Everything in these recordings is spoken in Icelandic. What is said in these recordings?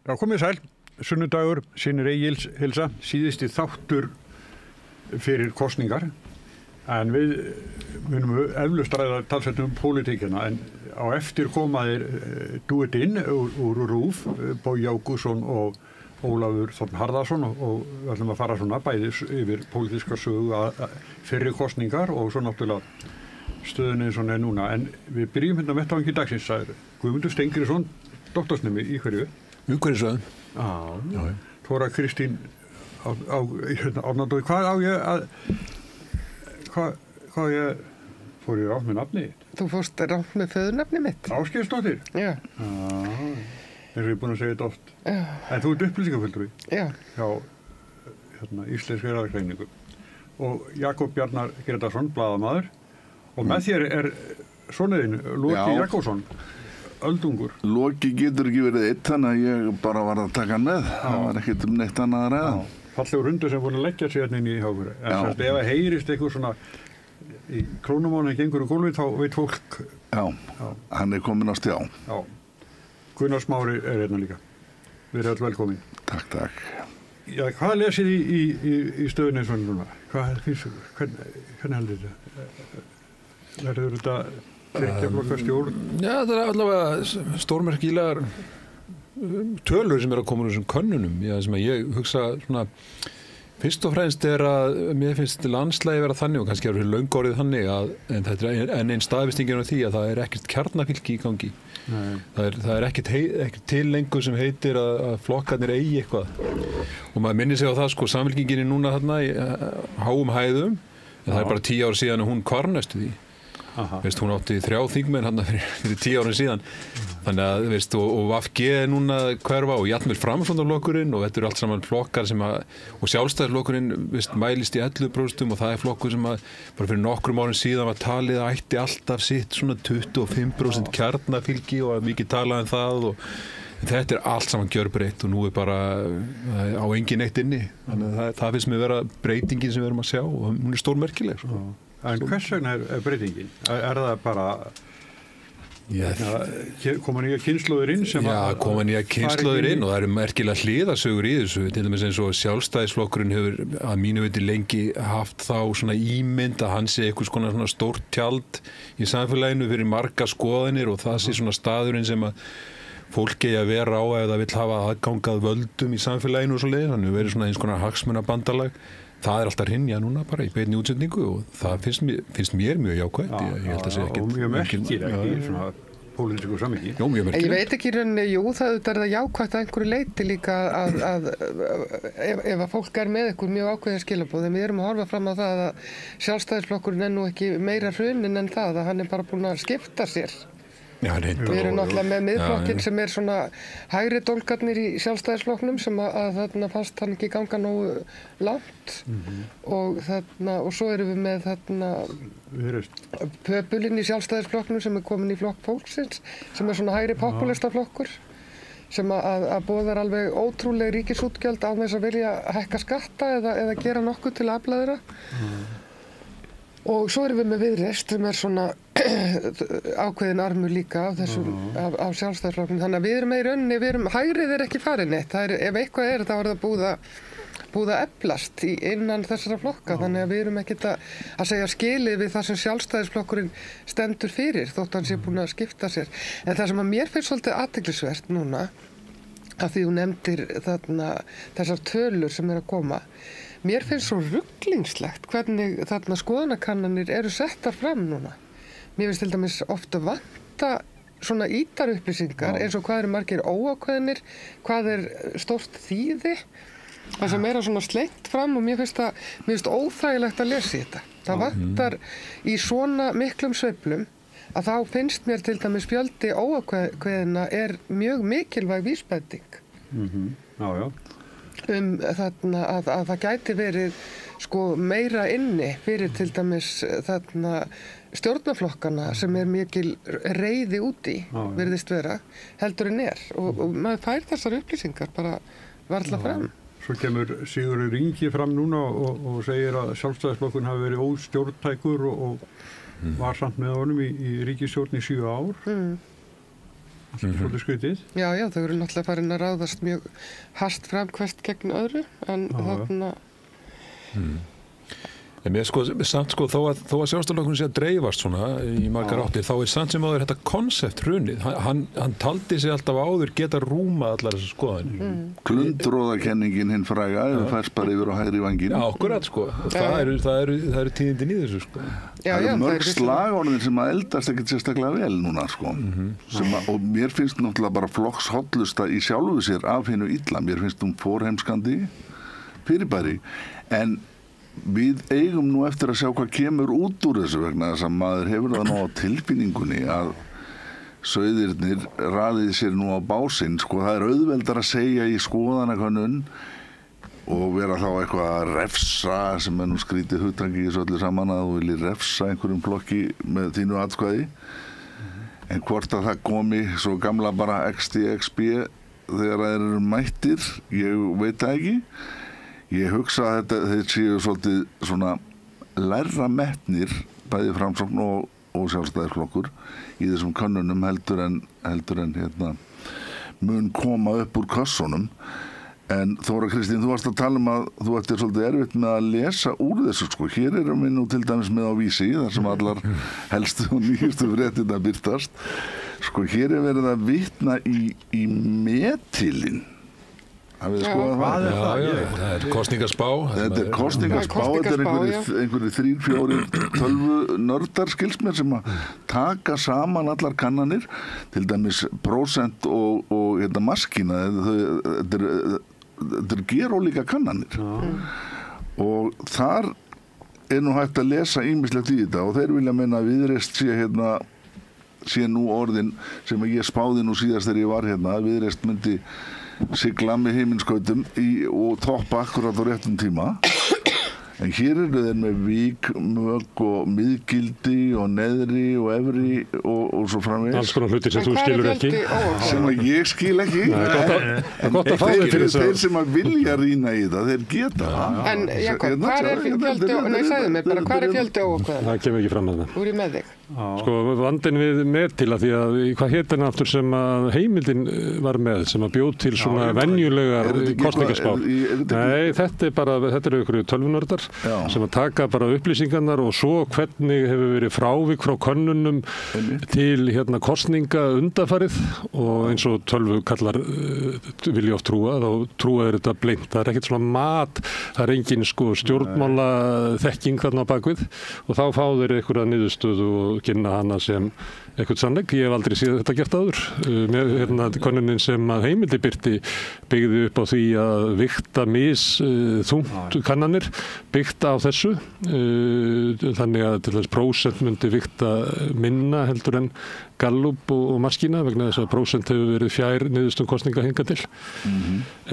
Já, komið sæl, sunnudagur, Synir Egils heilsa, síðusti þáttur fyrir kosningar, en við munum eflaust ræða talsvert pólitíkina, en á eftir koma þeir duettinn úr RÚV, Bogi Ágústsson og Ólafur Þórn Harðarson og við ætlum að fara svona bæði yfir pólitíska sögu fyrir kosningar og svo náttúrulega stöðunni eins og hún núna, en við byrjum hérna vettvangi dagsins, það Guðmundur Steingrímsson, doktorsnemi í hverju? Umhverfisráðun. Já. Þóra Kristín Árnadóttir, hvað á ég að hvað ég fór ég rátt með nafni? Þú fórst rátt með föðurnafni mitt. Ásgeirsdóttir? Já. Eins og ég er búin að segja þetta oft. Já. En þú ert upplýsingafulltrúi? Já. Hjá Íslenskri erfðagreiningu. Og Jakob Bjarnar Gretarsson, blaðamaður. Og með þér er sonurinn, Loki Jakobsson. Öldungur. Loki getur ekki verið einn, þannig að ég bara var að taka hann með. Það var ekkert neitt annað að ræða. Fallegur hundur sem búin að leggja sig hérna inn í hjá okkur. En ef það heyrist eitthvað svona í krónumánu gengur gólfið, þá veit fólk. Já, hann er kominn á stjá. Já. Gunnar Smári er hérna líka. Við erum öll velkomin. Takk. Já, hvað lesið í stöðunni svona núna? Hvað finnst þú? Hvernig heldur þetta? Verður þetta þriggja stjórn? Já, það er allavega stórmerkilegar tölur sem að koma úr þessum könnunum. Já, sem að ég hugsa svona, fyrst og fremst að mér finnst landslagi vera þannig og kannski fyrir löngorðið þannig en þetta er einn staðvistingin á því að það er ekkert kjarnafylgi í gangi. Það er ekkert til lengur sem heitir að flokkarnir eigi eitthvað. Og maður minnir sig á það, sko, Samfylkingin er núna þarna í háum hæðum, en það er bara 10 ára síðan að hún kvarnastu því. Veist, hún átti 3 þingmenn hann fyrir 10 árum síðan. Þannig að, veist, og VFG er núna hverfa og jafnvel Framsóknarflokkurinn og þetta eru allt saman flokkar sem og Sjálfstæðisflokkurinn, veist, mælist í 11% og það er flokkur sem bara fyrir nokkrum árum síðan var talið að ætti alltaf sitt svona 25% kjarnafylgi og að mikið talað það og þetta er allt saman gjörbreytt og nú er bara á engin eitt inni. Þannig að það finnst mér vera breytingin sem við erum að sjá og hún er stórmerkileg. Svo. En hvers vegna er breytingin? Er það bara koma nýja kynslóðir inn sem koma nýja kynslóðir inn og það eru merkilega hliðasögur í þessu, til dæmis eins og Sjálfstæðisflokkurinn hefur að mínu viti lengi haft þá svona ímynd að hann sé eitthvað svona stórt tjald í samfélaginu fyrir marga skoðanir og það sé svona staðurinn sem að fólk eigi að vera á ef það vill hafa aðgangað völdum í samfélaginu og svo leiðis, þannig verið svona eins konar hagsmunabandalag. Það er alltaf hrynja núna bara í beinni útsendingu og það finnst mér mjög jákvætt. Ég held að segja ekkert. Og mjög merkilegt í svona pólitísku samhengi. Jó, mjög merkilegt. Ég veit ekki í rauninni, það er það jákvætt að einhverju leyti líka að ef að fólk er með einhver mjög ákveðin skilaboð, en við erum að horfa fram á það að Sjálfstæðisflokkurinn er nú ekki meira hrunin en það að hann er bara búinn að skipta sér. Já, við erum náttúrulega með miðflokkinn sem er svona hægri dólgarnir í Sjálfstæðisflokknum sem að þarna fannst hann ekki ganga nógu langt og svo erum við með þarna pöpulinn í Sjálfstæðisflokknum sem er komin í flokk fólksins sem er svona hægri popúlistaflokkur sem að boðar alveg ótrúleg ríkisútgjöld á þess að vilja hækka skatta eða gera nokkuð til að afla þeirra. Og svo erum við með Viðreisn sem er svona ákveðin armur líka af Sjálfstæðisflokknum. Þannig að við erum í rauninni, hægrið er ekki farin neitt. Ef eitthvað er það búið að eflast innan þessara flokka. Þannig að við erum ekkert að segja skilið við það sem Sjálfstæðisflokkurinn stendur fyrir þótt hann sé búin að skipta sér. En það sem að mér finnst svolítið athyglisvert núna, af því þú nefndir þessar tölur sem er að koma, mér finnst svo rugglingslegt hvernig þarna skoðanakannanir eru settar fram núna. Mér finnst til dæmis ofta vanta svona ítarupplýsingar eins og hvað eru margir óákveðnir, hvað er stórt þýði, það sem er að svona slengt fram og mér finnst óþægilegt að lesa í þetta. Það vantar í svona miklum sveiflum að þá finnst mér til dæmis fjöldi óákveðina er mjög mikilvæg vísbending. Já. Þarna að það gæti verið sko meira inni fyrir til dæmis þarna stjórnarflokkana sem er mikil reiði úti virðist vera heldur en og maður fær þessar upplýsingar bara varla fram. Svo kemur Sigurður Ingi fram núna og segir að Sjálfstæðisflokkurinn hafi verið óstjórntækur og var samt með honum í ríkisstjórn í 7 ár. svolítið skrítið. Já, þau eru náttúrulega farin að ráðast mjög hart fram hvert gegn öðru, en þarna... En mér samt þó að sjálfstæðisflokkurinn sé að dreifast svona í margar áttir, þá samt sem áður þetta konsept hrunið. Hann taldi sig alltaf áður geta rúmað allar þessar skoðanir. Glundróðakenningin hinn fræga, ef færs bara yfir á hægri vangin. Já, akkurat og það eru tíðindin í þessu Það eru mörg slagorðin sem að eldast ekkert sérstaklega vel núna og mér finnst náttúrulega bara flokkshollusta í sjálfu sér af hinnu illa. Mér finnst forheimskandi fyrirbæri, en við eigum nú eftir að sjá hvað kemur út úr þessu vegna þess að maður hefur það nú á tilfinningunni að sauðirnir raðið sér nú á básinn. Það er auðveldar að segja í skoðanakönnun og vera þá eitthvað að refsa, sem nú skrítið hugtaki í þessu öllu saman, að þú viljir refsa einhverjum flokki með þínu atkvæði. En hvort að það komi svo gamla bara XD-XB þegar það eru mættir, ég veit það ekki. Ég hugsa að þeir séu svolítið svona lærra metnir, bæði Framsókn og Sjálfstæðisflokkur í þessum könnunum heldur en mun koma upp úr kössunum. En Þóra Kristín, þú varst að tala að þú ættir svolítið erfitt með að lesa úr þessu. Hér erum við nú til dæmis með á Vísi, þar sem allar helstu og nýjustu fréttirnar birtast. Hér er verið að vitna í metilinn. Hvað er það? Það er kosningaspá. Þetta er kosningaspá, þetta er einhverjir 3-4 tölvunördar skilsmér sem að taka saman allar kannanir, til dæmis prósent og maskína, þetta er gerólíka kannanir. Og þar er nú hægt að lesa ýmislegt í þetta og þeir vilja meina að Viðreist sé nú orðin sem ég spáði nú síðast þegar ég var að Viðreist myndi sigla með heiminskautum og toppa akkurat á réttum tíma. En hér eru þeir með vík, mög og miðgildi og neðri og efri og svo framvegis. Alls konar hlutir sem þú skilur ekki. Sem að ég skil ekki. Þeir sem að vilja rýna í það, þeir geta það. En Jakob, hvað er fjöldi, segðu mér bara, hvað er fjöldi óákveðinn? Það kemur ekki fram með það. Þú er með þig. Vandinn við Metila, því að hvað hétt hann aftur sem að heimildin var með, sem að bjóð til svona venjulegar kosningaspá. Nei, þetta er einhverju tölvunördar sem að taka bara upplýsingarnar og svo hvernig hefur verið frávik frá könnunum til kosninga undanfarið, og eins og tölvukallar vilja oft trúa, þá trúa er þetta blind. Það er ekkert svona mat, það er engin stjórnmála þekking þarna á bakvið, og þá fá þeir einhverja niðurstöðu og kynna hana sem eitthvað sannleik. Ég hef aldrei séð þetta gert áður. Með könnunin sem að heimildi birti byggði upp á því að vigta þungt kannanir, byggt á þessu. Þannig að til þess prósent myndi vigta minna heldur en Gallup og maskína, vegna þess að prósent hefur verið fjær niðurstöðum kosninga hingað til.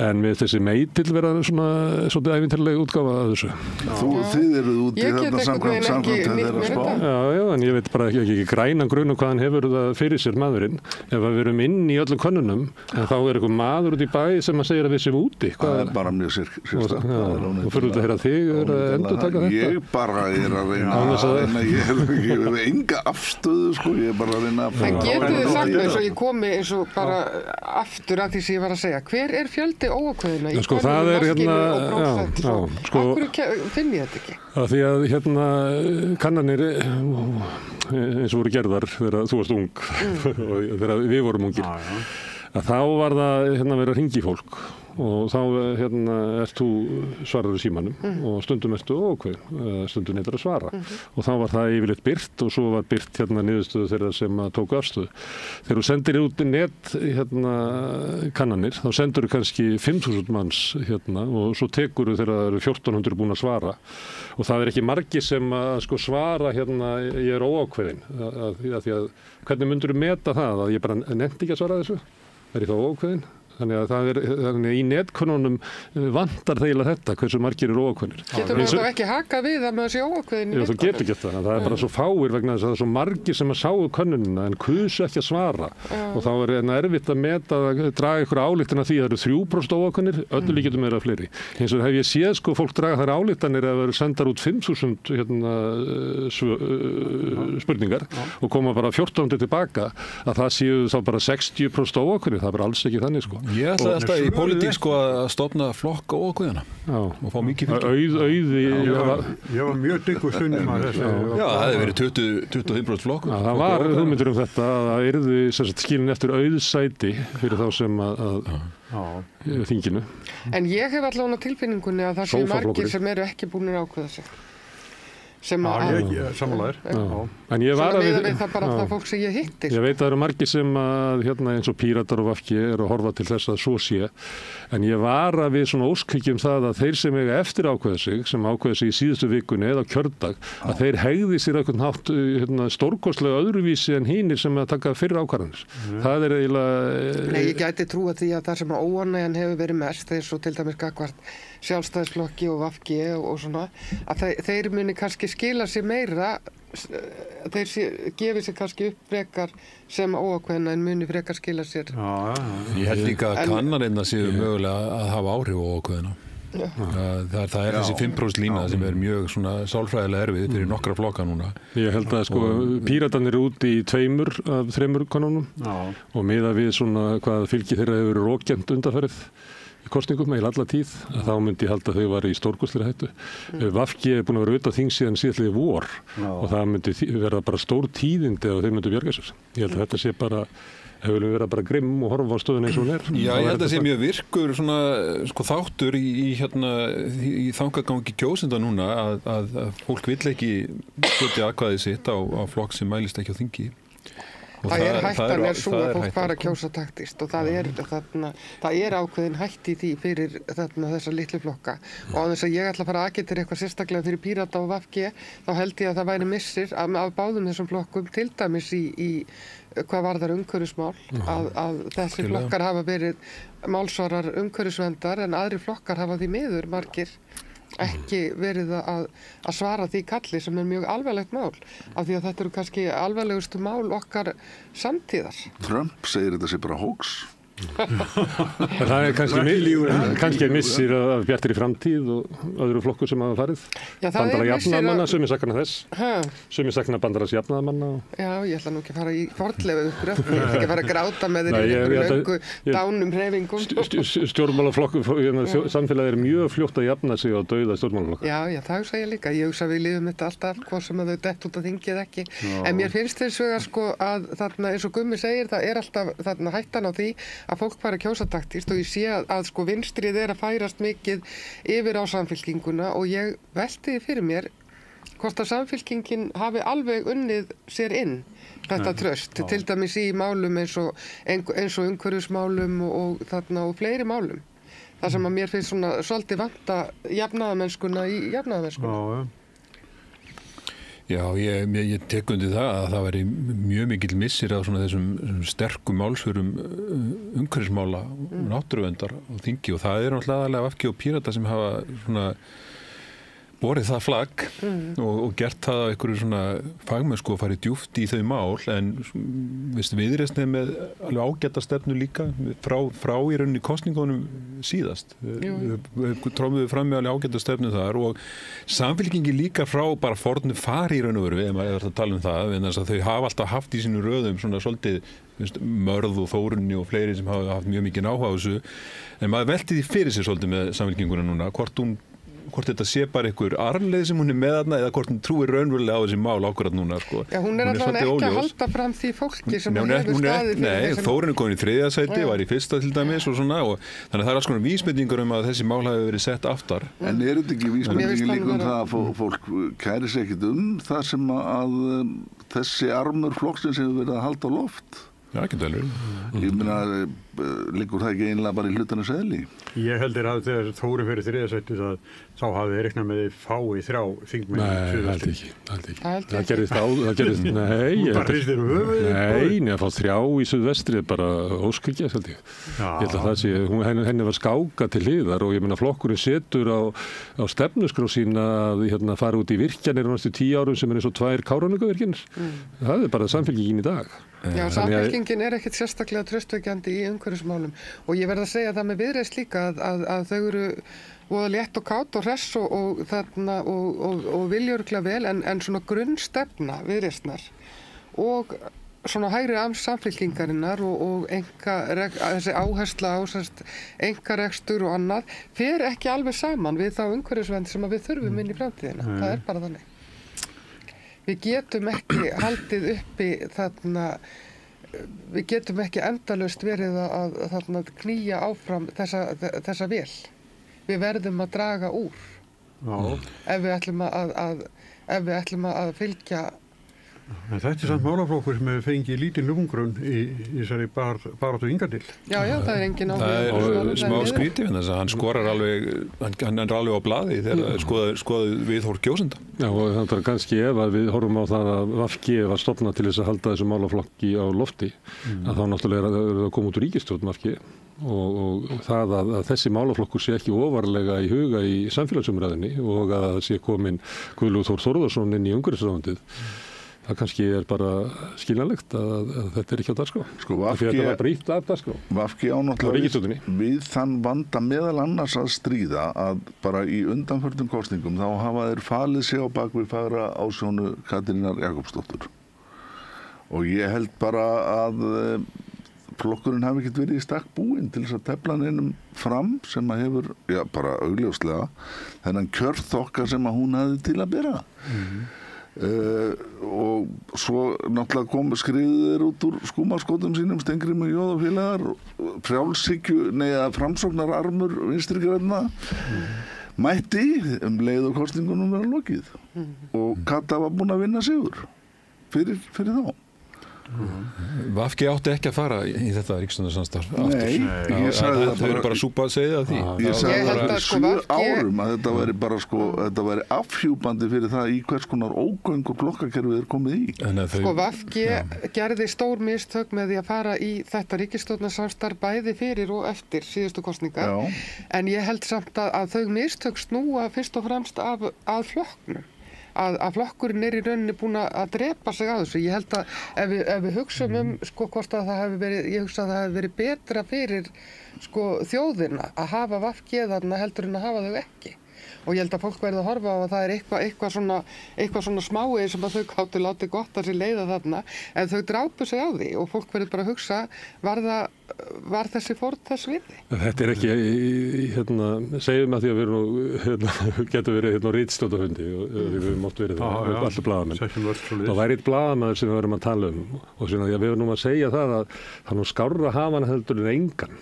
En með þessi meitil vera svona svolítið ævintýraleg útgáfa af þessu. Þið eruð út í þarna samkvæmt þeirra spá. Já, en ég veit bara ekki grænan grun hvað hann hefur það fyrir sér, maðurinn. Ef við erum inn í öllum könnunum, en þá er eitthvað maður út í bæ sem að segja að við séum úti. Það er bara mjög sérstakt. Og fyrir að heyra þig endurtaka þetta? Ég bara er að reyna, ég hef enga afstöðu, ég er bara að reyna. En getur þið sagt eins og ég komi eins og bara aftur að því sem ég var að segja, hver er fjöldi óákveðina í könnunum, maskínu og prósent? Akkur finn ég þetta ekki? Því að kannanir eins og voru gerðar þegar þú varst ung og þegar við vorum ungir, að þá var það verið að hringja í fólk og þá ert þú svaraður í símanum og stundum ertu óákveðin, stundum neitar að svara og þá var það yfirleitt birt og svo var birt niðurstöðu þeirra sem tóku afstöðu. Þegar þú sendir út net kannanir, þá sendur þú kannski 5.000 manns og svo tekur þú þegar það eru 1.400 búin að svara og það er ekki margir sem að svara ég er óákveðin, því að hvernig myndur þú meta það að ég bara nefndi ekki að svara þessu? Er ég þá óákveðin? Þannig að þannig í netkönnunum vantar þeirlega þetta, hversu margir eru óákveðnir. Getur maður þá ekki haka við að maður sé óákveðin í netkönnunum? Þú getur gert það. Það er bara svo fáir vegna þess að það er svo margir sem að sáu könnunina en kusu ekki að svara. Og þá er erfitt að meta að draga ykkur ályktanir af því að það eru 3% óákveðnir, öllu líkindum eru fleiri. Hins vegar hef ég séð fólk draga þær ályktanir að vera sendar út 5.000 spurningar og koma bara 14 tilbaka að það séu þá bara 60% óákveðnir, það er bara alls ekki þannig sko. Ég ætla alltaf í pólitík sko að stofna flokk óákveðina og fá mikið fylgi. Ég var mjög dyggur stundum að þessu. Já, það hefði verið 25% flokkur. Það var hugmyndur þetta að það yrði skilin eftir auðsæti fyrir þá sem að þinginu. En ég hef allavega tilfinningunni að það séu margir sem eru ekki búinir að ákveða sig. Samanlægir. En ég var að við það bara það fólk sem ég hitti. Ég veit að það eru margir sem að eins og Píratar og VG eru að horfa til þess að svo sé. En ég var að við svona óskhyggju það að þeir sem eiga eftir ákveða sig, sem ákveða sig í síðustu vikunni eða kjördag, að þeir hegði sér einhvern hátt stórkostlega öðruvísi en hinir sem að taka fyrir ákvarðanir. Það er eiginlega... Nei, ég gæti trúa því að það sem að óánægjan hefur verið mest, eins og til dæmis gagnvart Sjálfstæðisflokki og VG og svona, að þeir muni kannski skila sér meira, þeir gefi sér kannski upp frekar sem óákveðna en muni frekar skila sér. Ég held líka að kannanirnar séu mögulega að hafa áhrif á óákveðna. Það er þessi 5% lína sem er mjög svona sálfræðilega erfið fyrir nokkra flokka núna. Ég held að sko Píratarnir eru úti í 2 af 3 konunum og miðað við svona hvað fylgi þeirra hefur verið rókjent undanfarið í kosningum eða alla tíð, að þá myndi ég halda að þau var í stórkostlegri hættu. VG er búin að vera auðvitað þing síðan síðastliðið vor og það myndi vera bara stór tíðindi ef þau myndu bjarga sér. Ég held að þetta sé bara, ef við vera bara grimm og horfa á stöðuna eins og hún er. Já, ég held að sé mjög virkur svona, sko, þáttur í þangagangi kjósenda núna að fólk vill ekki setja atkvæðið sitt á flokk sem mælist ekki á þingi. Hættan er svo að fólk fara að kjósa taktist og það er ákveðin hætt í því fyrir þessa litlu flokka og á þess að ég ætla að fara að agitera eitthvað sérstaklega fyrir Pírata og VG þá held ég að það væri missir af báðum þessum flokkum til dæmis í hvað varðar umhverfismál að þessi flokkar hafa verið málsvarar umhverfisverndar en aðri flokkar hafa því miður margir ekki verið að svara því kalli sem er mjög alvarlegt mál af því að þetta eru kannski alvarlegustu mál okkar samtíðar. Trump segir þetta sé bara hoax. Það er kannski missir af Bjartri framtíð og öðru flokkur sem hafa farið. Bandalag jafnaðarmanna, sumir sakna þess. Sumir sakna bandalags jafnaðarmanna. Já, ég ætla nú ekki að fara í fornleifu uppgröft. Ég ætla ekki að fara að gráta með þeir í einhverju löngu dánum hreyfingum. Stjórnmálaflokkur, samfélagið er mjög fljótt að jafna sig á dauða stjórnmálaflokkur. Já, það hugsa ég líka. Ég hugsa við lifum þetta alltaf, hvort sem að þau dett út að þingið ekki. En mér finnst þess vegar sko að þarna eins og Gummi segir, það er alltaf þarna hættan á því að fólk fara að kjósa taktist og ég sé að sko vinstrið er að færast mikið yfir á Samfylkinguna og ég velti fyrir mér hvort að Samfylkingin hafi alveg unnið sér inn þetta traust, til dæmis í málum eins og umhverfismálum og þarna og fleiri málum. Það sem að mér finnst svona svolítið vanta jafnaðarmennskuna í jafnaðarmennskuna. Já, ég tek undir það að það væri mjög mikill missir af svona þessum sterkum málsvörum umhverfismála og náttúruverndar á þingi og það er náttúrulega aðalega VG og Pírata sem hafa svona borið það flagg og gert það af einhverju svona fagmennsku og farið djúpt í þau mál en Viðreisn er með alveg ágæta stefnu líka frá í rauninni kosningunum síðast. Við trómuðu fram með alveg ágæta stefnu þar og Samfylkingi líka frá bara fornu fari í raun og veru við erum að tala um það en þess að þau hafa alltaf haft í sínu röðum svona svolítið Mörð og Þórunni og fleiri sem hafa haft mjög mikið áhuga á þessu en maður velti því fyrir sér svolítið með Samfylkinguna núna hvort þetta sé bara einhver arfleið sem hún er með þarna eða hvort hún trúir raunverulega á þessi mál ákvarðat núna sko. Já, hún er allavega ekki að halda fram því fólki sem hefur staðið fyrir þessi mál. Þórunn er komin í 3. sæti, var í 1. til dæmis og svona og þannig að það er alls konar vísbendingar að þessi mál hafi verið sett aftar. En er þetta ekki vísbendingar líka það að fólk kæri sig ekkit það sem að þessi armur flokksins hefur verið að halda á loft? Já, ekki vel. Ég meina, liggur það ekki einlega bara í hlutarnas eðli? Ég heldur að þegar Þóri fyrir þriðasættið að þá hafið þið reiknað með þið fái 3 þingmenn. Nei, held ekki. Það gerðist, nei. Bara hristir höfuðið? Nei, að fá 3 í Suðvestri er bara óskækja, held ég. Ég held að það sé, henni var skáka til hliðar og ég meina flokkurinn setur á stefnuskrá sína að fara út í virkjanir á næstu 10 árum sem er eins og 2 Kárahnjúkavirkjanir. Það er bara samfélkingin í dag. Já, samfélkingin er ekkert sérstaklega traustvekjandi í umhverfismálum og ég verð að segja það með Viðreisn líka að þau eru voða létt og kát og hress og vilja örugglega vel en svona grunnstefna Viðreisnar og svona hægri samfélkingarinnar og þessi áhersla á einkarekstur og annað fer ekki alveg saman við þá umhverfisvernd sem við þurfum inn í framtíðina. Það er bara þannig. Við getum ekki haldið uppi við getum ekki endalaust verið að knýja áfram þessa vél. Við verðum að draga úr. Ef við ætlum að fylgja. En þetta er samt málaflokkur sem hefur fengið lítinn lúmgrunn í þessari baráttu hingað til. Já, það er engin áhuga. Það er smá skrítið þess að hann skorar alveg, hann er alveg á blaði þegar skoðað viðhorf kjósenda. Já, og það er kannski ef að við horfum á það að VG var stofnað til þess að halda þessu málaflokki á lofti, að þá náttúrulega er það að koma út úr ríkisstjórn VG og það að þessi málaflokkur sé ekki ofarlega í huga í samfélagsumræðinni og að það sé komin Guðlaugur Þór Þórðarson inn í umhverfisráðuneytið. Það kannski er bara skiljanlegt að þetta er ekki á dagskrá. Þetta var brýtt af dagskrá. VG ánáttúrulega við þann vanda meðal annars að stríða að bara í undanförnum kosningum þá hafa þeir falið sig á bakvið fagra ásjónu Katrínar Jakobsdóttur. Og ég held bara að flokkurinn hafi ekkert verið í stakk búinn til þess að tefla neinum fram sem að hefur, bara augljóslega, þennan kjörþokka sem að hún hafði til að bera. Og svo náttúrulega skriðir út úr skúmaskotum sínum Steingrímur J og félagar frjálshyggju, framsóknararmur vinstri grænna mætti leið og kosningunum vera lokið og Kata var búin að vinna sigur fyrir þá. VG átti ekki að fara í þetta ríkisstjórnarsamstarf aftur. Nei, ég sagði það bara bara súpa að segja því. Ég sagði það fyrir 7 árum að þetta væri bara þetta væri afhjúpandi fyrir það í hvers konar ógöngur blokkakerfið er komið í. VG gerði stór mistök með því að fara í þetta ríkisstjórnarsamstarf bæði fyrir og eftir síðustu kosningar. En ég held samt að þau mistök snúa fyrst og fremst að flokknum. Að flokkurinn er í rauninni búin að drepa sig á þessu. Ég held að ef við hugsaum hvort að það hefði verið, ég hugsa að það hefði verið betra fyrir þjóðina að hafa VG þarna heldur en að hafa þau ekki. Og ég held að fólk verði að horfa á að það er eitthvað svona smái sem að þau gátu látið gott að sér leiða þarna, en þau drápu sig á því og fólk verði bara að hugsa, var þessi fórn þess virði? Þetta er ekki, segjum að því að við getum verið ritstjórnarfundi og við höfum oft verið það, alltaf blaðamenn. Það væri eitt blaðamaður sem við verðum að tala og við verðum nú að segja það að það er nú skárra að hafa hann heldur en engan.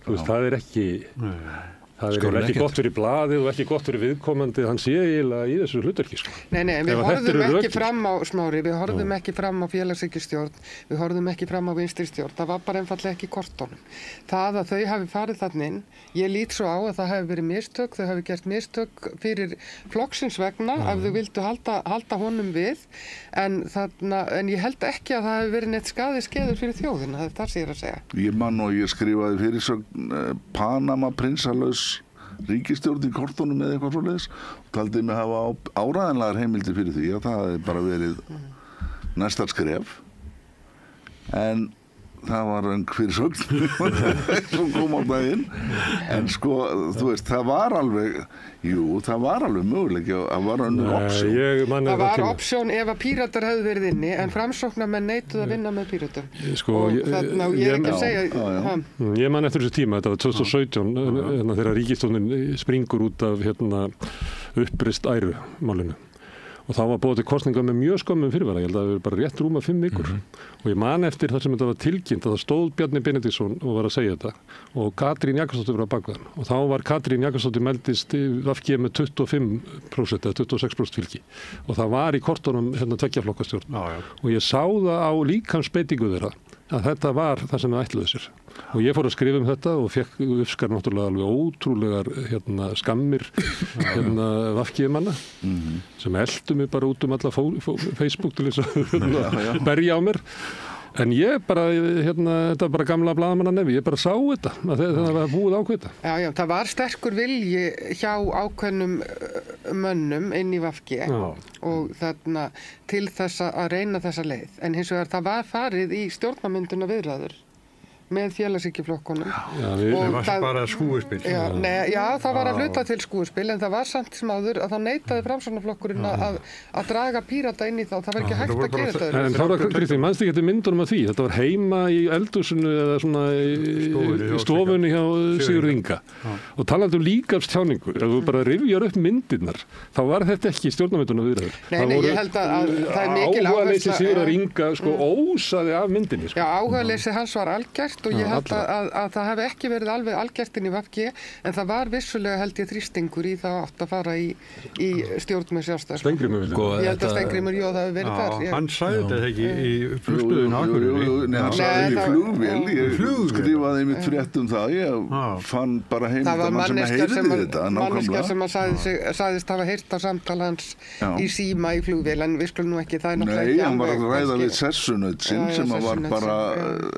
Það er ekki... Það er ekki gott fyrir blaðið og ekki gott fyrir viðkomandi, hann sé eiginlega í þessu hlutverki. Nei, við horfðum ekki fram á Smári, við horfðum ekki fram á félagshyggjustjórn, við horfðum ekki fram á vinstristjórn, það var bara einfaldlega ekki í kortunum. Það að þau hafi farið þannig inn, ég lít svo á að það hafi verið mistök, þau hafi gert mistök fyrir flokksins vegna, ef þau vildu halda honum við, en ég held ekki að það hafi verið neitt skeður fyrir þjóðina, það er það sem ég er að segja. Ég man og ég skrifaði fyrirsögn Panama prinsalaus ríkisstjórn í kortunum eða eitthvað svoleiðis og taldi mig hafa áræðanlegar heimildir fyrir því að það hefði bara verið næsta skref en það var fyrir sögn sem kom á daginn en þú veist, það var alveg möguleik það var önnur opsjón það var opsjón ef að Píratar hefðu verið inni en framsóknarmenn neituðu að vinna með Píratum og ég er ekki að segja ég man eftir þessu tíma, þetta var 2017 þegar ríkisstjórnin springur út af uppreist æru málinu og þá var búið til kosninga með mjög skömmum fyrirvara, ég held að það hefur bara rétt rúma 5 vikur og ég man eftir þar sem þetta var tilkynnt að það stóð Bjarni Benediktsson og var að segja þetta og Katrín Jakobsdóttir var á bak við hann og þá var Katrín Jakobsdóttir meldist VG með 25% eða 26% fylgi og það var í kortunum tveggja flokkastjórn og ég sá það á líkamsbeitingu þeirra að þetta var það sem það ætluðu sér. Og ég fór að skrifa þetta og fekk uppskar náttúrulega alveg ótrúlegar skammir VG-manna sem eldu mig bara út alla Facebook til þess að berja á mér. En ég bara, þetta var bara gamla blaðamannanefi, ég bara sá þetta, að það var búið ákveðta. Já, það var sterkur vilji hjá ákveðnum mönnum inn í VG og þarna til þess að reyna þessa leið. En hins vegar það var farið í stjórnarmynduna viðræður með félagshyggjuflokkunum. Það var bara skúuspil. Já, það var að hluta til skúuspil, en það var samt sem áður að þá neitaði Framsóknarflokkurinn að draga Pírata inn í það. Það var ekki hægt að gera þetta. En þá Kristín, manstu ekki eftir myndunum af því? Þetta var heima í eldhúsinu eða svona í stofunni hjá Sigurði Inga. Og talandi líka tjáningu, ef þú bara rifjar upp myndirnar, þá var þetta ekki stjórnarmynduna viðræður. Nei, ég held að það er mikil áhugaleysi Sigurðar Inga ósaði af myndinni. Já, áhugaleysi hans var algjört og ég held að það hef ekki verið alveg algjört inn í VG, en það var vissulega held ég þrýstingur í það átt að fara í stjórn með Sjálfstæðisflokk. Ég held að Steingrímur, það hefur verið þar. Hann sagði þetta ekki í flugstöðinu Akureyri. Nei, hann sagði í flugvél. Ég skrifaði einmitt frétt það. Ég fann bara heimildarmann sem heyrði þetta. Manneskja sem sagðist hafa heyrt á samtal hans í síma í flugvél, en við skulum nú ekki, það er náttúrulega ekki alveg. Nei, hann var að ræða við Sessunauð sinn sem var bara,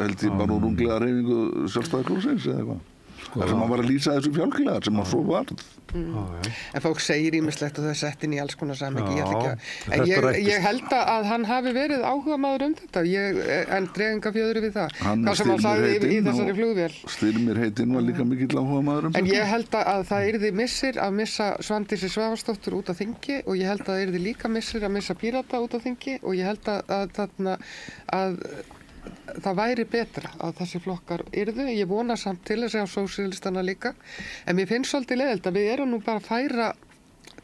held ég, bara úr hreyfingu Sjálfstæðisflokksins eða eitthvað. Það sem hann var að lýsa þessu fjálglegar sem hann svo varð. En fólk segir ýmislegt og það er sett inn í alls konar samhengi. Ég held að hann hafi verið áhugamaður þetta. En dreg enga fjöðru við það. Hvað sem hann sagði í þessari flugvél. Styrmir heitinn var líka mikill áhugamaður þetta. En ég held að það yrði missir að missa Svandísi Svavarsdóttur út af þingi og ég held að það yrði líka missir að missa Pírata út af þingi og ég held að það væri betra að þessi flokkar yrðu. Ég vona samt til að segja sósíalistana líka, en mér finnst svolítið leiðilegt að við erum nú bara að færa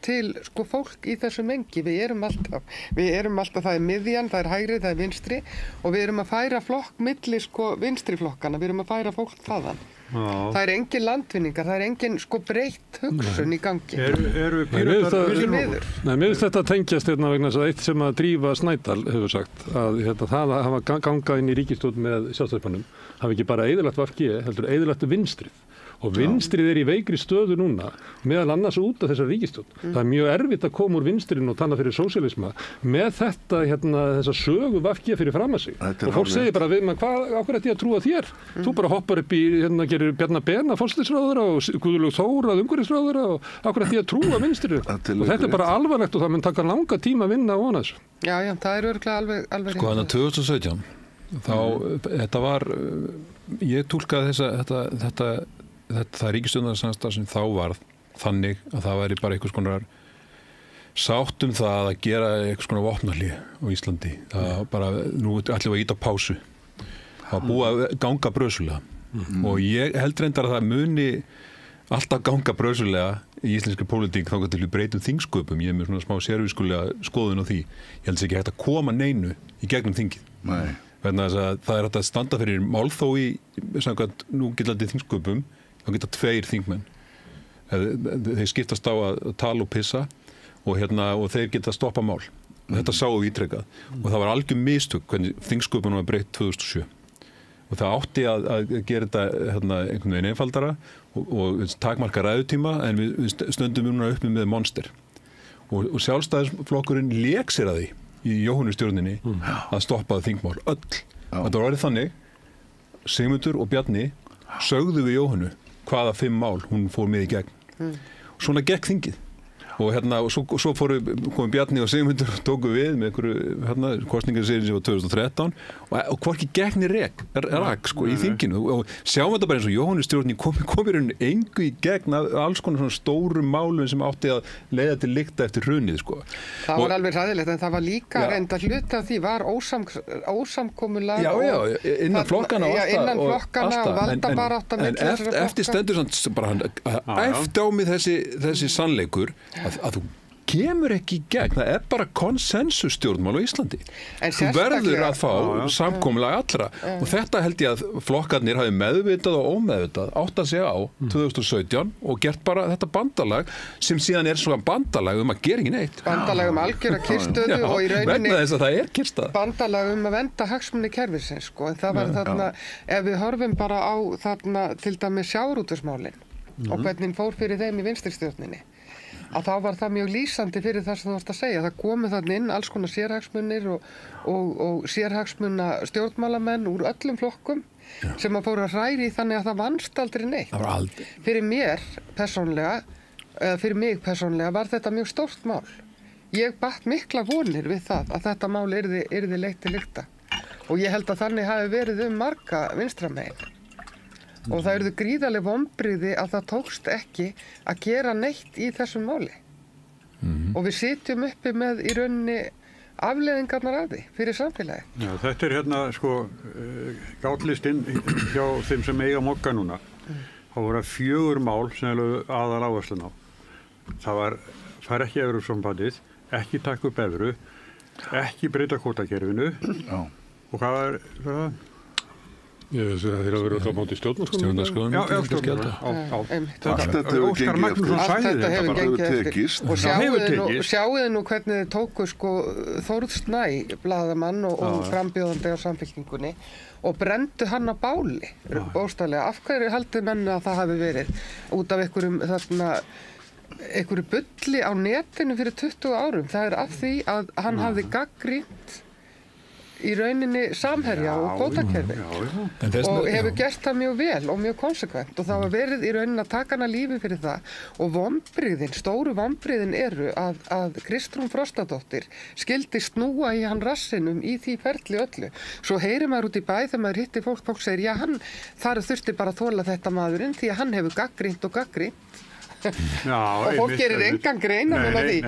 til fólk í þessu mengi. Við erum alltaf, það er miðjan, það er hægri, það er vinstri og við erum að færa flokk milli vinstri flokkana, við erum að færa fólk þaðan. Það er engin landvinningar, það er engin breytt hugsun í gangi. Eru Píratar miður? Nei, mér finnst þetta tengjast vegna þess að eitt sem að Drífa Snædal hefur sagt, að það að hafa gangað inn í ríkisstjórn með Sjálfstæðismönnum hafi ekki bara eyðilagt VG, heldur eyðilagt vinstrið. Og vinstrið er í veikri stöðu núna, meðal annars út af þessar ríkisstjórn. Það er mjög erfitt að koma úr vinstrinu og tala fyrir sósíalisma með þetta, þessa sögu VG fyrir fram að sig. Og fólk segir bara við maður, ákveð ætti ég að trúa þér? Þú bara hoppar upp í, gerir Bjarna Ben að forsætisráðherra og Guðlaug Þór að umhverfisráðherra og ákveð ætti ég að trúa vinstrinu. Og þetta er bara alvarlegt og það mun taka langa tíma að vinna á hana þessu. Já, það er örugglega alveg Sko, þannig 2017, þetta var, ég túlkaði það ríkisstjórnarsamstarf sem þá varð þannig að það væri bara einhvers konar sátt það að gera einhvers konar vopnahlé á Íslandi. Það bara, nú ætlum við að íta pásu. Það búið að ganga brösulega og ég held reyndar að það muni alltaf ganga brösulega í íslenskri pólitík þangað til við breytum þingsköpum. Ég er með svona smá sérvískulega skoðun á því. Ég held ekki hægt að koma neinu í gegnum þingið. Nei. Það er hægt að standa fyrir málþói samkvæmt núgildandi þingsköpum. Þá geta 2 þingmenn. Þeir skiptast á að tala og pissa og þeir geta stoppa mál. Þetta sáum við ítrekað. Og það var algjör mistök hvernig þingsköpunum var breytt 2007. Og það átti að gera þetta einhvern veginn einfaldara og takmarka ræðutíma en við stöndum núna uppi með monster. Og Sjálfstæðisflokkurinn lék sér að því í Jóhannustjórninni að stoppa þingmál öll. Þetta var orðið þannig, Sigmundur og Bjarni sögðu við Jóhannu hvaða 5 mál hún fór með í gegn. Svona gekk þingið. Og svo komu Bjarni og Sigmundur og tóku við með einhverju kosningaseríu sem var 2013 og hvorki gegni rak í þinginu og sjáum þetta bara eins og Jóhannustjórnin kom í rauninni engu í gegn af alls konar svona stórum málum sem átti að leiða til lykta eftir hrunið Það var alveg hræðilegt en það var líka reynda hluti af því var ósamkomulag innan flokkana og valdabarátta en eftir stendur bara eftir á mig þessi sannleikur að þú kemur ekki í gegn, það bara konsensusstjórnmál á Íslandi. Þú verður að fá samkomulag allra og þetta held ég að flokkarnir hafi meðvitað og ómeðvitað átt að segja á 2017 og gert bara þetta bandalag sem síðan svona bandalag að gera ekki neitt. Bandalag algjöra kyrrstöðu og í rauninni vegna þess að það kyrrstaða. Bandalag að vernda hagsmuni kerfisins, sko, en það var þarna, ef við horfum bara á þarna til dæmis sjávarútvegsmálin og hvernig fór fyrir þeim í vinstristjórninni, að þá var það mjög lýsandi fyrir það sem þú varst að segja. Það komu þarna inn alls konar sérhagsmunir og sérhagsmuna stjórnmálamenn úr öllum flokkum sem að fóru að hræri þannig að það vannst aldrei neitt. Það var aldrei. Fyrir mig persónlega var þetta mjög stórt mál. Ég batt mikla vonir við það að þetta mál yrði leitt til lykta og ég held að þannig hafi verið marga vinstramegin. Og það eruðu gríðarleg vonbrigði að það tókst ekki að gera neitt í þessum máli. Og við sitjum uppi með í rauninni afleiðingarnar af því fyrir samfélagi. Já, þetta hérna gátlistinn hjá þeim sem eiga mokka núna. Það voru 4 mál sem aðal áherslun á. Það var ekki Evrópusambandið, ekki taka upp evru, ekki breyta kvótakerfinu og hvað var það? Ég veist að þeir hafa verið á móti stjórnarskrána. Já, stjórnarskrána. Allt þetta hefur gengið eftir og sjáuðu nú hvernig þeir tóku Þórð Snæ, blaðamann og frambjóðandi á Samfylkingunni og brenndu hann á báli, bókstaflega. Af hverju haldið menn að það hafi verið? Út af einhverju bulli á netinu fyrir 20 árum. Það af því að hann hafði gagnrýnt í rauninni Samherja og kvótakerfi og hefur gert það mjög vel og mjög konsekvent og það var verið í rauninni að taka hana lífi fyrir það og stóru vonbrigðin eru að Kristrún Frostadóttir skildi snúa í hann rassinum í því ferli öllu. Svo heyrir maður út í bæ þegar maður hittir fólk segir, já, þar þurfti bara að þola þetta maðurinn því að hann hefur gagnrýnt og gagnrýnt. Og fólk gerir engan greinamun á því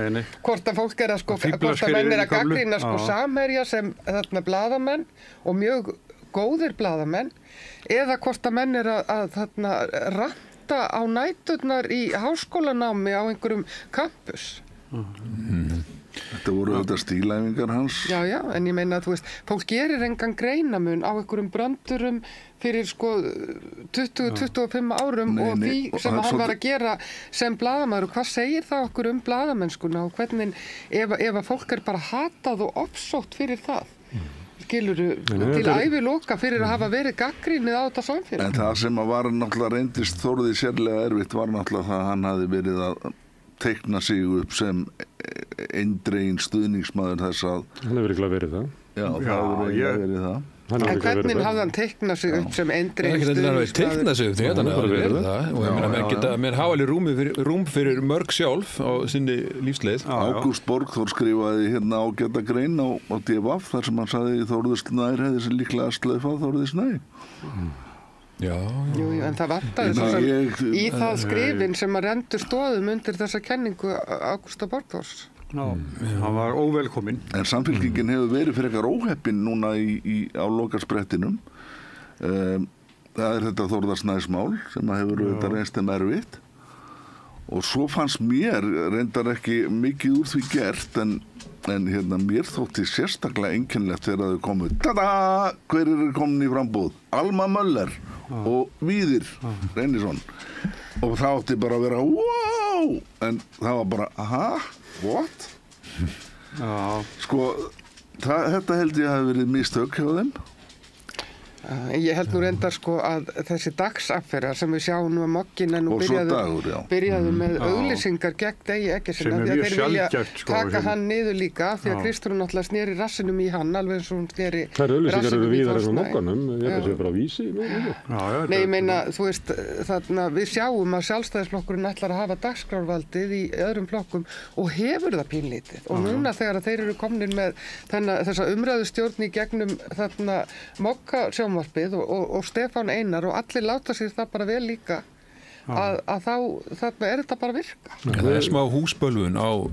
hvort að fólk hvort að menn að gagnrýna Samherja sem þarna blaðamenn og mjög góðir blaðamenn eða hvort að menn að þarna ranta á næturnar í háskólanámi á einhverjum campus. Þetta voru þetta stílæfingar hans. Já, en ég meina að þú veist, fólk gerir engan greinamun á einhverjum bröndurum fyrir 20-25 árum og því sem hann var að gera sem blaðamaður og hvað segir það okkur blaðamennskuna og hvernig ef að fólk bara hatað og ofsótt fyrir það. Skilurðu, til æviloka fyrir að hafa verið gagnrýnið á þetta samfélag. En það sem var náttúrulega reyndist Þórði sérlega erfitt var náttúrulega það að hann hafi verið að teikna sig upp sem eindreginn stuðningsmaður þess að hann hefur ekki verið það. Já, það hefur ekki verið það. En hvernig hafði hann teiknað sig upp sem eindreginn stuðningsmaður? Teiknað sig upp því að hann hefur verið það og ég meina menn hafa alveg rúm fyrir mörg sjálf á sinni lífsleið. Ágúst Borgþór skrifaði hérna ágæta grein á DVF þar sem hann sagði Þórður Snær hefði sér líklega slöfað Þórður Snær. Já. Jú, en það vantaði í það skrifin sem að rendur stoðum undir þessa kenningu Ágústa Borgþórs. Hann var óvelkominn. En Samfylkingin hefur verið fyrir eitthvað óheppin núna á lokasprettinum. Það þetta Þórðar Snæs mál sem hefur þetta reynst erfitt. Og svo fannst mér reyndar ekki mikið úr því gert en hérna mér þótti sérstaklega einkennilegt þegar þau komu. Tada! Hver komin í frambúð? Alma Möller og Víðir Reynisson. Og það átti bara að vera wow! En það var bara what? Þetta held ég að hafi verið mistök hjá þeim. Ég held nú reyndar að þessi dagsaffæra sem við sjáum nú að mokkina nú byrjaðu með auglýsingar gegn Degi Eggertssyni því að þeir vilja taka hann niður líka því að Kristrún náttúrulega sneri rassinum í hann alveg eins og hún sneri rassinum í Þórsnæ. Ég held að það sé bara á Vísi. Nei, ég meina, þú veist, þarna við sjáum að Sjálfstæðisflokkurinn ætlar að hafa dagskrárvaldið í öðrum flokkum og hefur það pínlítið og núna þegar þeir eru komnir með þessa umræðustjórn í gegnum þarna mokka og Stefán Einar og allir láta sér það bara vel líka að þá þarna þetta bara virka. Það smá húsbölvun á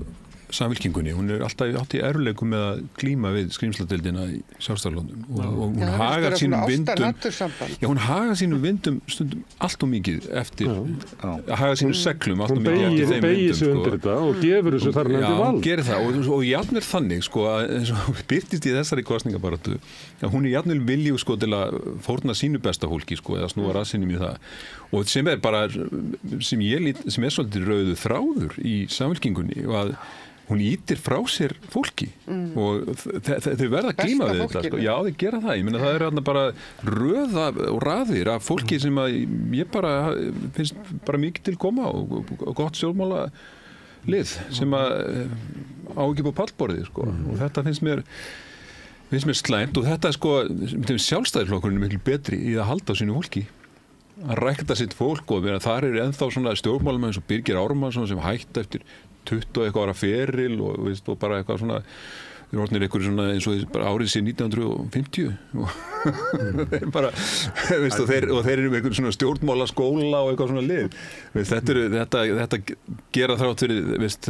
Samfylkingunni, hún alltaf átt í erfiðleikum með að glíma við skrímsladeildina í Sjálfstæðisflokknum og hún hagar sínum vindum stundum allt og mikið eftir hagar sínum seglum allt og mikið eftir þeim vindum sig undir þetta og gefur þessu þar nefndi vald. Já, hún gerir það og jafnvel þannig sko að eins og birtist í þessari kosningabaráttu að hún jafnvel vilju sko til að fórna sínu besta fólki sko eða snúa rassinum í það og sem bara sem er svolítið rauðu þráður í Samfylkingunni og að hún ítir frá sér fólki og þau verða að glíma við þetta sko. Já, þau gera það, ég meina það er bara röða og raðir af fólki sem að ég bara finnst bara mikið til koma og gott stjórnmála lið sem að á ekki på pallborðið sko og þetta finnst mér slæmt og þetta sko Sjálfstæðisflokkurinn miklu betri í að halda á sínu fólki að rækta sitt fólk og þar er ennþá svona stjórnmálamenn eins og Birgir Ármannsson sem hætt eftir 20 og eitthvað ára feril og bara eitthvað svona við orðnir eitthvað svona eins og bara árið sér 1950 og þeir bara og þeir eru með eitthvað svona stjórnmála skóla og eitthvað svona lið þetta gera þrátt fyrir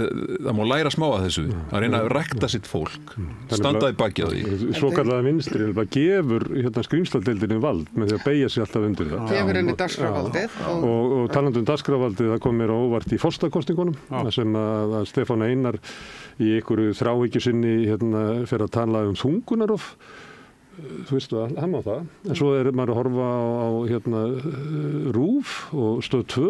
það má læra smá að þessu að reyna að rækta sitt fólk standaði baki á því svo kallaða vinstri gefur skrímsladeildinni vald með því að beygja sig alltaf undir það gefur henni dagskrárvaldið og talandi dagskrárvaldið það kom mér á óvart í forsetakosningunum sem að Stefán Einar í einhverju þráhyggju sinni fyrir að tala þungunarof þú veist það, hann má það en svo er maður að horfa á RÚV og Stöð 2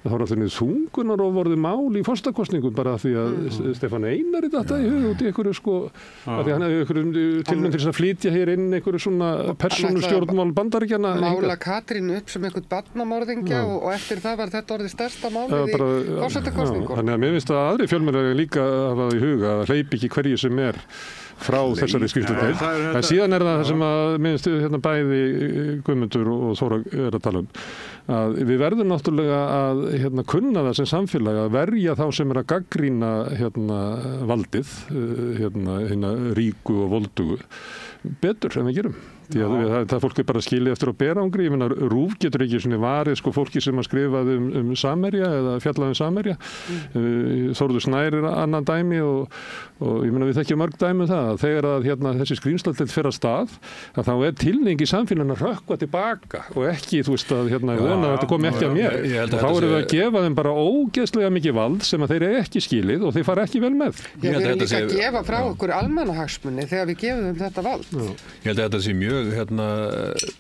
það horfa þannig þungunarof vorði mál í forsetakosningum bara því að Stefán Einar þetta í hug út í einhverju sko að því hann hefði einhverju tilmynd til að flytja hér inn einhverju svona persónustjórnmál Bandaríkjanna mála Katrínu upp sem einhvern barnamorðingja og eftir það var þetta orðið stærsta málið í forsetakosningum þannig að mér finnst að aðri fjölmiðlar líka hafa í huga að hleypa ekki hverju sem er frá þessari skýrsludeild. En síðan er það sem að minnst bæði Guðmundur og Þóra er að tala að við verðum náttúrulega að kunna það sem samfélag að verja þá sem er að gagnrýna valdið ríku og voldugu betur en við gerum. Því að það fólk er bara skilið eftir að bera ángri. Ég meina, RÚV getur ekki svona varið sko fólki sem að skrifaði Samherja eða fjallaði Samherja. Þórður Snær er annan dæmi og ég meina við þekkjum mörg dæmi það að þegar að þessi skrímsladeild fer af stað að þá er tilhneiging í samfélaginu að rökkva tilbaka og ekki, þú veist að vona að þetta komi ekki að mér. Og þá erum við að gefa þeim bara ógeðslega mikið vald sem að þeir ekki skilið og þeir fara ekki vel með. Við erum líka að gefa frá okkur almannahagsmuni þegar við gefum þeim þetta vald. Ég held að þetta sé mjög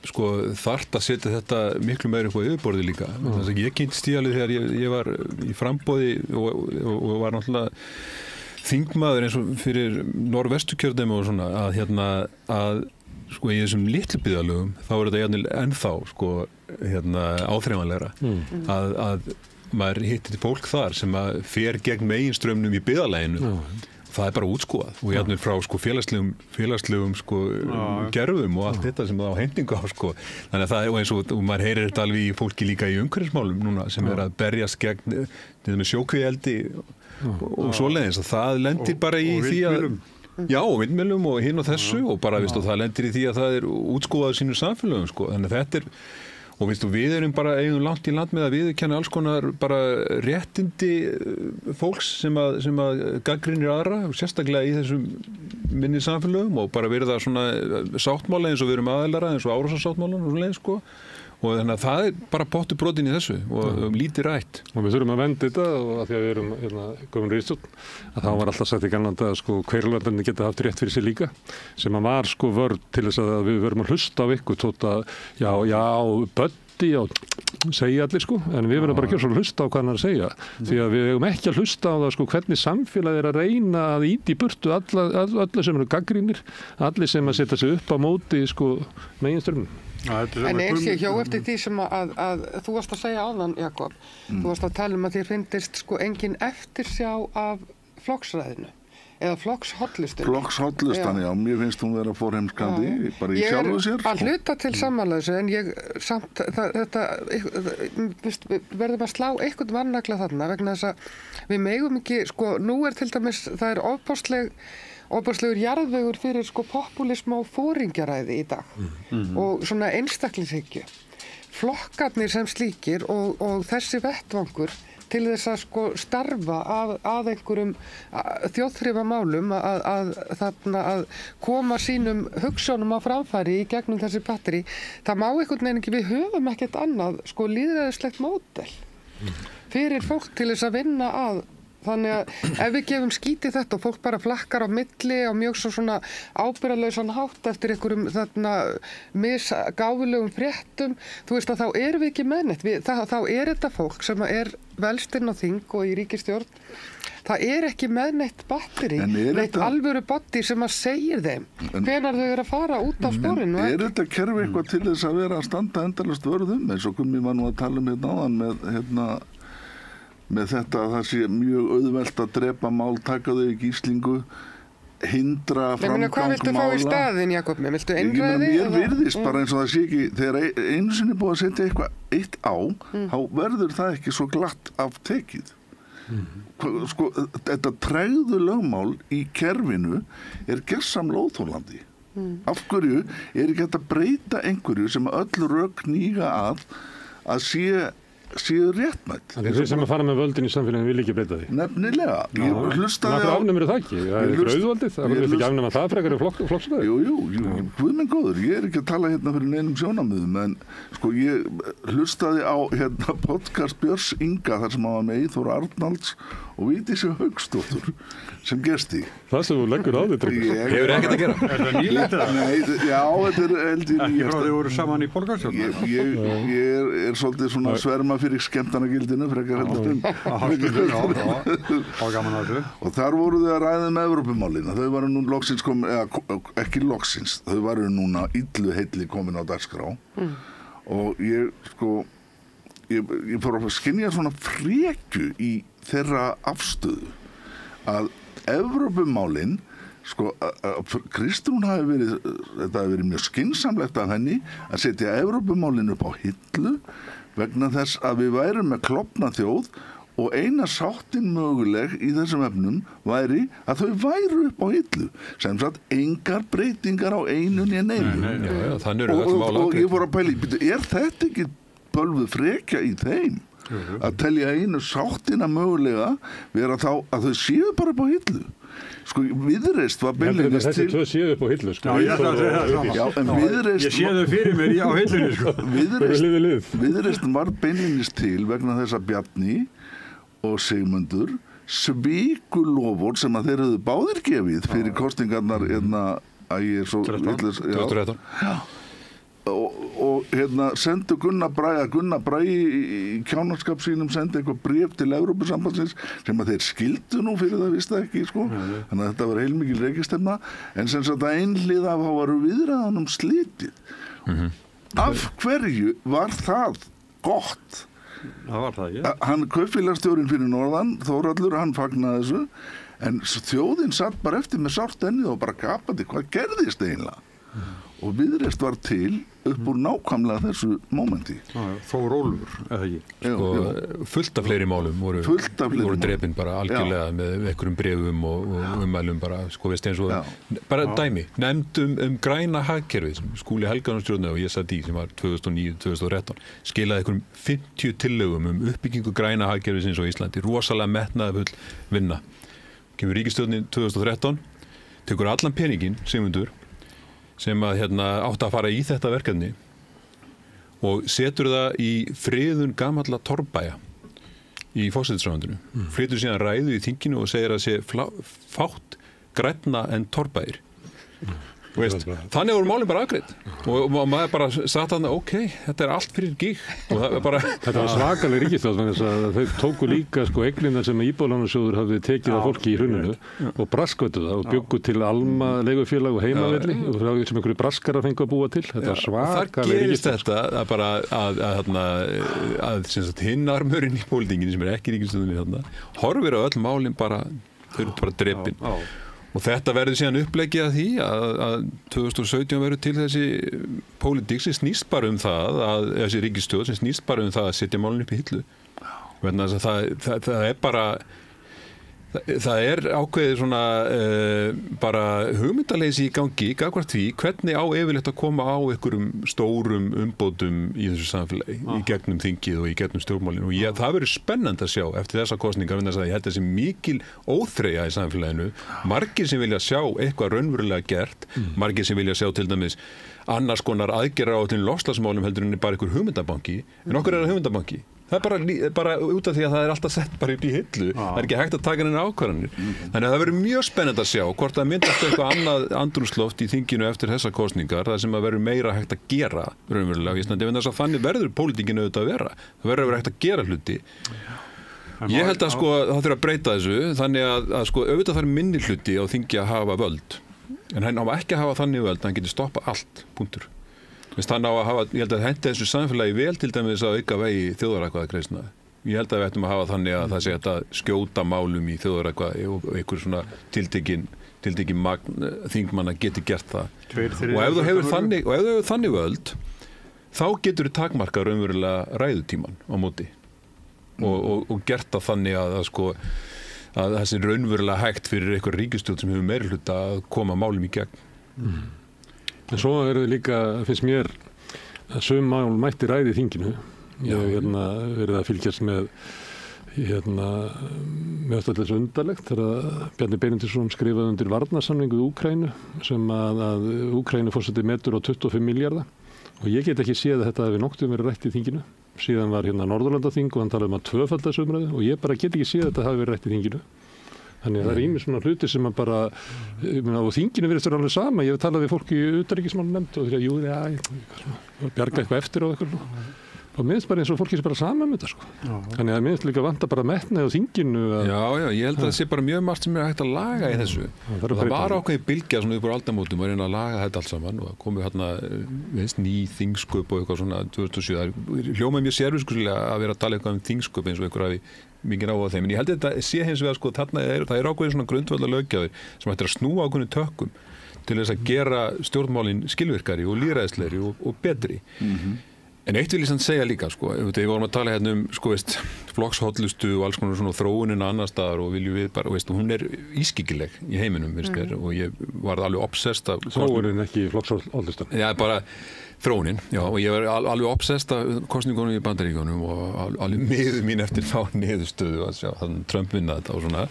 sko þarft að setja þetta miklu meira upp á yfirborði líka. Þannig að ég kynntist í alveg þegar ég var í framboði og var náttúrulega þingmaður eins og fyrir Norðvesturkjördæmi og svona að sko í þessum litlu byggðarlögum þá er þetta ennþá sko áþreifanlegra að maður hittir fólk þar sem að fer gegn meginströmmnum í byggðarlaginu. Það er bara útskúfað og jafnvel frá sko félagslegum sko gerfum og allt þetta sem það á hendingu á sko. Þannig að það er eins og maður heyrir þetta alveg í fólki líka í umhverfismálum núna sem er að berjast gegn með sjókvíaeldi og svoleiðis að það lendir bara í því að já, og vindmyllum og hinn og þessu og bara og það lendir í því að það er útskúfað sínum samfélögum sko. Þannig að þetta er og við erum bara eigum langt í land með að viðurkenna alls konar bara réttindi fólks sem að gagnrýnir aðra, sérstaklega í þessum minni samfélögum og bara verða svona sáttmála eins og við erum aðilara eins og Árósasáttmálan og svoleiðis sko. Og þannig að það er bara pottur brotin í þessu og lítið rætt. Og við þurfum að venda þetta og að því að við erum komin ríðstjórn að þá var alltaf sagt í gamlanda að sko hverjulöndinni geta haft rétt fyrir sig líka sem að var sko vörð til þess að við verum að hlusta á ykkur tótt að böddi og segja allir sko en við verum bara ekki að hlusta á hvað hann er að segja því að við hefum ekki að hlusta á það sko hvernig samfélagið er að reyna að íta í burtu allir sem eru gaggrínir, allir sem að setja sig upp á móti sko meginströmmum. En eins ég hjó eftir því sem að þú varst að segja áðan, Jakob, þú varst að tala að þér fyndist sko engin eftirsjá af flokksræðinu eða flokkshollustunni. Flokkshollustan, já, mér finnst hún vera forheimskandi bara í sjálfu sér. Ég er að hluta til sammála þessu en ég samt þetta verðum að slá einhvern varnagla þarna vegna þess að við megum ekki, sko, nú er til dæmis, það er ofboðslegur jarðvegur fyrir sko populisma og foringjaræði í dag og svona einstaklingshyggju. Flokkarnir sem slíkir og þessi vettvangur til þess að sko starfa að einhverjum þjóðþrifamálum að koma sínum hugsjónum á framfæri í gegnum þessi batteri, það má einhvern veginn ekki, við höfum ekkert annað sko lýðræðislegt módel fyrir fólk til þess að vinna að. Þannig að ef við gefum skít í þetta og fólk bara flakkar á milli á mjög svona ábyrgðarlausan hátt eftir einhverjum misgáfulegum fréttum, þú veist að þá erum við ekki með neitt. Þá er þetta fólk sem er velst inn á þing og í ríkisstjórn, það er ekki með neitt batteri, neitt alvöru body sem að segir þeim hvenær þau eru að fara út af sporinu. Er þetta kerfi eitthvað til þess að vera að standa endalaust vörðum, eins og Gummi var nú að tala hérna áðan með þetta að það sé mjög auðvelt að drepa mál, taka þau í gíslingu, hindra framgang mála. Hvað viltu fá í staðinn, Jakob? Viltu einræði? Mér virðist bara eins og það sé ekki, þegar einu sinni búið að setja eitthvað eitt á, þá verður það ekki svo glatt af tekið. Sko, þetta tregðu lögmál í kerfinu er gersamlega óþolandi. Af hverju er ekki hægt að breyta einhverju sem öll rök hníga að séu réttmætt. Þeir sem að fara með völdin í samfélaginu vil ekki breyta því. Nefnilega. Ég hlustaði á... Hvað afnumir það ekki? Það er auðvaldið. Það vil ekki afnuma það frekar í flokksræði. Jú, guð minn góður. Ég er ekki að tala hérna fyrir neinum sjónarmiðum, en sko ég hlustaði á podcast Björns Inga þar sem hann var með Eyþór Arnalds og Vigdísi Hauksdóttur sem gesti. Það sem þú leggur á þig, hefur ekkert að gera. Er það nýlegt eða? Nei, já, þetta er heldur nýjast. Ekki frá þau voru saman í borgarstjórn? Ég er svolítið svona sverma fyrir skemmtanagildinu, frekar heldur og þar voru þau að ræða með Evrópumálina. Þau varu nú loksins ekki loksins, þau varu núna illu heilli komin á dagskrá og ég fór að skynja svona frekju í þeirra afstöðu að Evrópumálin Kristrún hafi verið mjög skynsamlegt af henni að setja Evrópumálin upp á hillu vegna þess að við værum með klofna þjóð og eina sáttin möguleg í þessum efnum væri að þau væru upp á hillu sem sagt engar breytingar á einu né neinu og ég fór að pæla er þetta ekki bölvuð frekja í þeim að telja einu sáttina mögulega vera þá að þau séu bara upp á hillu sko Viðreisn var beinlínis til þessi tvö séu upp á hillu sko. Ég sé þau fyrir mér á hillunni sko. Viðreisn var beinlínis til vegna þess að Bjarni og Sigmundur sviku loforð sem að þeir höfðu báðir gefið fyrir kosningarnar að ég er svo 2013 og sendu Gunnar Bragi í kjánarskap sínum sendi eitthvað bréf til Evrópusambandsins sem að þeir skildu nú fyrir það visst ekki sko. Þannig að þetta var heilmikil reikistefna en sem sagt að einhliða þá varu viðræðunum slitið af hverju var það gott? Það var það, já. Hann kaupfélagsstjórinn fyrir norðan Þórhallur, hann fagnaði þessu en þjóðin satt bara eftir með sárt ennið og bara gapandi, hvað gerðist eiginlega? Og Viðreisn var til upp úr nákvæmlega þessu mómenti. Þór Ólfur, eða ekki? Fullt af fleiri málum voru drepin bara algjörlega með einhverjum bréfum og ummælum bara, sko veist eins og bara dæmi, nefndum græna hagkerfið sem Skúli Helgason og ég satt í sem var 2009-2013 skilaði einhverjum 50 tillögum uppbyggingu græna hagkerfið eins og Íslandi, rosalega metnaðarfull vinna. Kemur ríkisstjórnin 2013, tekur allan peninginn, Sigmundur, sem að átti að fara í þetta verkefni og setur það í friðun gamalla torfbæja í forsætisráðuneytinu. Flytur síðan ræðu í þinginu og segir að sé fátt grænna en torfbæjir. Þannig voru málin bara afgreidd og maður bara satt að ok, þetta er allt fyrir gíg og það er bara Þetta var svakaleg ríkisstjórn þess að þau tóku líka eignirnar sem Íbúðalánasjóður hafði tekið af fólki í hruninu og braskötu það og byggu til Alma leigufélag og Heimavelli og það sem einhverju braskarar fengu að búa til. Þetta var svakaleg ríkisstjórn. Þar gerist þetta að hinn armurinn í pólitíkinni sem er ekki ríkisstjórninni horfir á öll málin bara, þau eru bara drepin. Og þetta verður síðan uppleggið að því að 2017 verður til þessi pólitík sem snýst bara það, þessi ríkisstjórn sem snýst bara það að setja málun upp í hillu. Það er bara, Það ákveðið svona bara hugmyndaleysi í gangi gagnvart því hvernig á yfirleitt að koma á einhverjum stórum umbótum í þessu samfélagi í gegnum þingið og í gegnum stjórnmálin og það verður spennandi að sjá eftir þessa kosningar vegna þess að ég held þessi mikil óþreyja í samfélaginu, margir sem vilja sjá eitthvað raunverulega gert, margir sem vilja sjá til dæmis annars konar aðgerðaráætlun loftslagsmálum heldur en bara einhver hugmyndabanki, en okkur það hugmyndabanki. Það bara út af því að það alltaf sett bara upp í hillu. Það ekki hægt að taka henni ákvarðanir. Þannig að það verður mjög spennandi að sjá hvort það myndast eitthvað annað andrúmsloft í þinginu eftir þessa kosningar, það sem að verður meira hægt að gera raunverulega í Íslandi. Þess að þannig verður pólitíkinu auðvitað að vera. Það verður að vera hægt að gera hluti. Ég held að það þurfa að breyta þessu, þannig að auðvitað þarf minni hluti á þingi að hafa völd. En hann á ekki að hafa þannig völd, hann getur stoppað allt, punktur. Þannig á að hafa, ég held að hendi þessu samfélagi vel til dæmis að auka vegi þjóðaratkvæðagreiðslna. Ég held að við ættum að hafa þannig að það sé að skjóta málum í þjóðaratkvæði og einhver svona tiltekin magn þingmanna geti gert það. Og ef þú hefur þannig völd, þá getur þú takmarkað raunverulega ræðutíman á móti og gert það þannig að það sé raunverulega hægt fyrir einhver ríkisstjórn sem hefur meirihluta að koma málum í gegn. En svo líka, finnst mér, að sum mál mætti ræði í þinginu. Ég hef verið að fylgjast með alltaf þessu undarlegt þegar Bjarni Benediktsson skrifaði undir varnarsamning við Úkraínu sem að Úkraínu forseti metur á 25 milljarða og ég get ekki séð að þetta hefði nokkuð verið rætt í þinginu. Síðan var Norðurlandaþing og hann talaði að tvöfalda þessu umræðu og ég bara get ekki séð að þetta hafi verið rætt í þinginu. Þannig að það ýmis svona hluti sem að bara, og þinginu virðist vera alveg sama. Ég hef talað við fólk í utanríkismálanefnd og þegar, bjarga eitthvað eftir og eitthvað. Og minnst bara eins og fólki sem bara sama með þetta, Þannig að minnst líka vanta bara metnaði á þinginu. Já, ég held að það sé bara mjög margt sem hægt að laga í þessu. Það var ákveðið bylgja svona upp úr aldamótum að reyna að laga þetta allt saman og komið ný þingsköp og eitthvað svona 2007. Það hljómaði mjög sérviskulega að vera að tala eitthvað þingsköp eins og einhver hafi mikið áhuga á þeim. En ég held að þetta sé hins vegar þarna það ákveðin svona grundvallar löggjafir sem ættir að snúa ákveðinu tökkum til þess að gera stjórnmálin skilvirkari og lýðræðislegri og betri. En eitt vil ég samt segja líka, við vorum að tala hérna flokkshóllustu og alls konar svona þróunina annar staðar og viljum við bara, hún ískyggileg í heiminum, og ég var alveg obsessed af þróunin ekki flokkshóllustan. Já, bara þróunin, og ég var alveg obsessed af kosningunum í Bandaríkjunum og alveg miður mín eftir þá niðurstöðu að sjá þannig Trump vinna þetta og svona.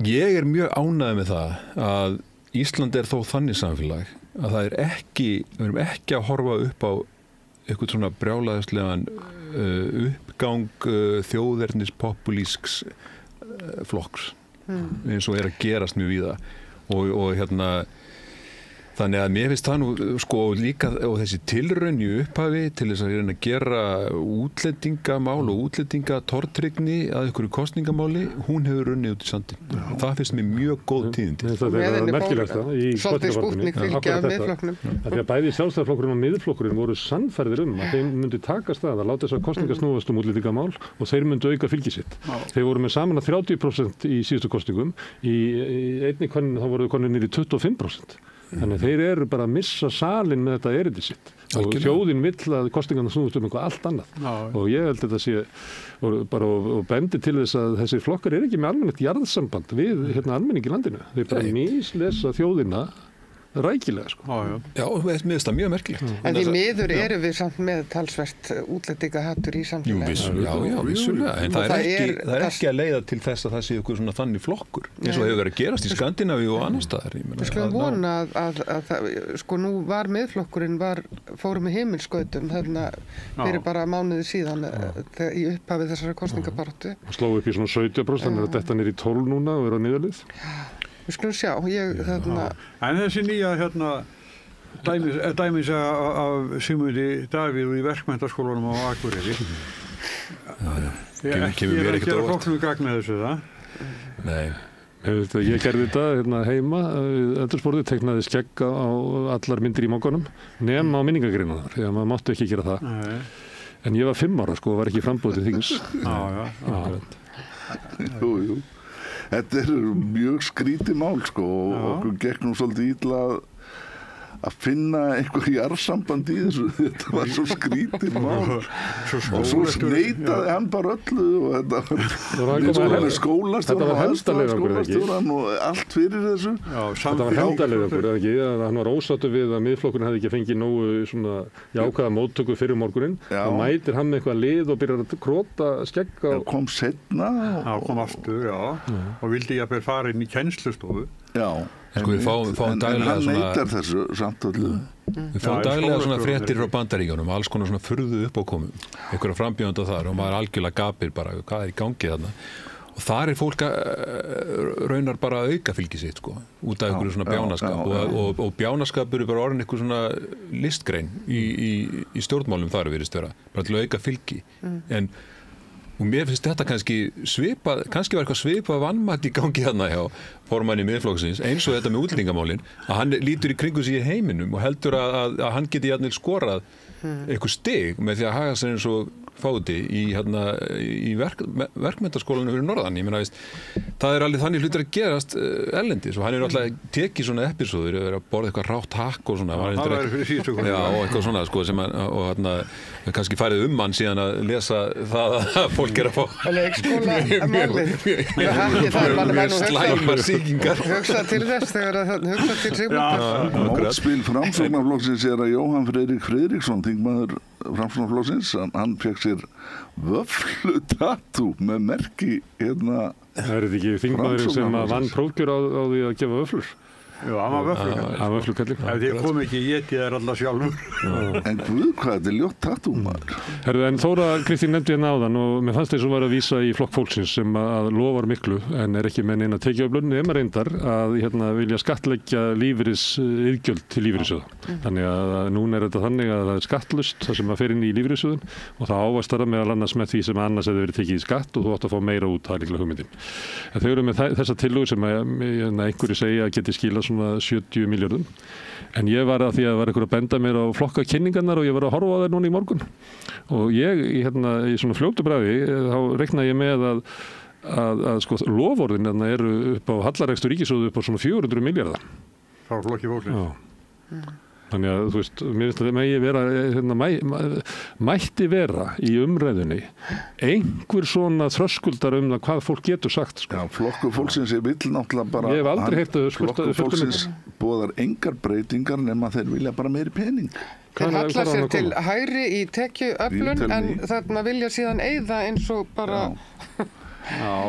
Ég mjög ánægður með það að Ísland þó þannig samfélag að það við erum ekki að horfa upp á eitthvað svona brjálæðislegan uppgang þjóðernis populísks flokks eins og að gerast mjög víða og þannig að mér finnst það nú líka og þessi tilraun í upphafi til þess að reyna að gera útlendingamál og útlendingatortryggni að einhverju kosningamáli, hún hefur runnið út í sandinn. Það finnst mér mjög góð tíðindi. Það er merkilegt svolítið spútnik fylgja af Miðflokknum. Því að bæði Sjálfstæðisflokkurinn og Miðflokkurinn voru sannfærðir að þeim myndi takast að láta þessar kosningar snúast útlendingamál og þeir myndu auka fylgi sitt. Þeir voru með saman að 30% í síðustu kosningum, í einni könnu þá voru konur niður í 25%. Þannig þeir eru bara að missa salin með þetta erindi sitt og þjóðin vill að kosningarna snúist eitthvað allt annað og ég held að þetta sé og bendi til þess að þessi flokkar ekki með almennilegt jarðsamband við almenning í landinu. Þeir bara mislesa þjóðina rækilega. Já, mér finnst það mjög merkilegt. En því miður erum við samt með talsvert útlendingahattur í samfélaginu. Já, vissulega. En það er ekki að leiða til þess að það sé ykkur svona þannig flokkur eins og hefur verið að gerast í Skandinavíu og annar staðar. Við skulum vona að nú var Miðflokkurinn fórum með heimilskautum þarna fyrir bara mánuði síðan í upphafi þessara kosningabaráttu. Sló upp í svona 17%, þannig að þetta er í 12 núna og er á niðurlið. Við skulum sjá, En þessi nýja dæmis af Sigmundi Davíð í verkmenntaskólanum á Akureyri. Ég er að gera fólknum gagn með þessu það. Nei. Ég gerði þetta heima, eldursportið, teiknaði skegg á allar myndir í mókunum, nema á minningagreinuna þar, því að maður mátti ekki gera það. Nei. En ég var 5 ára, var ekki frambúið til þings. Jú. Þetta mjög skrítið mál og okkur gekk nú svolítið illa að finna eitthvað jarðsamband í þessu, þetta var svo skrítið mál og svo neitaði hann bara öllu og þetta var skólastjóran og allt fyrir þessu. Þetta var hefndarleikur, eða ekki, að hann var ósáttur við að Miðflokkurinn hefði ekki fengið nógu svona jákvæða móttöku fyrir morguninn og mætir hann með eitthvað lið og byrjar að króta skegg á... kom seinna kom aftur, og vildi ég að fara inn í kennslustofu. Sko við fáum daglega hann neitar þessu samt öllu. Við fáum daglega svona fréttir frá Bandaríkjunum, alls konar svona furðu uppákomum, einhverja frambjóðanda þar og maður algjörlega gapir bara hvað í gangi þarna. Og þar fólk raunar bara að auka fylgi sitt sko, út af einhverju svona bjánaskap og bjánaskapur bara orðin eitthvað svona listgrein í stjórnmálum þar virðist vera, bara til að auka fylgi. Og mér finnst þetta kannski var eitthvað svipað vannmatt í gangi þarna hjá formanni Miðflokksins, eins og þetta með útlendingamálin, að hann lítur í kringum sig í heiminum og heldur að hann geti jafnvel skorað eitthvað stig með því að haga sér eins og fáti í verkmenntaskólanum fyrir norðan. Ég meina, það alveg þannig hlutir að gerast erlendis og hann alltaf tekið svona episóður að borða eitthvað rátt hakk og svona. Það væri fyrir síðustu já, og eitthvað svona sko, sem og kannski farið hann síðan að lesa það að fólk að fá mjög slæmar sýkingar. Hugsa til þess þegar að hugsa til Sigmundar. Mótspil Framsóknarflokksins að Jóhann Friðrik Friðriksson, þingmaður Framsóknarflokksins, hann fekk sér vöflutattú með merki Það þetta ekki þingmaðurinn sem vann prófkjör á því að gefa vöflur? Já, hann var vöflukalli. Hann vöflukalli. Ef þið kom ekki, éti þær alltaf sjálfur. En guð, hvað þetta ljótt tattú maður. Herðu, en Þóra Kristín nefndi hérna áðan og mér fannst þess að var að vísa í Flokk fólksins sem að lofar miklu en ekki með neina tekjuöflun nema reyndar að vilja skattleggja lífeyrisiðgjöld til lífeyrissjóða. Þannig að núna þetta þannig að það skattlust það sem að fer inn í lífeyrissjóðin og það ávastara meðal annars með því sem annars hefði verið tekið í skatt og þú átt að fá meira út, það er líklega hugmyndin. En þau eru með þessa tillögu sem einhverju segja að geti skilað svona 70 milljörðum. En ég var að því að var einhver að benda mér á flokkakynningarnar og ég var að horfa á þær núna í morgun. Og ég í svona fljótu bragði þá reiknaði ég með að sko loforðin eru upp á hallarekstur ríkissjóðu upp á svona 400 milljarða. Frá Flokki fólksins. Já. Þannig að þú veist, mér finnst að mætti vera í umræðunni einhver svona þröskuldar það hvað fólk getur sagt. Sko. Já, Flokkur fólksins vill náttúrulega bara... Ég hef aldrei heyrt að Flokkur fólksins boðar engar breytingar nema þeir vilja bara meiri pening. Þeir hallar sér til hægri í tekjuöflun en þarna vilja síðan eyða eins og bara...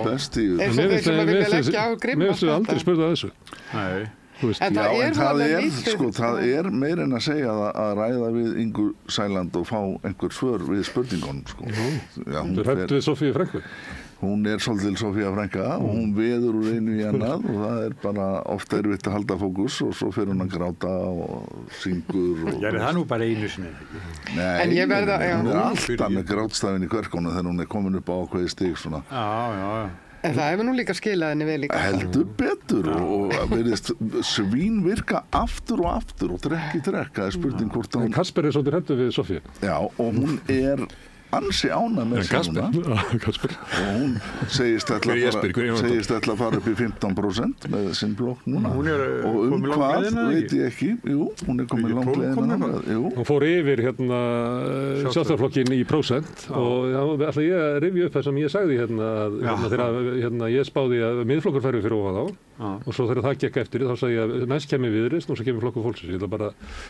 Best í... eins og þeir sem vilja leggja á grimma. Mér finnst þið aldrei spurt að þessu. Nei. En það meir en að segja að ræða við Ingu Sæland og fá einhver svör við spurningunum sko. Þú hrættu við Sofíu Frænku? Hún svolítil Sofía Frænka og hún veður úr einu í annað og það bara ofta erfitt að halda fókus og svo fer hún að gráta og syngur og... Gerði það nú bara einu sinni? Nei, hún alltaf með grátstafinn í kverkónu þegar hún komin upp á ákveði stig svona. Já. En það hefur nú líka skilað henni vel líka. Heldur betur og verðist svín virka aftur og aftur og trekk í trekk. Það spurning hvort hún... Kasper svolítið hræddur við Sofíu. Já, og hún ansi ánægð með Kasper. Og hún segist ætla að fara upp í 15% með sinn blokk núna. Og hvað veit ég ekki. Jú, hún komin langt leiðina. Hún fór yfir Sjálfstæðisflokkinn í prósent og ætla ég að rifja upp það sem ég sagði þegar ég spáði að Miðflokkur færi fyrir ofan þá og svo þegar það gekk eftir þá sagði ég að næst kemur Viðreisn og svo kemur Flokkur fólksins.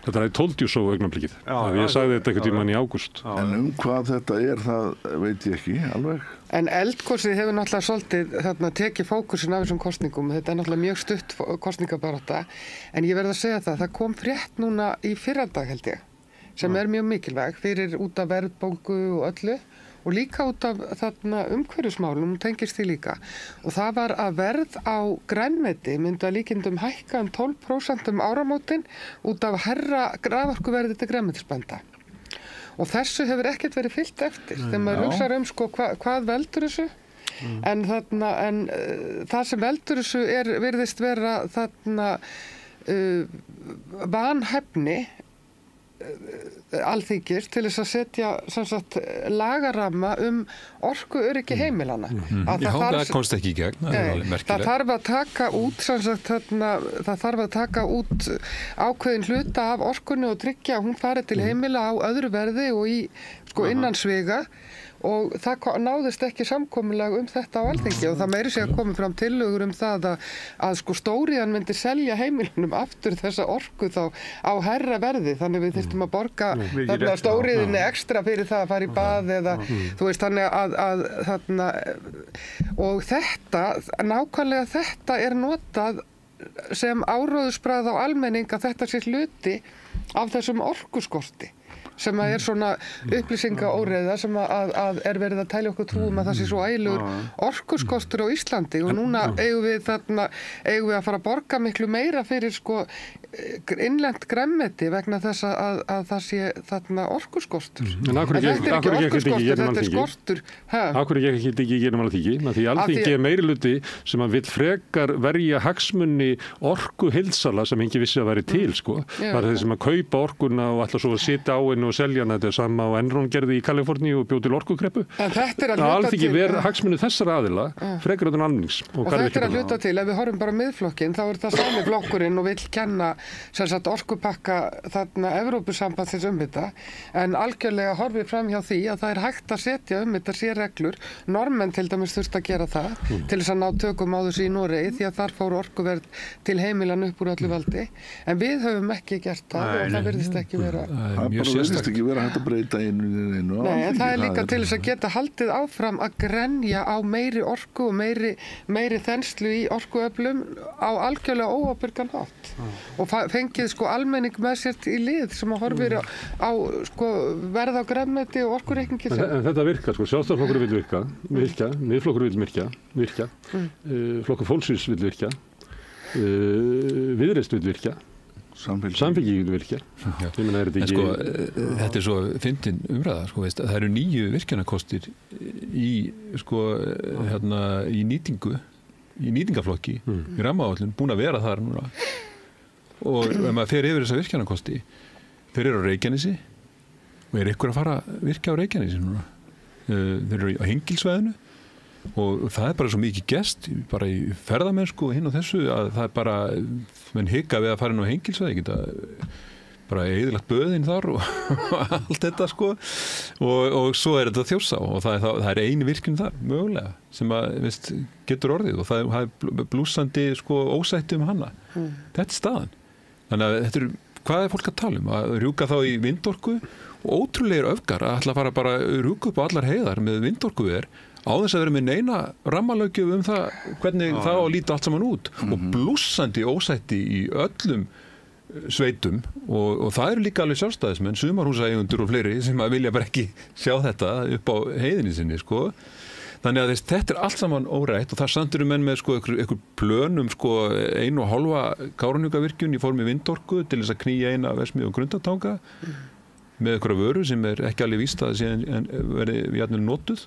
Þetta told you so augnablikið. Ég sagði þetta einhvern tímann í ágúst. En hvað þetta það veit ég ekki alveg. En eldgosið hefur náttúrulega svolítið tekið fókusin af þessum kosningum. Þetta náttúrulega mjög stutt kosningabarátta. En ég verð að segja það kom frétt núna í fyrradag held ég, sem mjög mikilvæg fyrir út af verðbólgu og öllu og líka út af umhverfismálum, tengist því líka. Og það var að verð á grænmeti myndi að líkindum hækka 12% áramótin út af herra raforkuverði til grænmetisbænda. Og þessu hefur ekkert verið fylgt eftir þegar maður hugsar sko, hvað veldur þessu en það sem veldur þessu virðist vera vanhæfni Alþingis til þess að setja sem sagt, lagaramma orkuöryggi heimilana. Það komst ekki í gegn, það alveg merkilegt. Það þarf að taka út, sem sagt, það þarf að taka út ákveðin hluta af orkunni og tryggja að hún fari til heimila á öðru verði og í innan sviga. Og það náðist ekki samkomulag þetta á Alþingi og það meiri sig að koma fram tillögur það að stóriðan myndi selja heimilunum aftur þessa orku þá á hærra verði, þannig við þyrftum að borga stóriðinni ekstra fyrir það að fara í bað eða þú veist, þannig að þarna og nákvæmlega þetta notað sem áróðursbragð á almenning að þetta sé hluti af þessum orkuskorti sem svona upplýsingaóreiða sem að verið að tælja okkur trúum að það sé svo ægilegur orkuskortur á Íslandi og núna eigum við að fara að borga miklu meira fyrir innlent grænmeti vegna þess að það sé þarna orkuskortur. En af hverju þetta er ekki orkuskortur, þetta er skortur. Af hverju ekki í gegnum Alþingi? Því Alþingi meirihluti sem að vill frekar verja hagsmuni orkuheildsala sem engi vissi að væri til, Það er þeir sem að kaupa orkuna og ætla svo að sitja á henni og selja hana. Þetta er sama og Enron gerði í Kaliforníu og bjó til orkukreppu. Alþingi hagsmuni þessara aðila frekar utan almennings. Og þetta er að hluta til, ef við horfum bara miðflokkinn, þá það sami flokkurinn og vill kenna orkupakka þarna Evrópusambandsins þetta, en algjörlega horfið fram hjá því að það hægt að setja þetta sérreglur. Normenn til dæmis þurft að gera það til þess að ná tökum á þessu í Noregi því að þar fór orkuverð til heimilan upp úr öllu valdi, en við höfum ekki gert það og það virðist ekki vera. Það virðist ekki vera hægt að breyta einu. Nei, en það líka til þess að geta haldið áfram að grenja á meiri orku og meiri þenslu í orkuöflum á algjörlega óábyrgan hátt. Og fengið almenning með sér í lið sem að horfir á verð á grænmeti og orkureikningi. En þetta virkar, Sjálfstæðisflokkurinn vill virka, Miðflokkurinn vill virka, Flokkur fólksins vill virka, Viðreisn vill virka, Samfylkingin vill virka. Þetta er svo fyndin umræða, það eru 9 virkjanakostir í nýtingaflokki, í rammaáætlun, búin að vera þar núna. Og ef maður fer yfir þessa virkjanakosti, þeir eru á Reykjanesi og ykkur að fara að virkja á Reykjanesi núna. Þeir eru á Hengilssvæðinu og það er bara svo mikið gest, bara í ferðamennsku og hinn og þessu, að það er bara, menn hika við að fara inn á Hengilssvæði, geta bara eyðilagt böðin þar og allt þetta og svo er þetta Þjórsá og það er eini virkjun þar, mögulega, sem að getur orðið og það er blúsandi ósætti hana. Þetta er staðan. Þannig að hvað er fólk að tala að rjúka þá í vindorku og ótrúlegir öfgar að ætla að fara bara að rjúka upp á allar heiðar með vindorku á þess að vera með neina rammalöggjöf það hvernig það á að líta allt saman út og blúsandi ósætti í öllum sveitum og það eru líka alveg sjálfstæðismenn, sumarhúsaeigendur og fleiri sem að vilja bara ekki sjá þetta upp á heiðinni sinni, Þannig að þetta er allt saman órætt og það standur menn með einhver plönum 1,5 Kárahnjúkavirkjun í formi vindorku til þess að knýja eina Verksmiðju og Grundartanga með einhverja vöru sem er ekki alveg víst að verði jafnvel notuð,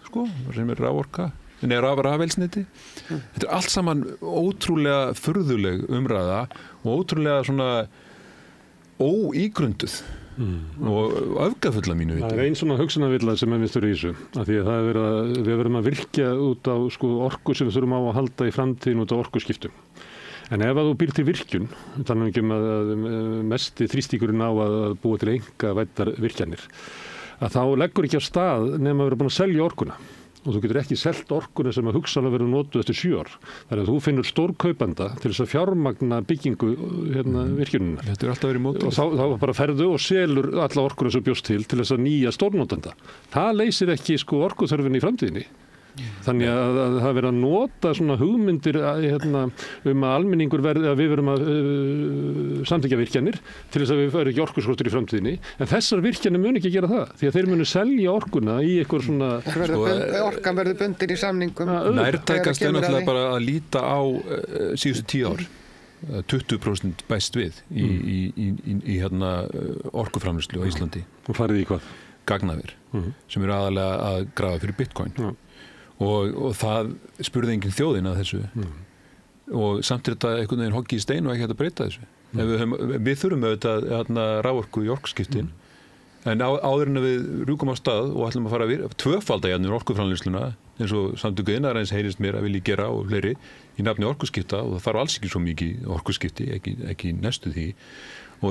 sem er raforka, rafelsniti. Þetta er allt saman ótrúlega furðuleg umræða og ótrúlega svona óígrunduð. Og öfgafulla mínu viti. Það er einn svona hugsunarvilla sem minnstur í þessu af því að við verðum að virkja út á orku sem við þurfum á að halda í framtíðin út á orkuskiptum. En ef að þú býr til virkjun, þannig að mesti þrýstíkurinn á að búa til einkavæddar virkjanir, að þá leggur ekki á stað nema að vera búin að selja orkuna. Og þú getur ekki selt orkuna sem að hugsanlega verður notuð eftir 7 ár. Þannig að þú finnur stórkaupanda til þess að fjármagna byggingu virkjuninnar. Þetta er alltaf verið mótið. Og þá bara ferðu og selur alla orkuna sem bjóst til þess að nýja stórnotanda. Það leysir ekki orkuþörfin í framtíðinni. Þannig að það verður að nota svona hugmyndir að almenningur verði að við verum að samþykkja virkjanir til þess að við verðum ekki orkuskortur í framtíðinni, en þessar virkjanir mun ekki gera það því að þeir munu selja orkuna í eitthvað svona orkan verður bundin í samningum. Nærtækast er náttúrulega bara að líta á síðustu 10 ár 20% bæst við í orkuframleiðslu á Íslandi. Og farið í hvað? Gagnaver, sem eru aðalega að grafa fyrir bitcoin. Og það spurði enginn þjóðin að þessu og samt er þetta einhvern veginn hoggi í stein og ekki hægt að breyta þessu. Við þurfum auðvitað raforku í orkuskiptin En áður en við rjúkum á stað og ætlum að fara að tvöfalda jafnir orkuframleiðsluna eins og Samtök iðnaðarins heyrist mér að vilja gera og fleiri í nafni orkuskipta og það þarf alls ekki svo mikið orkuskipti, ekki næstu því og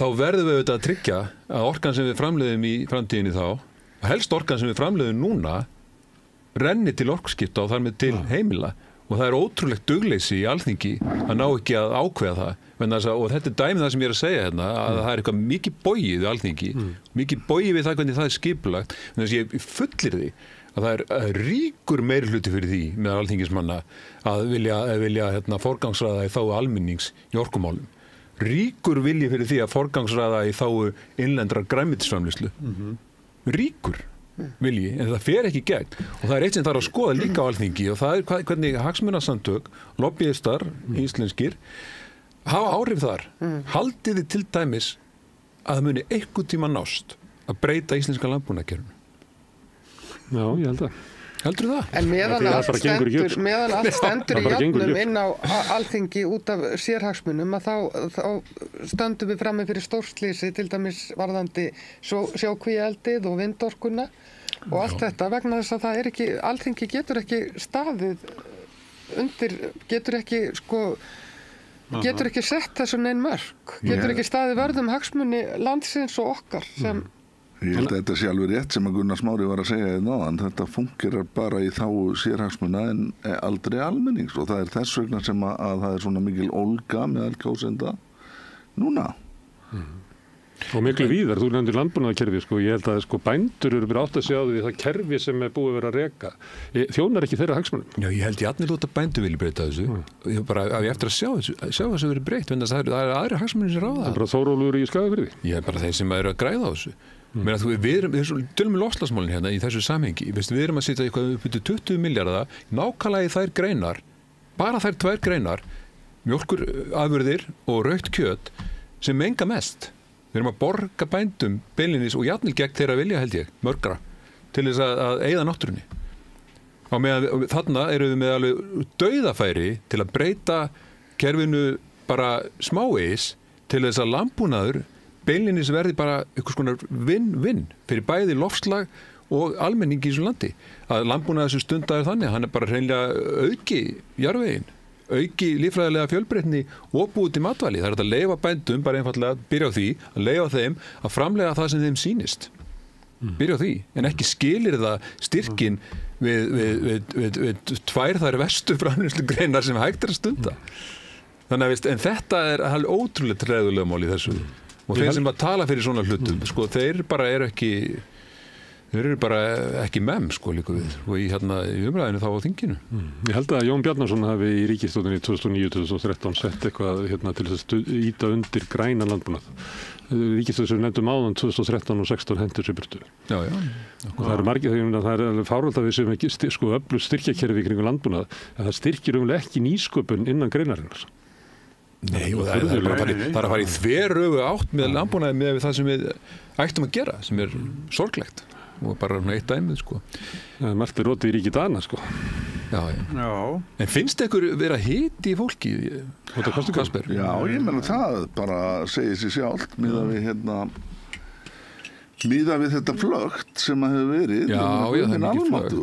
þá verðum við auðvitað að tryggja að orkan sem við framleiðum í framtíðinni þá og helst orkan sem við framleiðum núna renni til orkuskipta og þar með til heimila og það ótrúlegt dugleysi í Alþingi að ná ekki að ákveða það og þetta dæmið það sem ég að segja að það eitthvað mikið bogið við Alþingi mikið bogið við það hvernig það skipulagt en þess ég fullir því að það ríkur meirihluti fyrir því með alþingismanna að vilja forgangsraða í þágu almennings í orkumálum ríkur vilji fyrir því að forgangsraða í þágu innlendrar grænmetisframleiðslu ríkur vilji, en það fer ekki gegn og það eitt sem þarf að skoða líka á Alþingi og það hvernig hagsmunasamtök lobbyistar, íslenskir hafa áhrif þar haldið þið til dæmis að það muni einhvern tíma nást að breyta íslenska landbúnaðarkerfinu? Já, ég held að Heldur það? En meðan allt stendur í járnum inn á Alþingi út af sérhagsmunum að þá stöndum við frammi fyrir stórslýsi til dæmis varðandi sjókvíeldið og vindorkuna og allt þetta vegna þess að það ekki, Alþingi getur ekki staðið undir, getur ekki sett þessu nein mörk, getur ekki staðið vörðum hagsmuni landsins og okkar sem Ég held að þetta sé alveg rétt sem að Gunnar Smári var að segja en þetta fungerar bara í þágu sérhagsmuna en aldrei almennings og það þess vegna sem að það svona mikil ólga meðal kjósenda núna. Og miklu víðar, þú nefndir landbúnaðarkerfi ég held að bændur eru verið átt að sjá því það kerfi sem búið að vera að reka þjónar ekki þeirra hagsmunum. Já, ég held ég allir lóta bændur vilja breyta þessu ég bara að ég eftir að sjá þessu verið breytt en það aðri hagsmunir sem ráða. Það bara Þórólfur í Skagafirði. Ég bara þeir sem eru að græða á þessu. Við tölum við loftslagsmálin í þessu samhengi. Við erum að setja eitthvað upp til 20 milljarða nákvæmlega í þær greinar, bara þær 2 greinar, mjólkurafurðir og rautt kjöt sem menga mest. Við erum að borga bændum beinlínis og jafnvel gegn þeirra vilja held ég, mörgra, til þess að eyða náttúrunni. Og þarna erum við með alveg dauðafæri til að breyta kerfinu bara smávegis til þess að landbúnaður beinlínis verði bara einhvers konar vinn fyrir bæði loftslag og almenningi í þessu landi. Að landbúnaður þessu stundaður þannig, hann bara hreinlega auki jarðveginn, auki líffræðilega fjölbreytni og búið til matvæli. Það að leyfa bændum, bara einfaldlega byrja á því, að leyfa þeim að framlega það sem þeim sýnist. Byrja á því, en ekki skilir það styrkin við 2 þær verstu framleiðslugreinar sem hægt að stunda. Þannig að en þetta alveg ótrúlega treðulega mál í þessu. Og þeir sem að tala fyrir svona hlutum, þeir eru bara ekki líka við og í umræðinu þá á þinginu. Ég held að Jón Bjarnason hafi í ríkisstjórninni 2009-2013 sett eitthvað til þess að ýta undir græna landbúnað. Ríkisstjórnin sem nefndum áðan 2013 og 16 hendur sér burtu. Já. Og það eru margir það er alveg fáralt að við sem ekki öflugt styrkjakerfi kring landbúnað, að það styrkir ekki nýsköpun innan greinarinnar. Nei, og það er að fara í þveröfu átt með landbúnaði með það sem við ættum að gera, sem sorglegt og bara eitt dæmið, Margt rotið í ríki Dana, Já. En finnst ykkur vera hiti í fólki? Kasper? Já, ég meina það bara segir sig sjálft miðað við þetta flögt sem að hefur verið. Já, það er mikið flögt.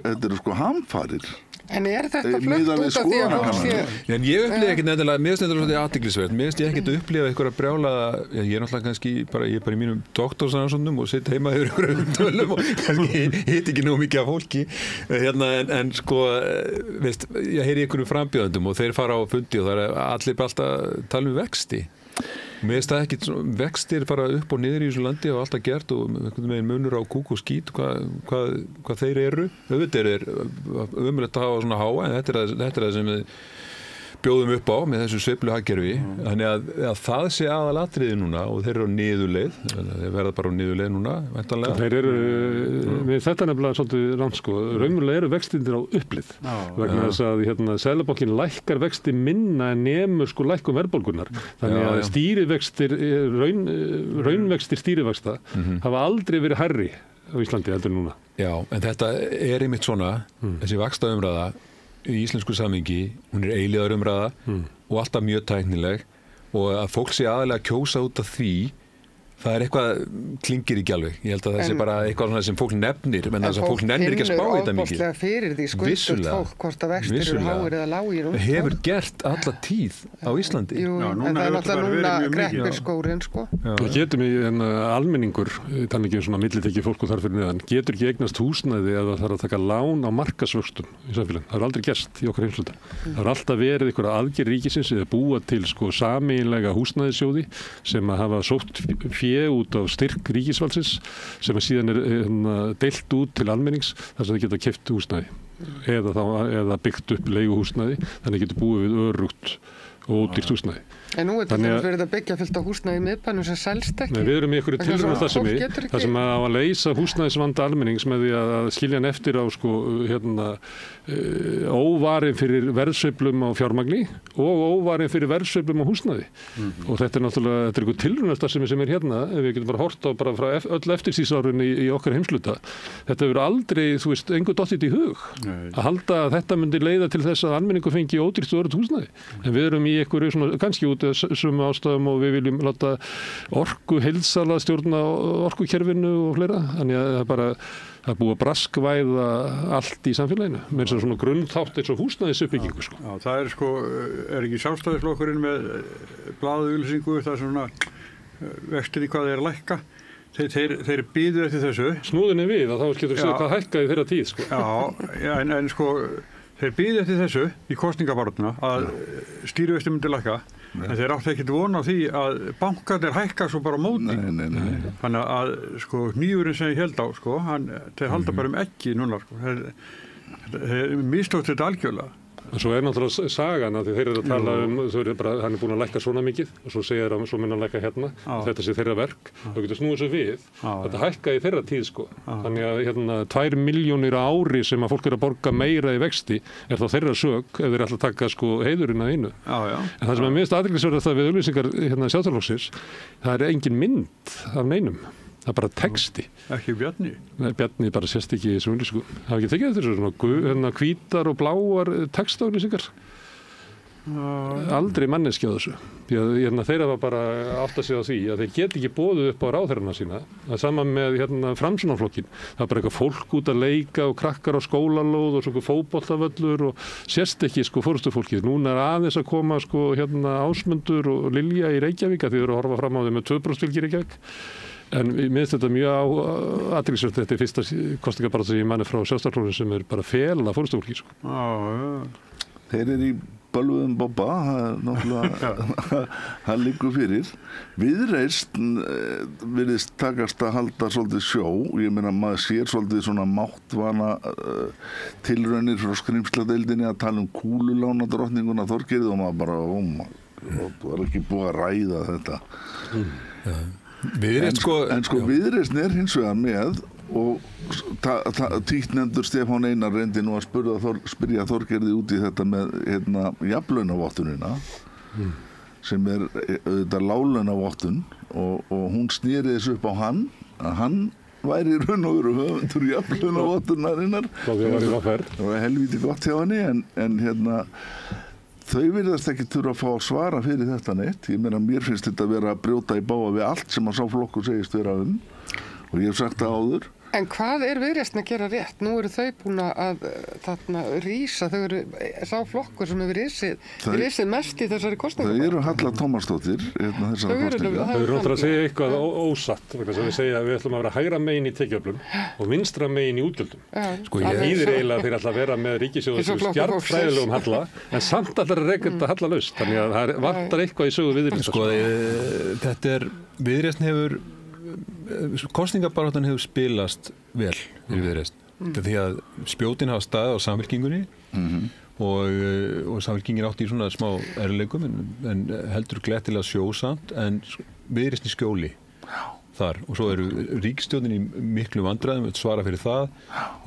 Þetta eru hamfarir. En þetta flögt út af því að fólk sé? En ég upplifa ekkert nefnilega, mér finnst þetta svolítið athyglisvert, mér finnst ég ekkert upplifa eitthvað brjálaða, ég er náttúrulega kannski ég er bara í mínum doktorsrannsóknum og sitt heima yfir einhverjum tölum og kannski hitt ekki nú mikið af fólki, en veist, ég heyri einhverjum frambjóðendum og þeir fara á fundi og það er allir bara alltaf tala um vexti. Mér finnst það ekki, vextir fara upp og niður í þessu landi og alltaf gert og einhvern veginn munur á kúk og skít hvað þeir eru. Auðvitað er ömurlegt að hafa svona háa en þetta er það sem við bjóðum upp á með þessu sveiflu hagkerfi. Þannig að það sé aðalatriði núna og þeir eru á niðurleið, þeir verða bara á niðurleið núna, væntanlega. Þeir eru, þetta nefnilega svolítið rangt raunverulega eru vextindir á upplið. Vegna þess að Seðlabankinn lækkar vexti minna en nemur lækkun verðbólgunnar. Þannig að stýrivextir, raunvextir stýrivaxta hafa aldrei verið hærri á Íslandi heldur núna. Já, en þetta er einmitt svona, þessi vaxtaumræða í íslensku samhengi, hún er eilíðar umræða og alltaf mjög tæknileg og að fólk sé aðalega kjósa út af því Það eitthvað klingir ekki alveg. Ég held að það sé bara eitthvað svona sem fólk nefnir, menn þess að fólk nefnir ekki að spá í þetta mikið. En fólk finnur ofboðslega fyrir því skuldut fólk, hvort að vextir eru háir eða lágir. Það hefur gert alla tíð á Íslandi. Jú, en það er náttúrulega núna greppir skórin, sko. Það getur almenningur, þannig ekki svona millitekki fólk og þar fyrir neðan, getur ekki eignast húsnæði eða þarf að taka lán á markaðsvöxtum í samfélaginu. Það er aldrei gerst í okkar heimshluta. Það er alltaf verið einhverja aðgerð ríkisins eða búa til sko sameiginlega húsnæðissjóði sem að hafa sótt fé út á styrk ríkisvaldsins sem að síðan deilt út til almennings þar sem það geta keypt húsnæði eða byggt upp leiguhúsnæði þannig að geta búið við örugt og ódýrt húsnæði. En nú þetta verið að byggja fullt á húsnæði í miðbænum sem selst ekki. Nei, við erum í einhverju tilraun þar sem að leysa húsnæðisvanda almennings með því að skilja hann eftir á sko óvarin fyrir verðsveiflum á fjármagni og óvarin fyrir verðsveiflum á húsnæði. Og þetta er náttúrulega einhver tilraunastarfsemi sem er hérna, ef við getum bara hort á bara frá öll eftirstríðsárun í okkar heimshluta. Þetta hefur aldrei, þú veist, engu dottið í hug að halda að þetta myndi leiða til þess að almenningu fengi ódýrt og örugt húsnæði. En við erum í einhverju svona kannski út sömu ástæðum og við viljum láta orku heildsala stjórna orkukerfinu og fleira. Þannig að það búið að braskvæða allt í samfélaginu með svona grunnþátt eins og húsnæðisuppbyggingu. Sko. Já, það sko, ekki Sjálfstæðisflokkurinn með blaðauglýsingu, það svona vextir í hvað þeir lækka. Þeir býðu eftir þessu. Snúðinni við að þá getur séð hvað hækkaði þeirra tíð. Sko. Já, en sko, þeir býðu eftir þessu í kosningabarátuna að stýrivextir myndi lækka. En þeir áttu ekkert von á því að bankarnir hækka svo bara á móti. Nei. Þannig að sko hnífurinn sem ég held á, sko, þeir halda bara ekki núna, sko. Þeir mistótt þetta algjörlega. Og svo náttúrulega sagan að þeir eru að tala hann er búin að lækka svona mikið og svo segir hann, svo mun hann lækka hérna þetta sé þeirra verk, þá getur snúið svo við þetta hækkaði þeirra tíð sko þannig að 2 milljónir á ári sem að fólk er að borga meira í vexti er þá þeirra sök ef þeir ætla að taka sko heiðurinn að einu en það sem er mest athyglisverð það við auglýsingar Sjálfstæðisflokksins, það er engin mynd af neinum. Það er bara texti. Ekki Bjarni? Nei, Bjarni bara sést ekki í þessu auglýsingu. Það ekki tekið eftir svona hvítar og bláar textauglýsingar. Aldrei manneskja á þessu. Þeirra var bara átt að segja á því að þeir get ekki boðið upp á ráðherrana sína. Það er saman með Framsóknarflokkinn. Það er bara eitthvað fólk út að leika og krakkar á skólalóð og svona fótboltavöllur og sést ekki sko forystufólkið. Núna er aðeins að koma sko Ásmundur og Lilja í Reykjavík að þið eru að horfa fram á þeim með 2% fylgi í Reykjavík. En mér finnst þetta mjög athyglisvert. Þetta er fyrsta kosningabarátta sem ég manni frá Sjálfstæðisflokknum sem er bara fela forystufólki. Sko. Þeir eru í bölvuðum bobba, það liggur fyrir. Viðreisn virðist takast að halda svolítið sjó. Ég meina maður sér svolítið svona máttvana tilraunir frá skrimsladeildinni að tala kúlulána drottninguna Þorgerið og maður bara, það er ekki búið að ræða þetta. En sko Viðreisn er hins vegar með og títtnefndur Stefán Einar reyndi nú að spyrja Þorgerði út í þetta með jafnlaunavottunina sem er auðvitað láglaunavottun og hún sneri þessu upp á að hann væri í raun og veru höfundur jafnlaunavottunarinnar. Það var helvíti gott hjá henni en þau virðast ekki þurfa að fá að svara fyrir þetta neitt. Ég meina, mér finnst þetta að vera að brjóta í bága við allt sem að sá flokkur segist vera og ég hef sagt það áður. En hvað er Viðreisn að gera rétt? Nú eru þau búin að rísa, þau eru sá flokkur sem hefur risið mest í þessari kosningu. Þau eru Halla Tómasdóttir þessara kosninga. Þau eru náttúrulega að segja eitthvað ósatt, vegna sem við segja að við ætlum að vera hægra megin í tekjuöflun og vinstra megin í útgjöldum. Sko ég þýðir eiginlega að þeir ætla að vera með ríkissjóð sem stjarnfræðilegum halla, en samt allar er ekkert að halla laust, þannig að það vantar eitthvað í sögu Viðreisn. Sko þetta er, Viðreisn hefur kosningabaráttan hefur spilast vel fyrir Viðreisn. Því að spjótin hafa staðið á Samfylkingunni og Samfylkingin átti í svona smá erfiðleikum en heldur glettilega sjósamt en Viðreisn í skjóli þar og svo eru ríkisstjórnin í miklu vandræðum að svara fyrir það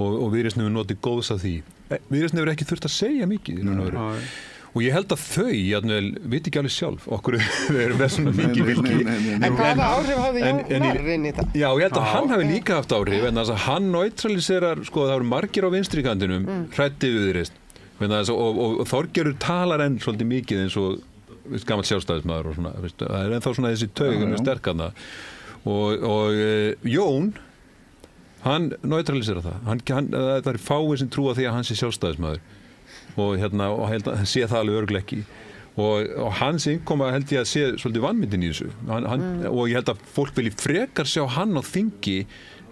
og Viðreisn hefur notið góðs af því. Viðreisn hefur ekki þurft að segja mikið og ég held að þau veit ekki alveg sjálf okkur við erum með svona mikið vilki. En hvaða áhrif hafði Jón Gnarr inn í þetta? Já, ég held að hann hafi líka haft áhrif en þess að hann neutraliserar, sko það eru margir á vinstri kantinum hræddir við Viðreisn og Þorgerður talar enn svolítið mikið eins og gamall sjálfstæðismaður og svona, það er ennþá svona þessi taug sterk þarna og Jón hann neutralisera það það er fáið sem trúa því að hann sé sjálfstæðismaður og held að hann sé það alveg örugglega ekki og hans innkoma held ég að sé svolítið vanmyndin í þessu og ég held að fólk vilji frekar sjá hann á þingi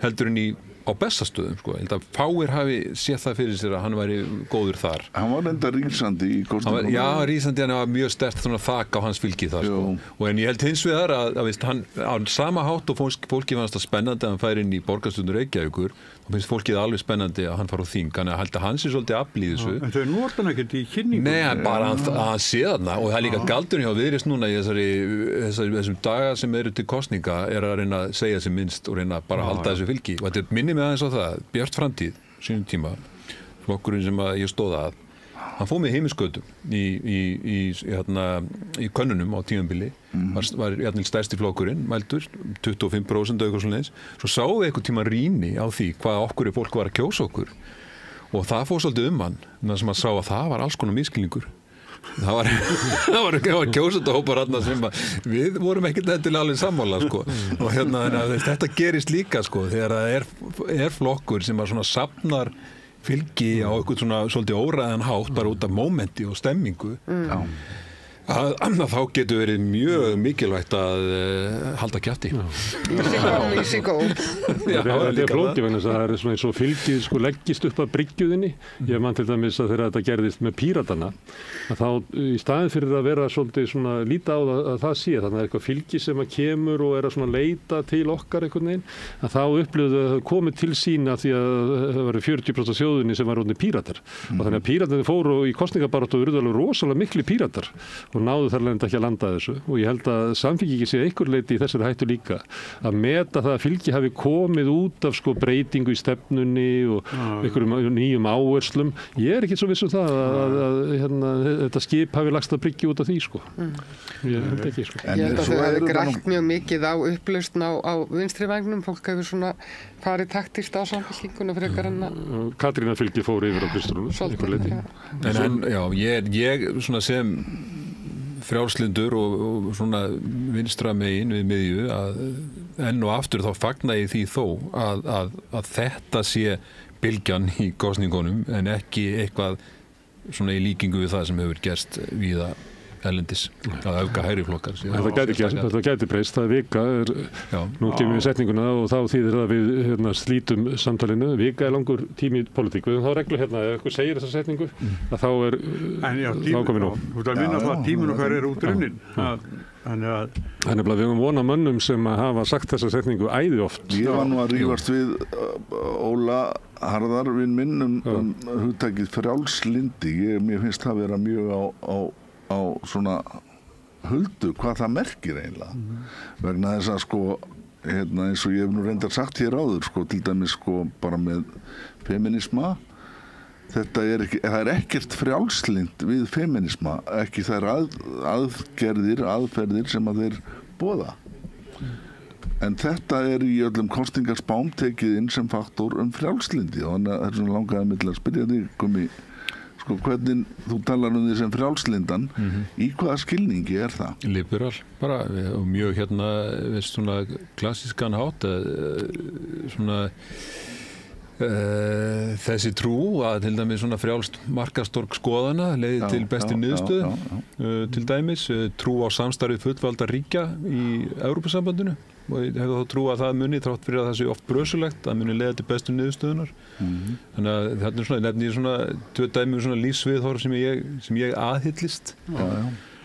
heldur en á Bessastöðum sko. Ég held að fáir hafi séð það fyrir sér að hann væri góður þar. Hann var enda rísandi í kosningum. Já, rísandi, hann var mjög sterkt svona þak á hans fylgi þar sko. Og en ég held hins vegar að hann á sama hátt og fólki fannst það spennandi að hann færi inn í borgarstjórn Reykjavíkur og finnst fólkið alveg spennandi að hann fara á þing. Þannig að held að hann sé svolítið afl í þessu. En þau nota hann ekkert í kynningum? Nei, bara að hann sé þarna og það er líka galdurinn hjá Viðreisn núna í þessum daga sem eru til kosninga er að reyna að segja sem minnst og reyna bara að halda þessu fylgi. Og þetta minni mig aðeins á það, Björt framtíð, sínum tíma, flokkurinn sem ég stóð að, hann fóð með heimisgötum í könnunum á tímabili, var jafnvel stærsti flokkurinn, mældur, 25% eitthvað svona eins. Svo sáum við eitthvað tíma rýni á því hvað okkur fólk var að kjósa okkur og það fóð svolítið hann, þar sem að sá að það var alls konar misskilningur. Það var kjósendahópar sem við vorum ekkert endilega alveg sammála sko. Og þetta gerist líka sko, þegar það er flokkur sem að svona safnar fylgi á eitthvað svona svolítið óræðan hátt bara út af mómenti og stemmingu þá getur verið mjög mikilvægt að halda kjafti. Easy go. Það er flókið vegna þess að það er svona eins og fylgið sko leggist upp að bryggjuðinni. Ég man til dæmis að þegar þetta gerðist með Píratana að þá í staðin fyrir að vera svolítið svona líta á að það sé þannig að eitthvað fylgi sem að kemur og er að svona leita til okkar einhvern veginn að þá upplifðu að það komið til sín af því að það var 40% af þjóðinni sem var orðnir Píratar og þannig að Píratarnir fóru í kosningabaráttu og urðu alveg rosalega miklu Píratar og náðu þar leðandi ekki að landa þessu og ég held að Samfylkingin sé einhver leyti í þessari hættu líka að meta það að fylgi hafi komið út af sko breytingu í stefnunni og einhverjum nýjum áherslum. Ég er ekki svo viss um það að þetta skip hafi lagst að bryggja út af því sko. Ég held ekki sko. Ég held að þau hafi grætt mjög mikið á upplausn á vinstri vægnum. Fólk hefur svona farið taktist á Samfylkinguna frekar en að Katrínar fylgi fór yfir á Kristrúnu einhver leyti. En já, ég svona sem frjálslyndur og svona vinstra megin við miðju að enn og aftur þá fagna ég því þó að þetta sé bylgjan í kosningunum en ekki eitthvað svona í líkingu við það sem hefur gerst víða erlendis að auka hægri flokkar. Þetta gæti breyst, það er vika nú kemur við setninguna og þá þýðir það að við slítum samtalinu. Vika er langur tími í pólitík. Við höfum þá reglu ef eitthvað segir þessa setningu að þá er komin nóg. Þú veist að minna það að tíminn okkar er út runnin. Þannig að við höfum vonað mönnum sem að hafa sagt þessa setningu æði oft. Ég var nú að rífast við Óla Harðar vin minn um hugtakið frjálslyndi. Mér finnst það vera mjög á svona huldu hvað það merkir eiginlega vegna þess að sko eins og ég hef nú reyndar sagt hér áður sko til dæmis sko bara með feminisma það er ekkert frjálslynd við feminisma ekki þær aðferðir sem að þeir boða en þetta er í öllum kosningaspám tekið inn sem faktor frjálslyndi og þannig að það er svona langaði mig til að spyrja þig Gumi sko hvernig þú talar því sem frjálslyndan í hvaða skilningi er það? Liberal, bara og mjög veist svona klassískan hátt svona þessi trú að til dæmis svona frjálst markastorg skoðana leiði til bestu niðurstöðu til dæmis trú á samstarfið fullvalda ríkja í Evrópusambandinu og ég hefði þá trú að það muni þrátt fyrir að það sé oft brösulegt að muni leiða til bestu niðurstöðunar þannig að þetta er svona nefni svona tvö dæmi svona lífsviðhorf sem ég aðhyllist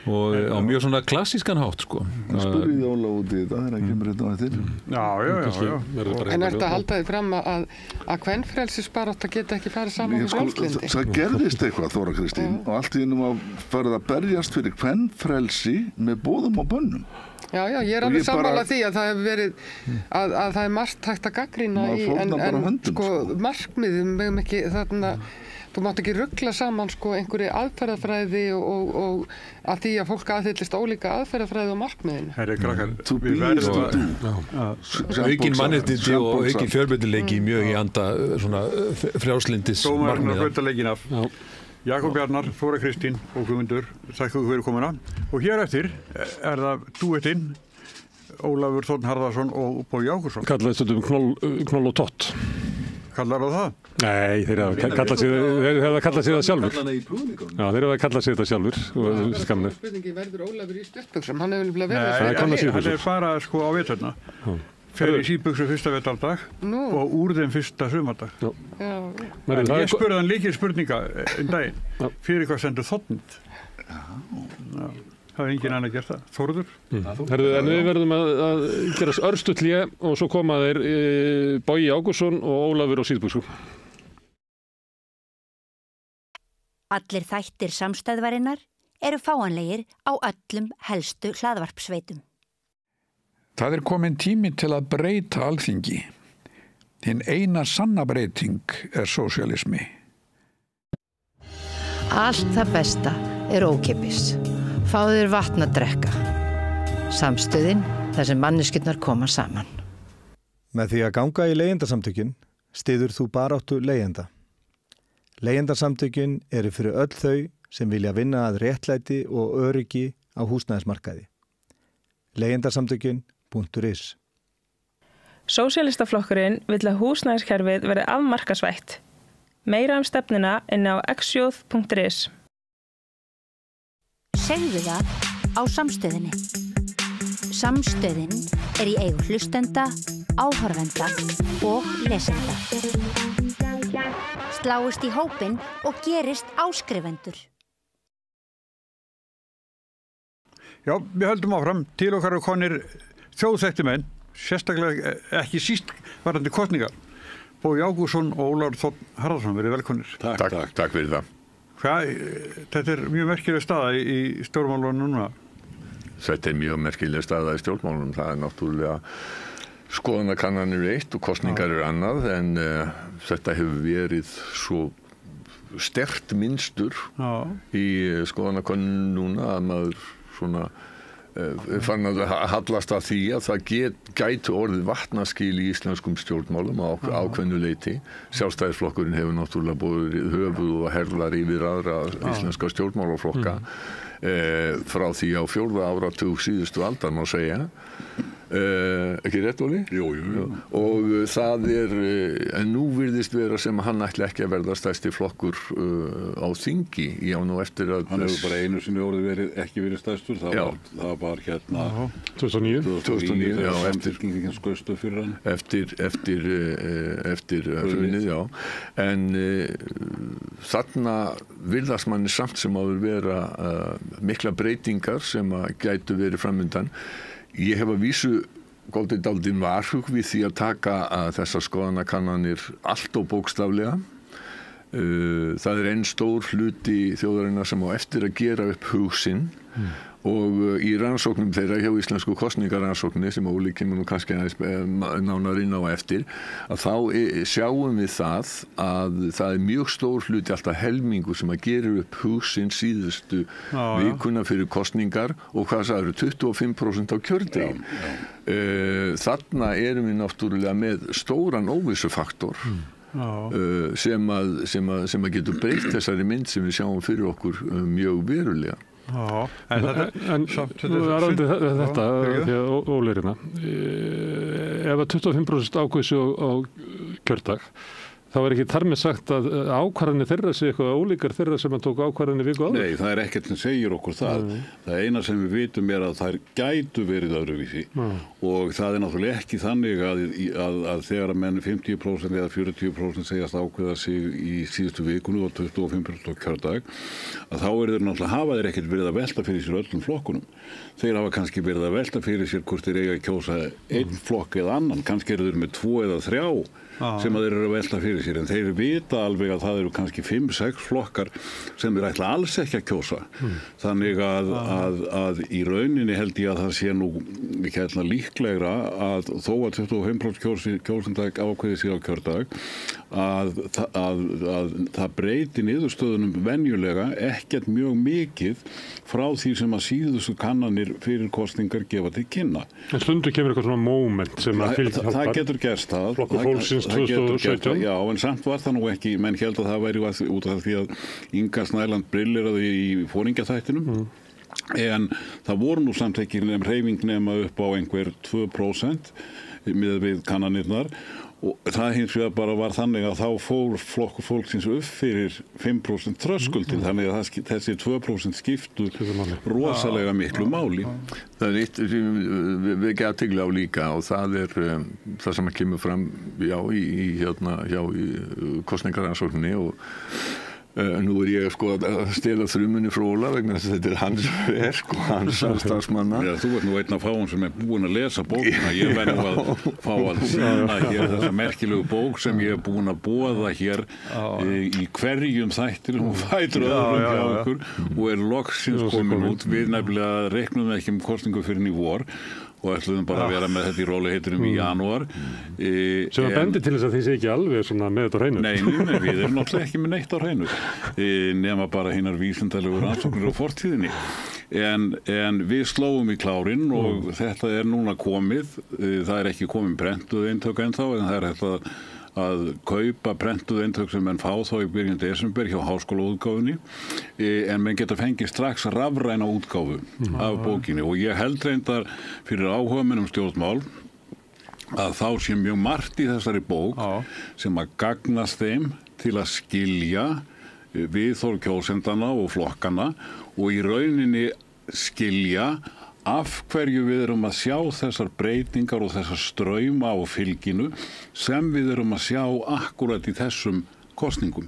og á mjög svona klassískan hátt sko. Spurði þið Óla út í þetta þegar það kemur þetta á eftir? Já. En ertu að halda þið fram að kvenfrelsisbarátta geta ekki farið saman með frjálslyndi? Það gerðist eitthvað Þóra Kristín og allt í einu að farið að berjast fyrir kvenfrelsi með boðum og bönnum. Já, ég er alveg sammála því að það hefur verið að það er margt hægt að gagnrýna í en sko markmiðum megum ekki þarna þú mátt ekki rugla saman sko einhverju aðferðafræði og að því að fólk aðhyllist ólíka aðferðafræði og markmiðinu. Herri krakkar, við verðum aukin mannréttindi og aukin fjölbreytileiki mjög í anda svona frjálslyndis markmiða. Jakob Bjarnar, Þóra Kristín og Guðmundur, þakka ykkur fyrir komuna. Og hér eftir er það duettinn Ólafur Þ. Harðarson og Bogi Ágústsson. Kallaðist þetta knoll og tott. Kallar það? Nei, þeir hafa kallað sig það sjálfur. Já, þeir hafa kallað sig þetta sjálfur. Spurningi verður Ólafur í stjörnbuxum, hann hefur verið verið. Nei, hann bara sko á veturna. Fer í síðbuxu fyrsta vetardag og úr þeim fyrsta sumardag. Ég spurði hann líkið spurninga daginn, fyrir hvað stendur þotnund? Það hefði engin annar gert það. Þórður? En við verðum að gera örstutt hlé og svo koma þeir Bogi Ágústsson og Ólafur á síðbuxum. Allir þættir Samstæðvarinnar eru fáanlegir á öllum helstu hlaðvarpsveitum. Það komin tími til að breyta Alþingi. Hinn eina sanna breyting sósíalismi. Allt það besta ókeypis. Fáðu þér vatn að drekka. Samstöðin þar sem manneskjurnar koma saman. Með því að ganga í leigjendasamtökin styður þú baráttu leigjenda. Leigjendasamtökin eru fyrir öll þau sem vilja vinna að réttlæti og öryggi á húsnæðismarkaði. Leigjendasamtökin.is. Sósíalistaflokkurinn vill að húsnæðiskerfið verði afmarkasvætt. Meira stefnuna inni á xjóð.is. Segðu það á Samstöðinni. Samstöðin í eigu hlustenda, áhorfenda og lesenda. Sláist í hópinn og gerist áskrifendur. Já, við höldum áfram. Til okkar og konir þjóðþekktir menn, sérstaklega ekki síst varðandi kosningar. Bogi Ágústsson og Ólafur Þ. Harðarson, verið velkomnir. Takk fyrir það. Þetta mjög merkileg staða í stjórnmálunum núna. Þetta mjög merkileg staða í stjórnmálunum. Það náttúrulega skoðanakannanir eitt og kosningar annað, en þetta hefur verið svo sterkt mynstur í skoðanakönnunum núna að maður svona fann að hallast að því að það gæti orðið vatnaskil í íslenskum stjórnmálum á ákveðnu leyti. Sjálfstæðisflokkurinn hefur náttúrulega borið höfuð og herðar yfir aðra íslenska stjórnmálaflokka frá því á 4. áratug síðustu aldar má segja. Ekki rétt, Óli? Jú. Og það en nú virðist vera sem hann ætli ekki að verða stærsti flokkur á þingi. Já, nú eftir að... Hann hefur bara einu sinni orðið ekki verið stærstur. Það var hérna... 2009. Já, eftir hrunið, já. En þarna virðast manni samt sem áður vera mikla breytingar sem að gætu verið framundan. Ég hef að vísu góðið dálítinn varhug við því að taka þessar skoðanakannanir allt og bókstaflega. Það einn stór hluti þjóðarinnar sem á eftir að gera upp hug sinn og í rannsóknum þeirra hjá íslensku kosningarannsókninni sem Óli kemur nú kannski nánar inn á eftir, að þá sjáum við það að það mjög stór hluti, alltaf helmingur sem að gera upp hug sinn síðustu vikuna fyrir kosningar og hvað það eru 25% á kjördegi. Þarna erum við náttúrulega með stóran óvissufaktor sem að getur breytt þessari mynd sem við sjáum fyrir okkur mjög verulega. En þetta því að óleirina ef að 25% ákvæðis á kjördag þá ekki þar með sagt að ákvarðanir þeirra sé eitthvað ólíkar þeirra sem að tók ákvarðanir viku áður? Nei, það ekkert sem segir okkur það. Það eina sem við vitum að þær gætu verið öðruvísi og það náttúrulega ekki þannig að þegar að menn 50% eða 40% segjast ákveða sig í síðustu vikunu og 25% á kjördag að þá þeir náttúrulega hafa þeir ekkert verið að velta fyrir sér öllum flokkunum. Þeir hafa kannski verið að velta fyrir sér hvort þeir eiga að kjósa einn flokk eða annan, kannski þeir með 2 eða 3 sem að þeir eru að velta fyrir sér, en þeir vita alveg að það eru kannski 5-6 flokkar sem þeir ætla alls ekki að kjósa. Þannig að í rauninni held ég að það sé nú hérna líklegra að þó að 25% kjósendag ákveði sig á kjördag að það breyti niðurstöðunum venjulega ekkert mjög mikið frá því sem að síðustu kannanir fyrir kosningar gefa til kynna. En stundu kemur eitthvað svona moment sem að fylgja það getur gerst það. Flokkur fólksins 2017. Já, en samt var það nú ekki, menn held að það væri út af því að Inga Snæland brilleraði í foringjaþættinum En það voru nú samt ekki hreyfing nema upp á einhver 2% með við kannanirnar og það hins vegar bara var þannig að þá fór flokkur fólksins upp fyrir 5% þröskuldin, þannig að þessi 2% skiptu rosalega miklu máli. Það er eitt við ekki athygli á líka og það er það sem kemur fram í kosningaransókninni og nú ég sko að stela þrumunni frá Óla vegna þess að þetta hans verk og hans starfsmanna. Já, þú ert nú einn af fáum sem búin að lesa bókina. Ég verð nú að fá að sýna hér þessa merkilegu bók sem ég búin að boða hér í hverjum þættinum og fætur öðrum hjá okkur og loksins komin út. Við nefnilega reiknum ekki kosningu fyrir í vor og ætluðum bara að vera með þetta í rólegheitunum í janúar. Sem að bendi til þess að þið sé ekki alveg svona með þetta á hreinu. Nei, við erum náttúrulega ekki með neitt á hreinu. Nema bara hinar vísindalegu rannsóknir á fortíðinni. En við slóum í klárinn og þetta er núna komið. Það er ekki komin prentuð eintök ennþá, en það er hægt að kaupa prentuð eintök sem menn fá þá í byrjun desember hjá háskólaútgáfunni en menn geta fengið strax rafræna útgáfu af bókinni og ég held reyndar fyrir áhugamenn stjórnmál að þá sé mjög margt í þessari bók sem að gagnast þeim til að skilja viðhorf kjósendana og flokkana og í rauninni skilja af hverju við erum að sjá þessar breytingar og þessar strauma á fylginu sem við erum að sjá akkurat í þessum kosningum.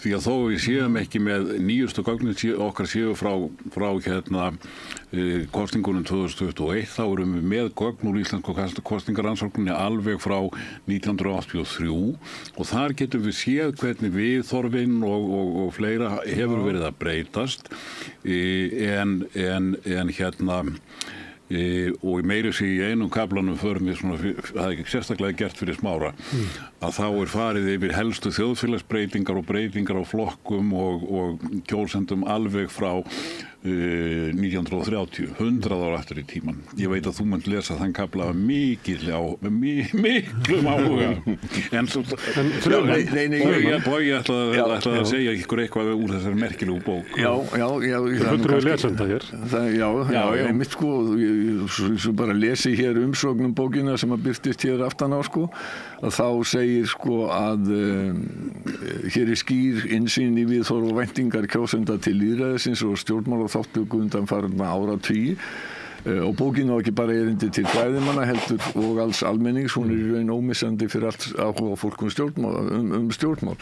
Því að þó við séum ekki með nýjustu gögnin okkar séu frá kosningunum 2021 þá erum við með gögn úr íslensku kosningaransókninni alveg frá 1983 og þar getum við séð hvernig viðhorfin og fleira hefur verið að breytast en og meiri sig í einum kaflanum förum við svona, það er ekki sérstaklega gert fyrir Smára, að þá er farið yfir helstu þjóðfélagsbreytingar og breytingar á flokkum og kjósendum alveg frá 1930, 100 ára eftir í tíman. Ég veit að þú munt lesa þann kafla miklum áhuga. En ég ætla að segja ykkur eitthvað úr þessari merkilegu bók. Já. Fulltrúi lesenda hér. Já, mitt sko, svo bara lesi hér umsögnum bókina sem að birtist hér aftan á sko, að þá segir sko að hér er skýr innsýn í viðhorf og væntingar kjósenda til lýðræðisins og stjórnmála þáttöku undanfarna áratugi og bókin á ekki bara erindi til fræðimanna heldur og alls almennings, hún er í raun ómissandi fyrir allt áhuga fólk um stjórnmál.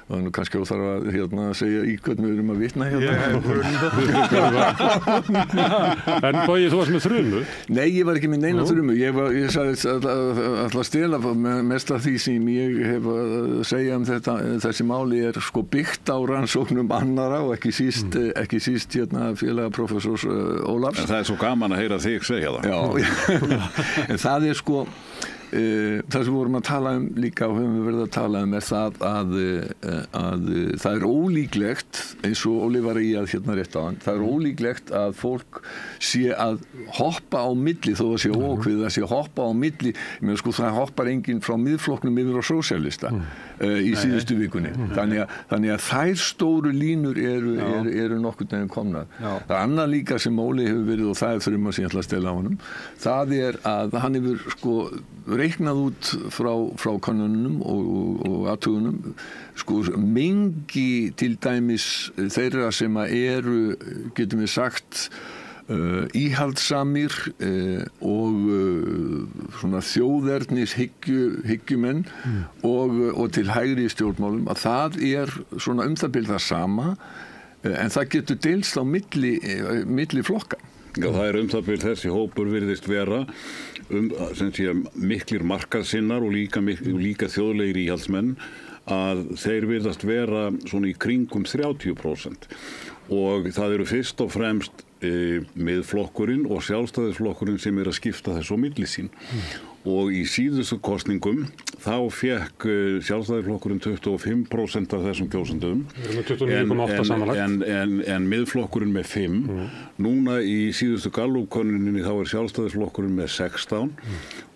Það er nú kannski óþarf að segja í hvern við erum að vitna En Bogi, þú varst með þrumu? Nei, ég var ekki með neina þrumu. Ég sagði að stela mest af því sem ég hef að segja þessi máli er sko byggt á rannsóknum annara og ekki síst félaga professors Ólafs. En það er svo gaman að heyra þig segja það. Já, en það er sko það sem við vorum að tala um líka og höfum við verið að tala um er það að það er ólíklegt eins og Óli var í að rétt á hann, það er ólíklegt að fólk sé að hoppa á milli þó að sé ókvið að sé hoppa á milli, sko það hoppar enginn frá miðflokknum yfir á sósíalista í síðustu vikunni þannig að þær stóru línur eru nokkurn veginn komnar. Það er annað líka sem Óli hefur verið og það er þrjum að ég ætla að stela á honum, það er að hann hefur sko reiknað út frá kannunum og athugunum sko mengi til dæmis þeirra sem eru, getum við sagt íhaldsamir og svona þjóðernis hyggjumenn og til hægri stjórnmálum að það er svona það bil það sama en það getur deilst á milli flokka. Já, það er það bil þessi hópur virðist vera sem sé miklir markaðsinnar og líka þjóðlegir íhaldsmenn að þeir virðast vera svona í kringum 30% og það eru fyrst og fremst miðflokkurinn og sjálfstæðisflokkurinn sem að skipta þessu á milli sín og í síðustu kosningum þá fekk sjálfstæðisflokkurinn 25% af þessum kjósendum en miðflokkurinn með 5 núna í síðustu Gallup-könnuninni þá er sjálfstæðisflokkurinn með 16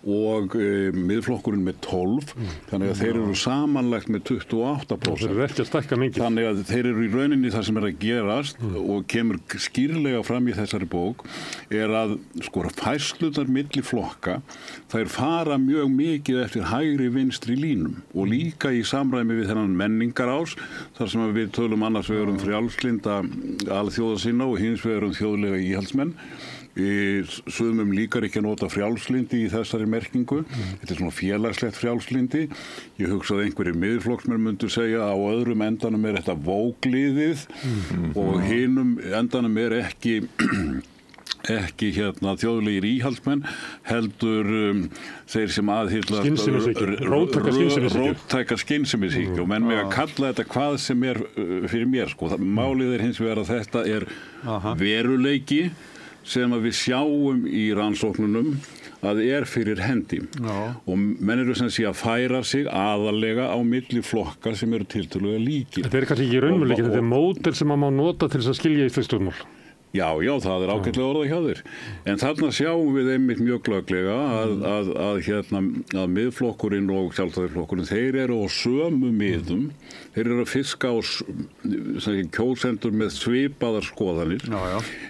og miðflokkurinn með 12, þannig að þeir eru samanlagt með 28%. Þeir eru ekki að stækka mikið. Þannig að þeir eru í rauninni það sem er að gerast og kemur skýrlega fram í þessari bók er að sko færslunar milli flokka, þær fara mjög mikið eftir hægri vinstri línum og líka í samræmi við þennan menningarás, þar sem við tölum annars vegar frjálslynda alþjóðasinna og hins vegar þjóðlega íhaldsmenn. Sumum líkar ekki að nota frjálslyndi í þessari merkingu. Þetta er svona félagslegt frjálslyndi. Ég hugsa að einhverjir miðflokksmenn myndu segja á öðrum endanum er þetta vógliðið og hinum endanum er ekki þjóðlegir íhaldsmenn, heldur þeir sem aðhyllast róttæka skynsemishyggju og menn með að kalla þetta hvað sem er fyrir mér. Sko. Málið er hins vegar að þetta er veruleiki sem að við sjáum í rannsóknunum að er fyrir hendi. Og menn eru sem sé að færa sig aðalega á milli flokkar sem eru tiltölulega líkir. Þetta er kannski ekki raunveruleiki, þetta er módel sem maður má nota til þess að skilja íslensk stjórnmál. Já, það er ágætlega orðað hjá þér. En þarna sjáum við einmitt mjög glögglega að miðflokkurinn og sjálfstæðisflokkurinn, þeir eru á sömu miðum, þeir eru að fiska á kjósendur með svipaðar skoðanir,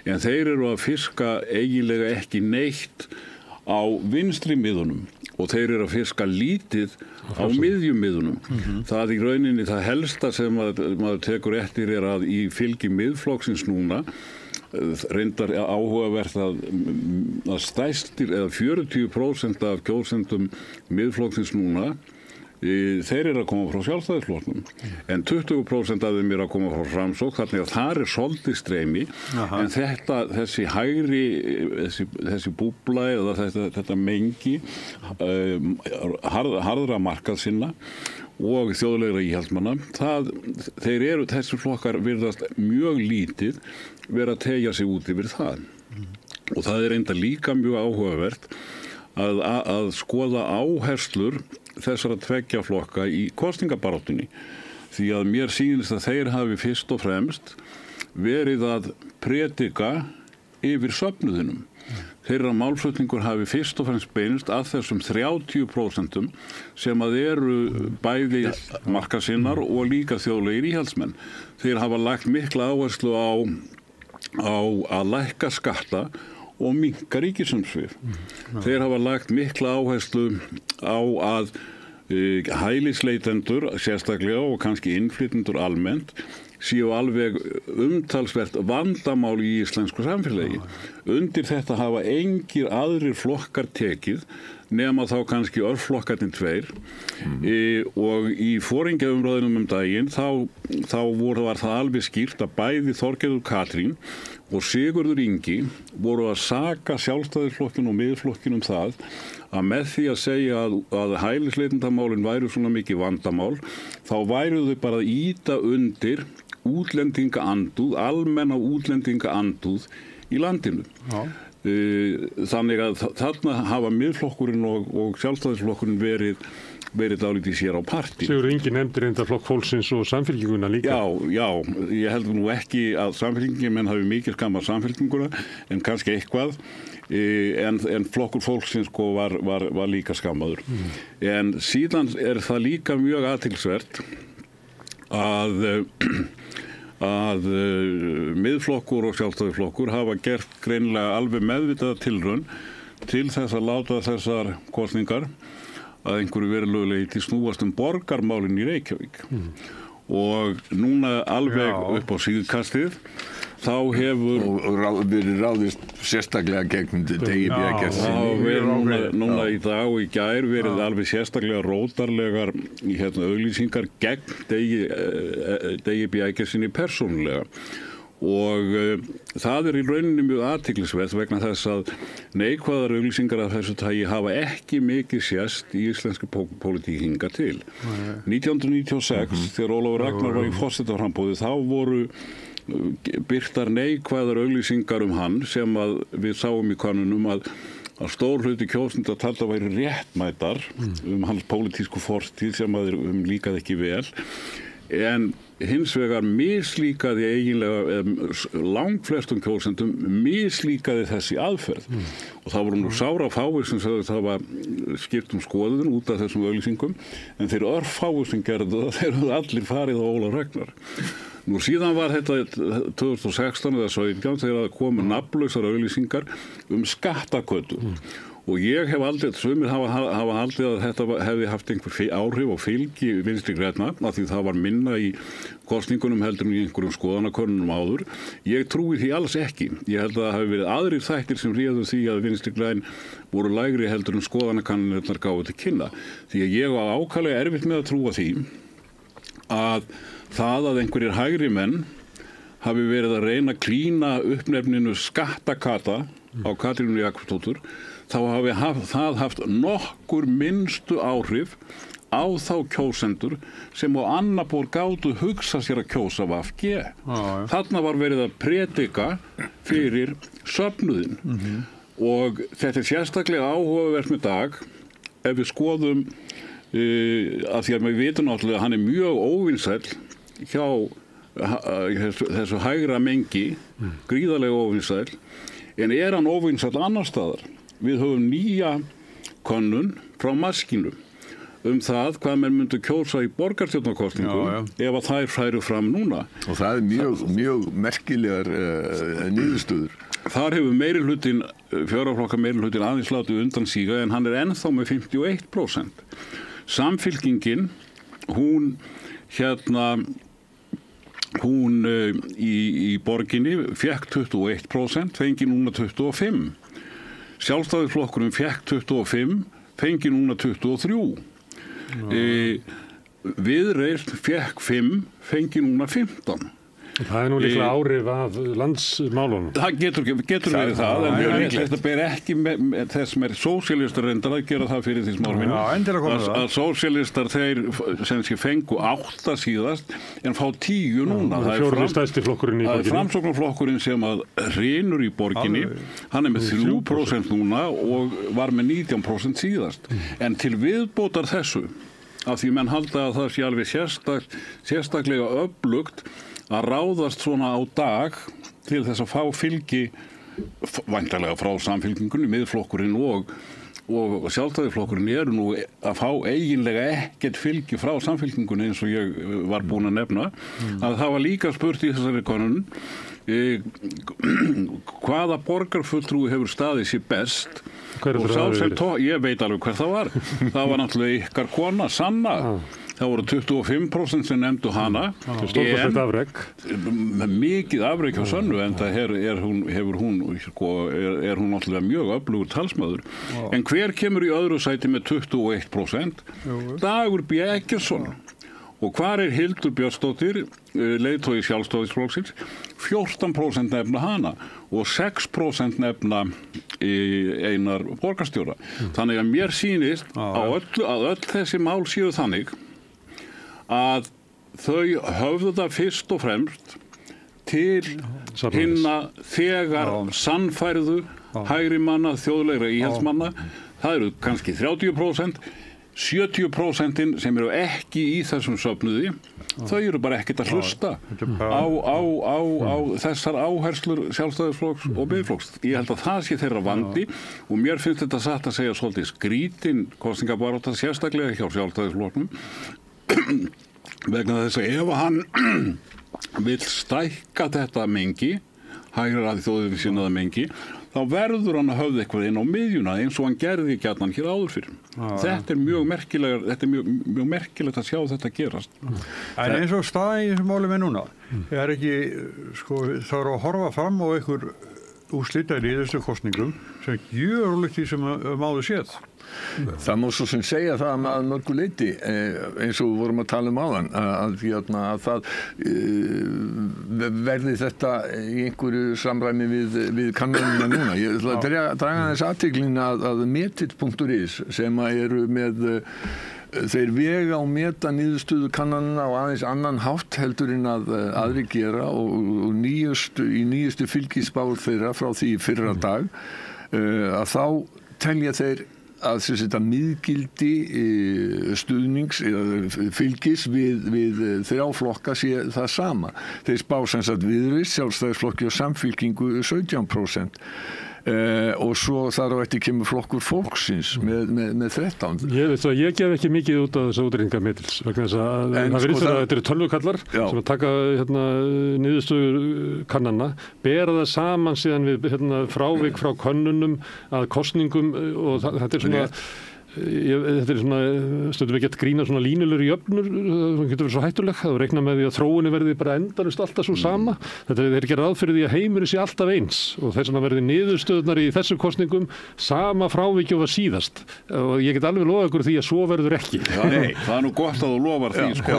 en þeir eru að fiska eiginlega ekki neitt á vinstri miðunum og þeir eru að fiska lítið á miðjumiðunum. Það í rauninni það helsta sem maður tekur eftir er að í fylgi miðflokksins núna reyndar áhugavert að stærstir eða 40% af kjósendum miðflokksins núna þeir eru að koma frá sjálfstæðisflokknum en 20% af þeim eru að koma frá Framsókn, þannig að það er svolítið streymi. En þessi hægri þessi búbla eða þetta mengi harðra markaðsinna og þjóðlegra íhaldsmanna, þessi flokkar virðast mjög lítið vera að tegja sig út yfir það. Og það er enda líka mjög áhugavert að skoða áherslur þessara tveggja flokka í kosningabaráttunni. Því að mér sýnist að þeir hafi fyrst og fremst verið að predika yfir söfnuðinum. Þeirra málflutningur hafi fyrst og fremst beinst að þessum 30% sem að eru bæði markasinnar og líka þjóðlegir íhaldsmenn. Þeir hafa lagt mikla áherslu á að lækka skatta og minnka ríkisumsvif. Þeir hafa lagt mikla áherslu á að hælisleitendur sérstaklega og kannski innflytjendur almennt séu alveg umtalsvert vandamál í íslensku samfélagi. Undir þetta hafa engir aðrir flokkar tekið nema þá kannski örflokkarnir tveir og í foringjaumræðunum daginn þá var það alveg skýrt að bæði Þorgerður Katrín og Sigurður Ingi voru að saka sjálfstæðisflokkinn og miðflokkinn það að með því að segja að hælisleitendamálin væru svona mikið vandamál þá væru þau bara að ýta undir útlendingaandúð, almenna útlendingaandúð í landinu. Þannig að þarna hafa miðflokkurinn og sjálfstæðisflokkurinn verið dálítið sér á partí. Sigurður Ingi nefndir enda flokk fólksins og samfylkinguna líka. Já, ég held nú ekki að samfylkingin hafi mikið skammað samfylkinguna en kannski eitthvað. En flokkur fólksins var líka skammaður. En síðan er það líka mjög athyglisvert að miðflokkur og sjálfstæðisflokkur hafa gert greinilega alveg meðvitaða tilraun til þess að láta þessar kosningar að einhverju verulegu leyti snúast borgarmálin í Reykjavík. Og núna alveg upp á síðkastið þá hefur verið ráðist sérstaklega gegn Degi B. Eggertssyni. Núna í dag og í gær verið alveg sérstaklega rótarlegar auglýsingar gegn Degi B. Eggertssyni persónulega. Og það er í rauninni mjög athyglisvert vegna þess að neikvæðar auglýsingar af þessu tagi hafa ekki mikið sést í íslenskri pólitík hingað til. 1996 þegar Ólafur Ragnar var í forsetaframboði þá voru birtar neikvæðar auglýsingar hann sem að við sáum í könnunum að stór hluti kjósenda talda væri réttmætar hans pólitísku fortíð sem að líkaði ekki vel. en hins vegar mislíkaði eiginlega langflestum kjósendum mislíkaði þessi aðferð og það voru nú sára fáir sem sagði að það var skipt skoðun út af þessum auglýsingum en þeir örfáir sem gerðu það þeir höfðu allir farið á Óla Ragnar. Nú síðan var þetta 2016 eða 17 þegar komu nafnlausar auglýsingar skattakötu og ég hef aldrei, sumir hafa haldið að þetta hefði haft einhver áhrif og fylgi Vinstri grænna af því það var minna í kosningunum heldur en í einhverjum skoðanakönnunum áður. Ég trúi því alls ekki. Ég held að það hafi verið aðrir þættir sem réðu því að Vinstri græn voru lægri heldur en skoðanakannanirnar gáfu til kynna. Því að ég var ákaflega erfitt með að trúa því að það að einhverjir hægri menn hafi verið að reyna að klína uppnefninu skattakata á Katrínu Jakobsdóttur þá hafi það haft nokkur minnstu áhrif á þá kjósendur sem á annað borð gátu hugsa sér að kjósa VG. Þarna var verið að predika fyrir söfnuðin og þetta er sérstaklega áhugavert með dag ef við skoðum að því að við vitum náttúrulega að hann er mjög óvinsæll hjá þessu hægra mengi, gríðarlega óvinsæll, en er hann óvinsæll annar staðar. Við höfum nýja könnun frá Maskínu það hvað menn myndu kjósa í borgarstjórnarkosningum ef að þær færu fram núna. Og það er mjög merkilegar niðurstöður. Þar hefur meirihlutin, fjóraflokka meirihlutin aðeins látið undan síga en hann er ennþá með 51%. Samfylkingin, hún í borginni fekk 21%, fengi núna 25%. Sjálfstæðisflokkurinn fekk 25, fengi núna 23. Viðreisn fekk 5, fengi núna 15. Það er nú líklega áhrif af landsmálunum. Það getur verið það, en þetta ber ekki með þess sem sósíalistar reyndar að gera það fyrir því smálminu. Að sósíalistar þeir sem sé fengu 8 síðast en fá 10 núna. Það er stærsti flokkurinn í borginni. Það er framsóknarflokkurinn sem að hrynur í borginni. Hann er með 3% núna og var með 19% síðast. En til viðbótar þessu, af því menn halda að það sé alveg sérstaklega öflugt að ráðast svona á dag til þess að fá fylgi væntanlega frá Samfylkingunni, Miðflokkurinn og Sjálfstæðisflokkurinn eru nú að fá eiginlega ekkert fylgi frá Samfylkingunni eins og ég var búin að nefna að það var líka spurt í þessari könnun hvaða borgarfulltrúi hefur staðið sér best og sá sem ég veit alveg hver það var náttúrulega ykkar kona Sanna það voru 25% sem nefndu hana stórkostlegt afrek mikið afrek hjá Sönnu en það er hún náttúrulega mjög öflugur talsmaður en hver kemur í öðru sæti með 21%? Dagur B. Eggertsson og hvar er Hildur Björnsdóttir leiðtogi Sjálfstæðisflokksins 14% nefna hana og 6% nefna Einar borgarstjóra þannig að mér sýnist að öll þessi mál séu þannig að þau höfðu það fyrst og fremst til hinna þegar sannfærðu hægri manna, þjóðlegra íhaldsmanna það eru kannski 30% 70% sem eru ekki í þessum söfnuði þau eru bara ekkert að hlusta á þessar áherslur Sjálfstæðisflokks og Miðflokks. Ég held að það sé þeirra vandi og mér finnst þetta satt að segja svolítið skrítin kosningabarátta sérstaklega hjá Sjálfstæðisflokknum vegna þess að ef hann vill stækka þetta mengi hægra að þjóðin sinnaða mengi þá verður hann að höfða eitthvað inn á miðjuna eins og hann gerði gjarnan hér áður fyrir. Þetta er mjög merkilegt að sjá þetta gerast. En eins og staðan í þessum málum núna, er ekki, þá eru að horfa fram á einhver úrslita í þessu kosningum sem gjör ólíkt því sem áður séð. Það má svo sem segja það að mörgu leyti eins og við vorum að tala áðan að það verði þetta í einhverju samræmi við kannanina núna. Ég ætla að draga þess athygli að metit.is sem eru með þeir vega og meta niðurstöðu kannanina á aðeins annan hátt heldur en að aðri gera og nýjustu fylgisspár þeirra frá því fyrra dag að þá telja þeir þetta miðgildi stuðnings fylgis við 3 flokka sé það sama. Þeir spá sem sagt Viðreisn, Sjálfstæðisflokki og Samfylkingu 17%. Og svo þar á eftir kemur flokkur fólksins með 13. Ég gef ekki mikið út af þessu útreikningametils vegna þess að það virðist að þetta eru tölvukallar sem að taka niðurstöður kannana, bera það saman síðan við frávik frá könnunum að kosningum og þetta er svona þetta er svona, stundum við gett grína svona línulegur jöfnur, það getur verið svo hættuleg að reikna með því að þróunni verði bara endanust alltaf svo sama. Þetta er ekki ráð fyrir því að heimurinn sé alltaf eins og þess vegna verði niðurstöðunar í þessum kosningum sama fráviki og var síðast og ég get alveg lofað ykkur því að svo verður ekki. Nei, það er nú gott að þú lofar því sko.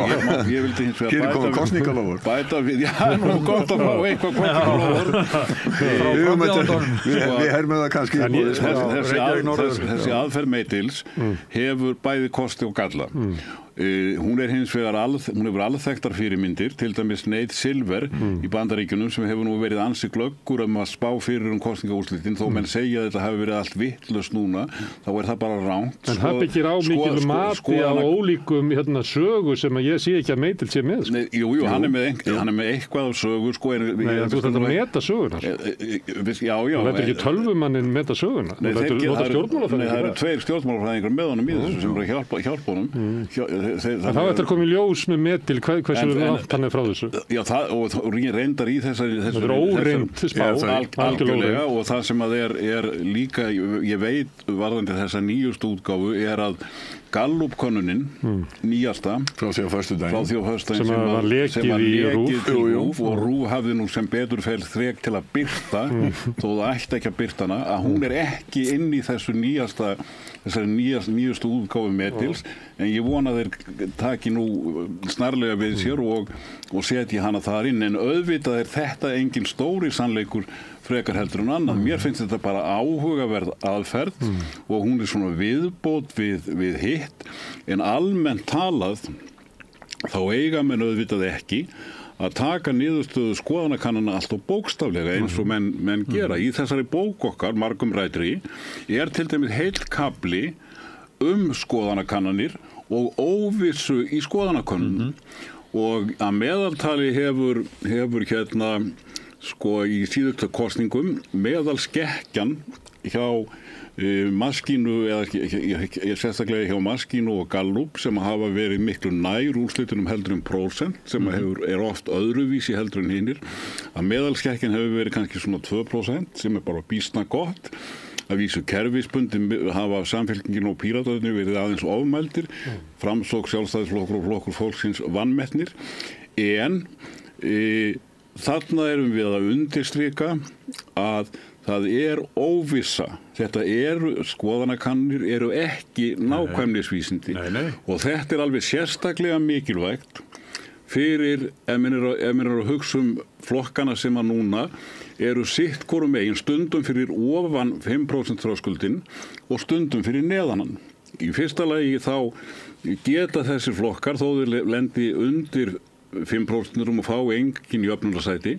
Ég vildi hins vegar bæta við, já, nú gott að fá eitthvað kosningalofur. Við hermum það kannski. Þessi aðferð Meitils hefur bæði kosti og galla. Hún hins vegar hún hefur alþekktar fyrirmyndir, til dæmis Nate Silver í Bandaríkjunum sem hefur nú verið ansi glöggur að spá fyrir kosningaúrslitin, þó menn segja að þetta hafi verið allt vitlaust núna, þá er það bara rangt. En það byggir á mikil mati á ólíkum sögu sem að ég sé ekki að Meitil sé með. Nei, jú, hann er með eitthvað á sögu Nei, þú þarf að meta sögunar. Já. Það er ekki tölvumannin meta söguna. Það eru 2 stjórnmálafræðingar með honum í þessu sem eru að hjálpa honum. Það eftir að koma í ljós með Metil hversu langt hann frá þessu. Já, og reyndar í þessari það er óreind spá algjörlega og það sem að er líka, ég veit varðandi þessa nýjustu útgáfu að Gallup-könnunin nýjasta frá því á föstudaginn sem var lekið í RÚV og RÚV hafði nú sem betur fer þrek til að birta þó það ætti ekki að birta hana, að hún ekki inn í þessari nýjustu útgáfu Metils, en ég vona þeir taki nú snarlega við sér og setji hana þar inn, en auðvitað þetta engin stóri sannleikur frekar heldur en annað. Mér finnst þetta bara áhugaverð aðferð og hún er svona viðbót við hitt, en almennt talað þá eiga menn auðvitað ekki að taka niðurstöðu skoðanakannana allt og bókstaflega eins og menn gera. Í þessari bók okkar, margum rætri, til dæmis heill kafli skoðanakannanir og óvissu í skoðanakönnunum og að meðaltali hefur í síðustu kosningum meðalskekkjan hjá Maskínu eða sérstaklega hjá Maskínu og Gallup sem hafa verið miklu nær úrslitunum heldur en prósent sem oft öðruvísi heldur en hinnir, að meðalskekkjan hefur verið kannski svona 2% sem bara býsna gott. Að vísu kerfisbundin hafa Samfylkingin og Píratarnir verið aðeins ofmældir, Framsókn, Sjálfstæðisflokkur og Flokkur fólksins vanmetnir, en þarna erum við að undirstrika að það óvissa. Þetta skoðanakannir eru ekki nákvæmnisvísindi og þetta alveg sérstaklega mikilvægt fyrir ef menn eru að hugsa flokkana sem að núna eru sitt hvorum megin, stundum fyrir ofan 5% þröskuldin og stundum fyrir neðanan. Í fyrsta lagi þá geta þessir flokkar, þó þeir lendi undir 5% og fá engin jöfnunarsæti,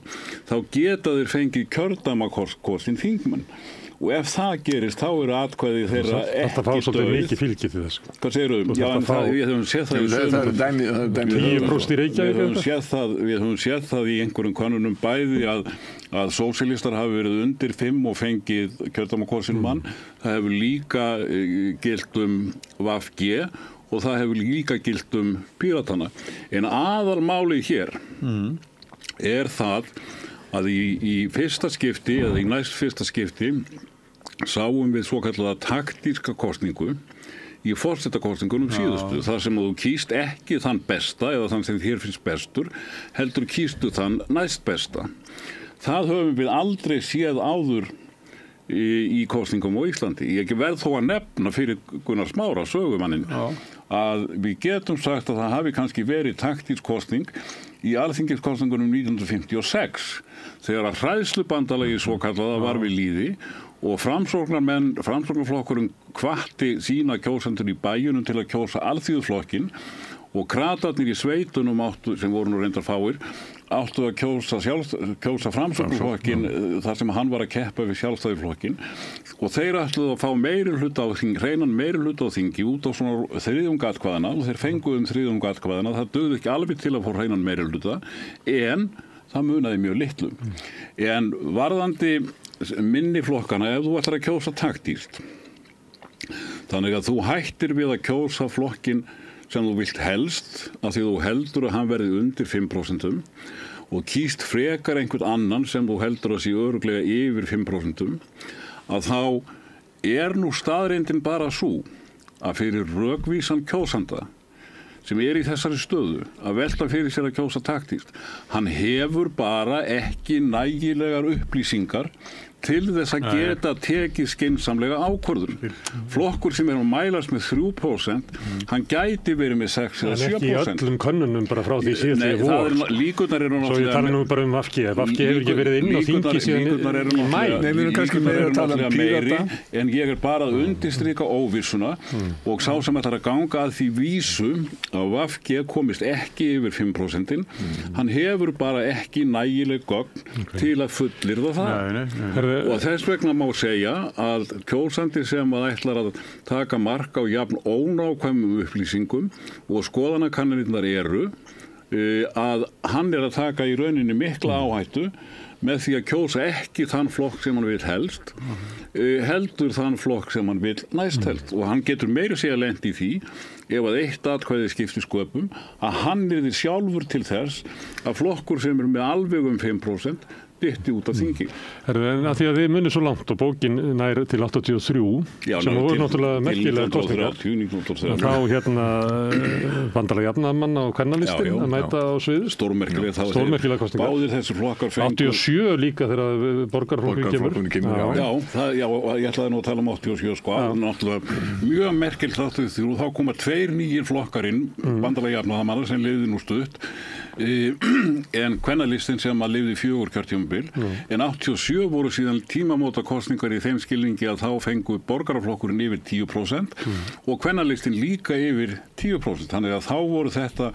þá geta þeir fengið kjördæmakosinn þingmenn. Og ef það gerist, þá eru atkvæði þeirra ekki döð. Það fá svolítið mikið fylgi til þess. Hvað segirðu? Já, en við höfum séð það við höfum séð það í einhverjum könnunum bæði að sósíalistar hafi verið undir 5 og fengið kjördæmakosinn mann. Það hefur líka gilt VG og það hefur líka gilt Píratana. En aðalmálið hér það að í fyrsta skipti eða í næst fyrsta skipti sáum við svokallaða taktíska kosningu í forsetakosningunum síðustu, þar sem þú kýst ekki þann besta eða þann sem þér finnst bestur, heldur kýstu þann næst besta. Það höfum við aldrei séð áður í kosningum á Íslandi. Ég verð þó að nefna fyrir Gunnar Smára, sögumannin, að við getum sagt að það hafi kannski verið taktísk kosning í alþingiskosningunum 1956 þegar að hræðslubandalagi svokallaða var við lýði og framsóknarflokkurinn hvatti sína kjósendur í bæjunum til að kjósa alþýðuflokkinn og kratarnir í sveitunum sem voru nú reyndar fáir áttu að kjósa Framsóknarflokkinn þar sem hann var að keppa við Sjálfstæðisflokkinn og þeir ætluðu að fá hreinan meirihluta á þingi út á svona þriðjungatkvæðana og þeir fenguðu þriðjungatkvæðana. Það dugði ekki alveg til að fá hreinan meirihluta en það munaði mjög litlu. En varðandi minni flokkana, ef þú ætlar að kjósa taktískt, þannig að þú hættir við að kjósa flokkinn sem þú vilt helst af því þú heldur að hann verði undir 5% og kýst frekar einhvern annan sem þú heldur að sé örugglega yfir 5%, að þá nú staðreyndin bara svo að fyrir rökvísan kjósanda sem í þessari stöðu að velta fyrir sér að kjósa taktískt, hann hefur bara ekki nægilegar upplýsingar til þess að geta tekið skynsamlega ákvörðun. Flokkur sem að mælast með 3%, hann gæti verið með 6 eða 7%. En ekki í öllum könnunum bara frá því síðan vor. Líkurnar eru náttúrulega... Svo ég tala nú bara VG. VG hefur ekki verið inn á þingi síðan í maí. Nei, við erum kannski meira að tala Pírata. En ég bara að undirstrika óvissuna og sá sem ætlar að ganga að því vísu að VG komist ekki yfir 5%, hann hefur bara ekki nægileg gögn til að fullyrða það. Og þess vegna má segja að kjósandi sem að ætlar að taka mark á jafn ónákvæmum upplýsingum og skoðanakannanirnar eru, að hann að taka í rauninni mikla áhættu með því að kjósa ekki þann flokk sem hann vil helst, heldur þann flokk sem hann vil næst helst. Og hann getur meira segja lent í því, ef að eitt atkvæði skipti sköpum, að hann yrði sjálfur til þess að flokkur sem með alveg 5% dytti út af þingi. En að því að þið munið svo langt og bókin nær til 83 sem voru náttúrulega merkilega kosningar þá bandalega jafnaðarmanna og kvennalistin að mæta á svið. Stórmerkilega kosningar. Báðir þessir flokkar fengu 87 líka þegar borgarflokkurinn kemur. Já, ég ætlaði nú að tala um 87 sko. Náttúrulega mjög merkilt þá koma 2 nýjir flokkarinn bandalega jafnaðarmanna sem lifði nú stutt en kvennalistin sem að lifði 4 kjörtímabil en 87 voru síðan tímamóta kosningar í þeim skilningi að þá fengu borgaraflokkurinn yfir 10% og kvennalistin líka yfir 10%, þannig að þá voru þetta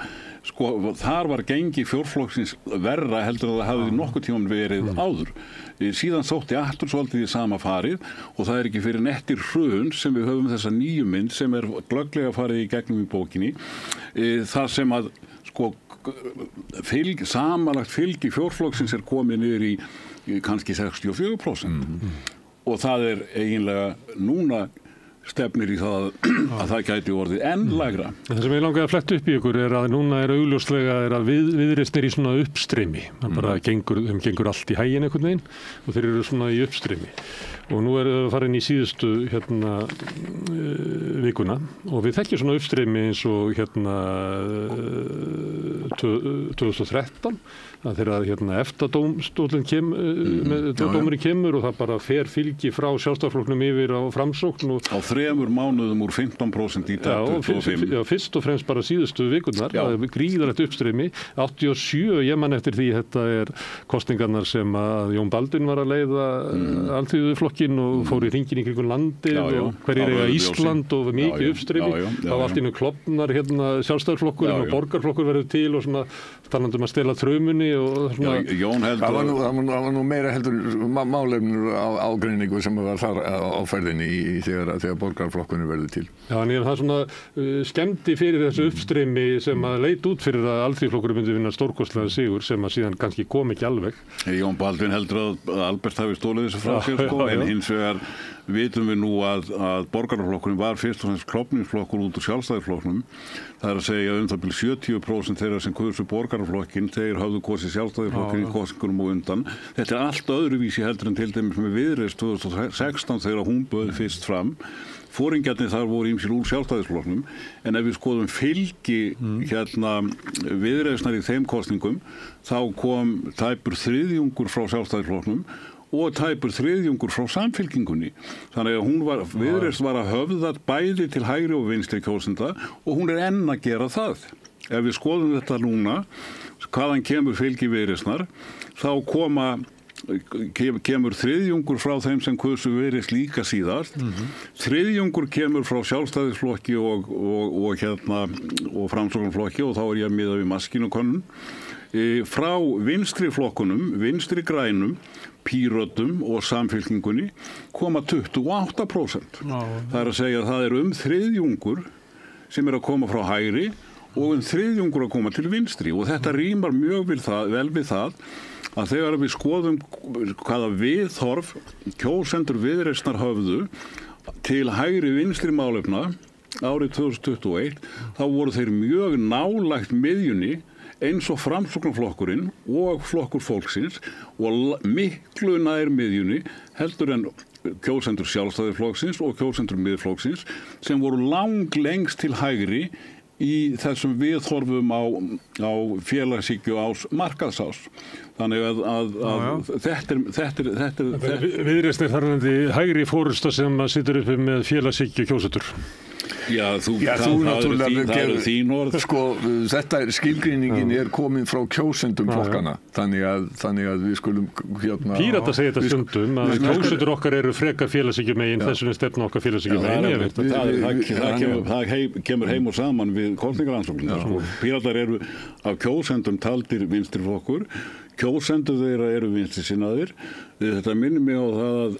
sko, þar var gengi fjórflokksins verra heldur að það hafði nokkuð tíman verið áður. Síðan þótti aftur svolítið í sama farið og það ekki fyrir nettir hrun sem við höfum þessa nýju mynd sem glögglega farið í gegnum í bókinni, þar sem að sko samanlagt fylgi fjórflokksins komið niður í kannski 64% og það eiginlega núna stefnir í það að það gæti orðið enn lægra. Það sem ég langaði að fletta upp í ykkur að núna augljóslega að viðreisn í svona uppstreymi. Það bara gengur allt í hæginn einhvern veginn og þeir eru svona í uppstreymi. Og nú það farin í síðustu vikuna og við þekkjum svona uppstreymi eins og 2013 að þegar EFTA-dómstóllinn dómurinn kemur og það bara fer fylgi frá Sjálfstæðisflokknum yfir á Framsókn og á 3 mánuðum úr 15% í dag 25. Já, fyrst og fremst bara síðustu vikurnar, það gríðarlegt uppstreymi. 87, ég man eftir því þetta kosningarnar sem að Jón Baldvin var að leiða Alþýðuflokkinn og fór í hringinn í kringum landið og hverjir eiga Ísland og mikið uppstreymi. Það var allt innu klofnar Sjálfstæðisflokkurinn og borgarflokkur verður til og svona talandi að stela þraumunni og svona. Jón heldur. Það var nú meira heldur málefnur ágreiningu sem var þar á ferðinni þegar borgarflokkunni verður til. Já, en það svona skemmti fyrir þessu uppstreymi sem að leit út fyrir að Alþýðuflokkurinn myndi vinna stórkostlega sigur sem að síðan kannski kom ekki alveg. Jón Baldvin heldur að Albert hafi stólið þessu frá sér sko, en hins vegar vitum við nú að borgarflokkurinn var fyrst og fremst klofningsflokkur út úr Sjálfstæðisflokknum. Það að segja það bil 70% þeirra sem kusu borgarflokkinn, þeir hafðu kosið Sjálfstæðisflokkinn í kosningunum og undan. Þetta allt öðruvísi heldur en til dæmis með Viðreisn 2016 þegar hún bauð fyrst fram. Foringjarnir þar voru ýmsir úr Sjálfstæðisflokknum, en ef við skoðum fylgi Viðreisnar í þeim kosningum, þá kom tæpur þriðjungur frá Sjálfstæðisflokknum og tæpur þriðjungur frá Samfylkingunni. Þannig að Viðreisn var að höfða bæði til hægri og vinstri kjósenda og hún enn að gera það. Ef við skoðum þetta núna, hvaðan kemur fylgi Viðreisnar, þá koma kemur þriðjungur frá þeim sem kusu verið líka síðast, þriðjungur kemur frá Sjálfstæðisflokki og Framsóknarflokki og þá ég að miða við maskínukönnun, frá vinstri flokkunum, vinstri grænum, Pírötum og Samfylkingunni koma 28%. Það að segja að það þriðjungur sem að koma frá hægri og þriðjungur að koma til vinstri og þetta rímar mjög vel við það að þegar við skoðum hvaða viðhorf kjósendur Viðreisnar höfðu til hægri vinstri málefna árið 2021 þá voru þeir mjög nálægt miðjunni eins og Framsóknarflokkurinn og Flokkur fólksins og miklu nær miðjunni heldur en kjósendur Sjálfstæðisflokksins og kjósendur Miðflokksins sem voru langlengst til hægri í þessum viðhorfum á félagshyggju ás markaðsás. Þannig að þetta Viðreisn þarfandi hægri forysta sem situr uppi með félagshyggju kjósendur. Já, það eru þín orð. Sko, skilgreiningin komin frá kjósendum flokkana. Þannig að við skulum Pírata segir þetta stundum að kjósendur okkar eru frekar félagshyggju megin þess vegna stefna okkar félagshyggju megin. Það kemur heim og saman við kosningarannsóknina. Píratar eru af kjósendum taldir vinstri flokkur. Kjósendur þeirra eru vinstri sinnaðir. Þetta minnir mig á það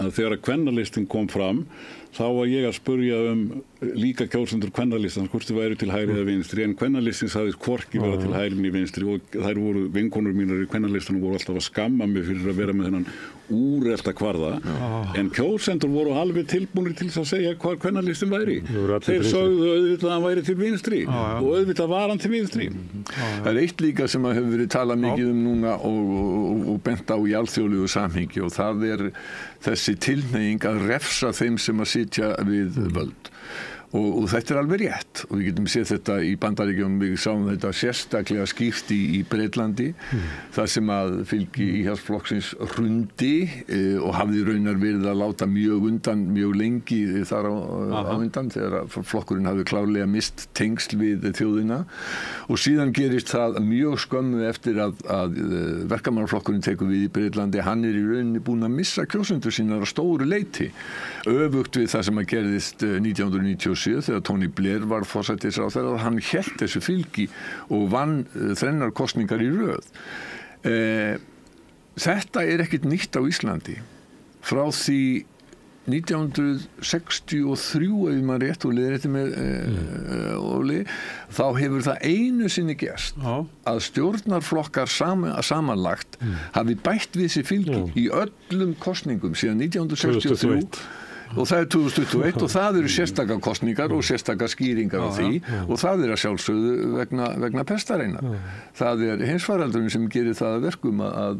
að þegar kvennalistin kom fram þá var ég að spurja líka kjósendur kvennalistans hvort þið væru til hægri eða vinstri en kvennalistin sagðist hvorki vera til hægri í vinstri og þær voru vinkonur mínar í kvennalistanum voru alltaf að skamma mig fyrir að vera með þennan úrelta kvarða en kjósendur voru alveg tilbúnir til að segja hvað kvennalistin væri. Þeir sögðu auðvitað að hann væri til vinstri og auðvitað var hann til vinstri. Það eitt líka sem hefur verið talað mikið núna og bent á í alþjóðlegu samhengi og það þessi tilhneiging að refsa þeim sem að sitja við völd. Og þetta alveg rétt og við getum séð þetta í Bandaríkjunum, við sáum þetta sérstaklega skýrt í Breitlandi það sem að fylgi Íhaldsflokksins hrundi og hafði raunar verið að láta mjög lengi þar á undan þegar flokkurinn hafði klárlega mist tengsl við þjóðina og síðan gerist það mjög skömmu eftir að verkamannaflokkurinn tekur við í Breitlandi, hann í rauninni búinn að missa kjósendur sínar á stóru leyti öfugt við það sem að gerðist 1997 þegar Tony Blair var forsætisráðherra hann hélt þessu fylgi og vann þrennar kosningar í röð. Þetta ekkert nýtt á Íslandi. Frá því 1963 ef maður rétt og leiðir þetta með Óli, þá hefur það einu sinni gerst að stjórnarflokkar samanlagt hafi bætt við sig fylgi í öllum kosningum síðan 1963 og það 2021 og það eru sérstakar kosningar og sérstakar skýringar á því og það að sjálfsögðu vegna pestarinnar. Það heimsfaraldurinn sem gerir það að verkum að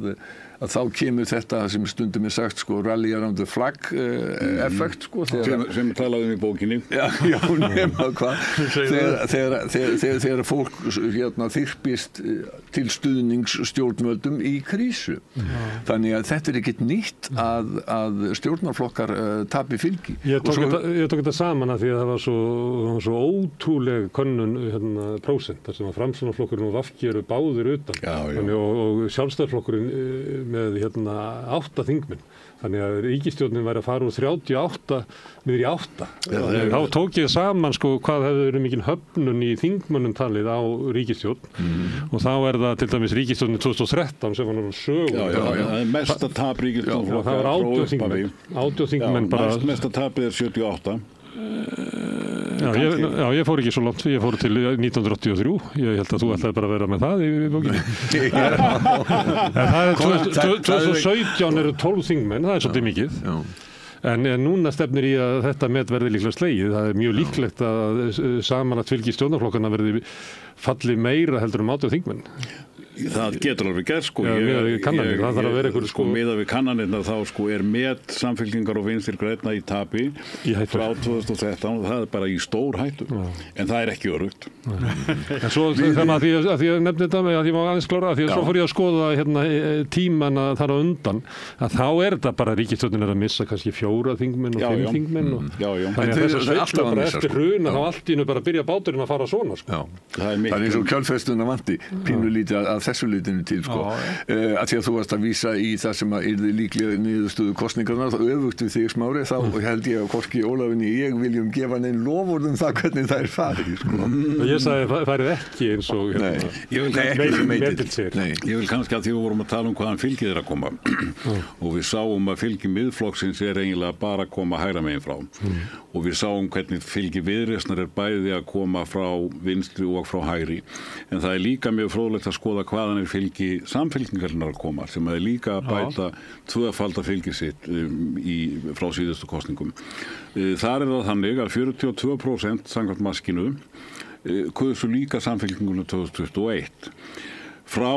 þá kemur þetta sem stundum sagt rally around the flag effekt sem talaðum í bókinni já nema hvað þegar fólk þyrpist til stuðnings stjórnvöldum í krísu þannig að þetta ekkert nýtt að stjórnarflokkar tapi fylgi. Ég tók þetta saman að því að það var svo ótrúleg könnun prósent þar sem að Framsóknarflokkurinn og VG eru báðir utan og Sjálfstæðisflokkurinn með 8 þingmenn. Þannig að ríkisstjórnin væri að fara úr 38 niður í 8. Þá tók ég saman hvað hefði verið mikil höfnun í þingmönnum talið á ríkisstjórn og þá það til dæmis ríkisstjórnin 2013 sem var nú sögum. Það mesta tap ríkisstjórnflokka. Það var 80 þingmenn bara. Mesta tapið 78. Ég fór ekki svo langt, ég fór til 1983, ég held að þú ætlaði bara að vera með það í bókinni. En 2017 eru 12 þingmenn, það svolítið mikið. En núna stefnir í að þetta met verði líklega slegið. Það mjög líklegt að samanlagt fylgi stjórnarflokkana verði falli meira heldur 80 þingmenn. Það getur alveg gerð miðað við kannanirnar þá met Samfylkingar og Vinstri grænna í tapi frá 2013 og það bara í stór hættu en það ekki öruggt. En svo þannig að því að nefni þetta með að ég má aðeins klára því að svo fór ég að skoða tímana þar á undan að þá þetta bara ríkisstjórnin að missa kannski 4 þingmenn og 5 þingmenn þannig að þess að sveifla bara eftir hrun þá allt í nú bara byrja báturinn að fara svona Það eins og kjölfestuna vanti pínulítið að þessu litinu til sko. Að því að þú varst að vísa í það sem að yrði líklega niðurstöðu kosningarna, þá öfugt við þig Smári, þá held ég að hvorki Ólafur ég viljum gefa neinn loforð það hvernig það farið sko. Ég sagði farið ekki eins og ég vil kannski að því við vorum að tala hvaðan fylgið að koma og við sáum að fylgi Miðflokksins eiginlega bara að koma hægra megin frá og við sáum hvernig fylgi Viðreisnar bæði að koma frá vinstri og frá hægri, en það líka mjög fróðlegt að skoða hvaðan fylgi Samfylkingarinnar að koma, sem líka að bæta tvöfalda fylgi sitt frá síðustu kosningum. Þar það þannig að 42% samkvæmt maskinu kusu líka Samfylkinguna 2021. Frá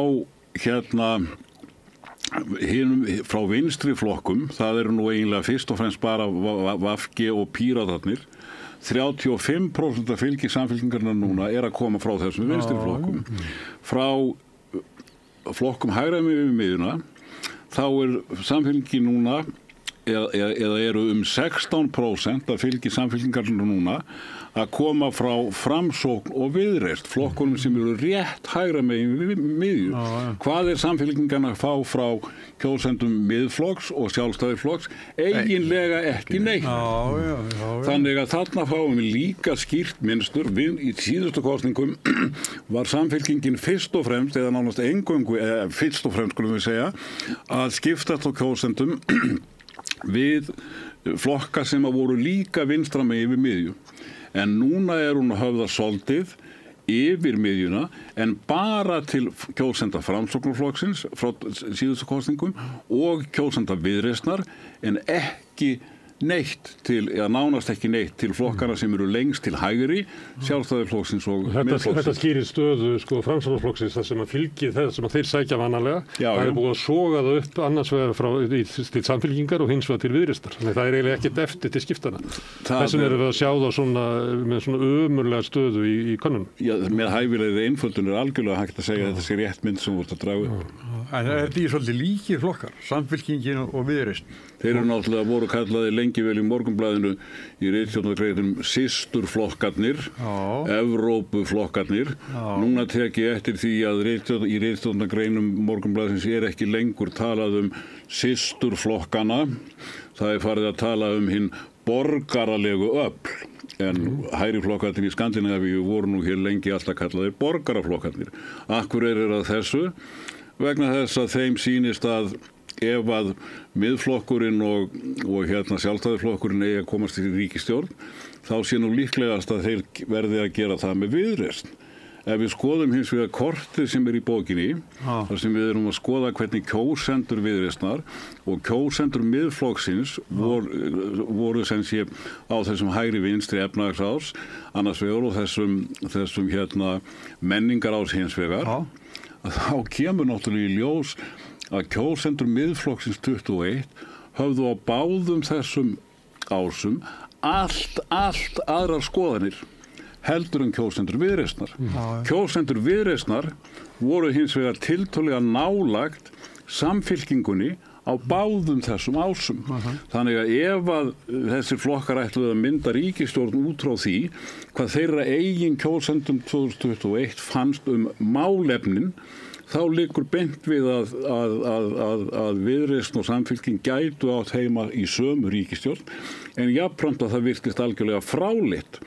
frá vinstri flokkum, það eru nú eiginlega fyrst og fremst bara VG og Píratarnir, 35% af fylgi Samfylkingarinnar núna að koma frá þessum vinstri flokkum. Frá flokkum hægra megin við miðjuna, þá Samfylkingin núna eða eru 16% af fylgi Samfylkingarinnar núna að koma frá Framsókn og Viðreisn, flokkunum sem eru rétt hægra megin við miðju. Hvað Samfylkingarna að fá frá kjósendum Miðflokks og Sjálfstæðisflokks? Eiginlega ekki neitt. Þannig að þarna fáum við líka skýrt mynstur. Í síðustu kosningum var Samfylkingin fyrst og fremst, eða nánast eingöngu, fyrst og fremst skulum við segja, að skiptast á kjósendum við flokka sem voru líka vinstra megin við miðju. En núna hún höfða soldið yfir miðjuna, en bara til kjósenda Framsóknarflokksins frá síðustu kosningum og kjósenda Viðreisnar, en ekki neitt til, eða nánast ekki neitt til flokkana sem eru lengst til hægri, Sjálfstæðisflokksins og Miðflokksins. Þetta skýrir stöðu Framsóknarflokksins, þar sem að fylgi það sem að þeir sækja vanalega, það búið að soga það upp annars vegar til Samfylkingar og hins vegar til Viðreisnar. Þannig það eiginlega ekkert eftir til skiptana. Þessum erum við að sjá það með svona ömurlega stöðu í könnunum. Já, með hæfilegri einföldun algjörlega hægt að segja að þetta sé rétt mynd sem voru að draga upp. En þetta svolítið líkir flokkar, Samfylkingin og Viðreisn. Þeir eru náttúrulega voru kallaði lengi vel í Morgunblaðinu í ritstjórnargreiðum systurflokkarnir, Evrópuflokkarnir. Núna tek ég eftir því að í ritstjórnargreinum Morgunblaðsins ekki lengur talað systurflokkana. Það farið að tala hinn borgaralegu öfl. En hægri flokkarnir í Skandinavíu voru nú hér lengi alltaf kallaðir borgaraflokkarnir. Akkur það þessu? Vegna þess að þeim sýnist að ef að Miðflokkurinn og Sjálfstæðisflokkurinn eigi að komast í ríkisstjórn, þá sé nú líklegast að þeir verði að gera það með Viðreisn. Ef við skoðum hins vegar kortið sem í bókinni, þar sem við erum að skoða hvernig kjósendur Viðreisnar og kjósendur Miðflokksins voru sem sé á þessum hægri vinstri efnahagsráðs, annars vegar og þessum menningarás hins vegar, að þá kemur náttúrulega í ljós að kjósendur Miðflokksins 21 höfðu á báðum þessum ásum allt aðrar skoðanir heldur en kjósendur Viðreisnar. Kjósendur Viðreisnar voru hins vegar tiltölulega nálagt Samfylkingunni á báðum þessum ásum. Þannig að ef að þessir flokkar ætluðu að mynda ríkisstjórn út frá því hvað þeirra eigin kjósendum 2021 fannst málefnin, þá liggur beint við að Viðreisn og Samfylking gætu átt heima í sömu ríkisstjórn, en jafnframt að það virtist algjörlega fráleitt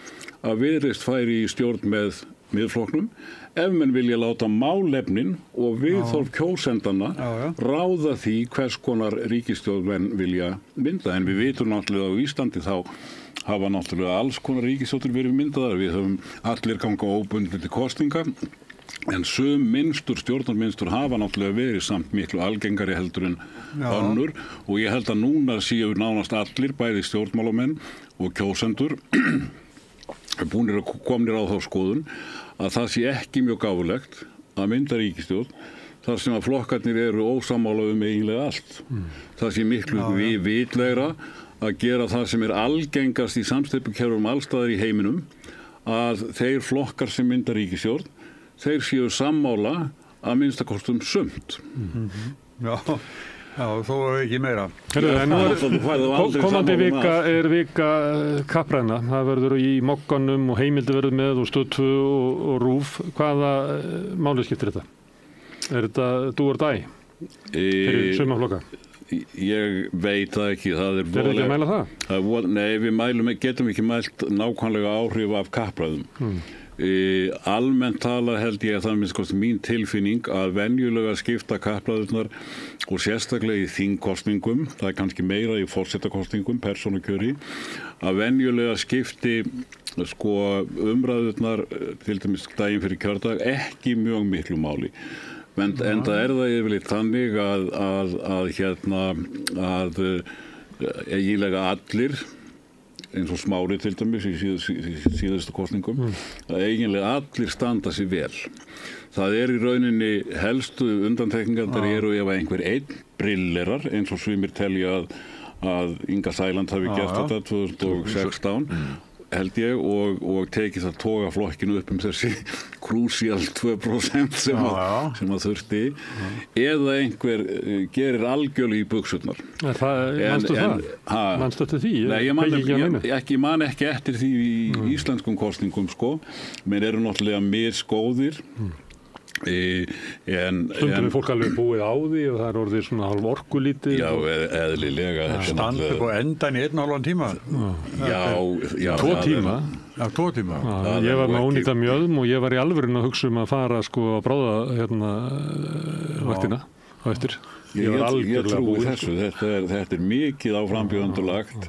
að Viðreisn færi í stjórn með Miðflokknum, ef menn vilja láta málefnin og viðhorf kjósendanna ráða því hvers konar ríkisstjórn menn vilja mynda. En við vitum náttúrulega á Íslandi þá hafa náttúrulega alls konar ríkisstjórnir verið myndaðar. Við höfum allir ganga óbundið til kosninga, en stjórnarmynstur hafa náttúrulega verið samt miklu algengari heldur en önnur, og ég held að núna séu nánast allir, bæði stjórnmálamenn og kjósendur, komnir á þá skoðun að það sé ekki mjög gáfulegt að mynda ríkisstjórn þar sem að flokkarnir eru ósammála eiginlega allt. Það sé miklu vitlegra að gera það sem algengast í samsteypukerfum allstaðar í heiminum, að þeir flokkar sem mynda ríkisstjórn, þeir séu sammála að minnstakostum sumt. Já, þó ekki meira. Komandi vika vika kappræna. Það verður í Mogganum og Heimildi verður með og Stöð 2 og RÚV. Hvaða máli skiptir þetta? Er þetta do or die fyrir sumaflokka? Ég veit það ekki. Það er ekki að mæla það? Nei, við getum ekki mælt nákvæmlega áhrif af kappræðum. Almennt tala held ég að það minnst mín tilfinning að venjulega skipta kappræðurnar og sérstaklega í þingkostningum, það er kannski meira í forsetakostningum, persónukjöri, að venjulega skipti umræðurnar til dæmis daginn fyrir kjördag ekki mjög miklu máli. En það er það yfirleitt þannig að eiginlega allir, eins og Smári til dæmis í síðustu kosningum, að eiginlega allir standa sig vel. Það í rauninni helstu undantekningar eru ef einhver einn brillerar, eins og sumir telja að Inga Sæland hafi gert þetta 2016, held ég, og tekið það toga flokkinu upp þessi krúsíal 2% sem að þurfti, eða einhver gerir algjörlega í buxurnar. Manstu eftir því? Nei, ég man ekki eftir því í íslenskum kosningum, menn eru náttúrulega misgóðir. Stundum er fólk alveg búið á því og það er orðið svona hálf orkulítið. Já, eðlilega. Standa upp á endan í 1,5 tíma. Já. 2 tíma. Já, 2 tíma. Ég var með ónýta mjöðum og ég var í alvörinu að hugsa að fara að bráða vaktina á eftir. Ég trúi þessu, þetta er mikið á frambjóðendurlagt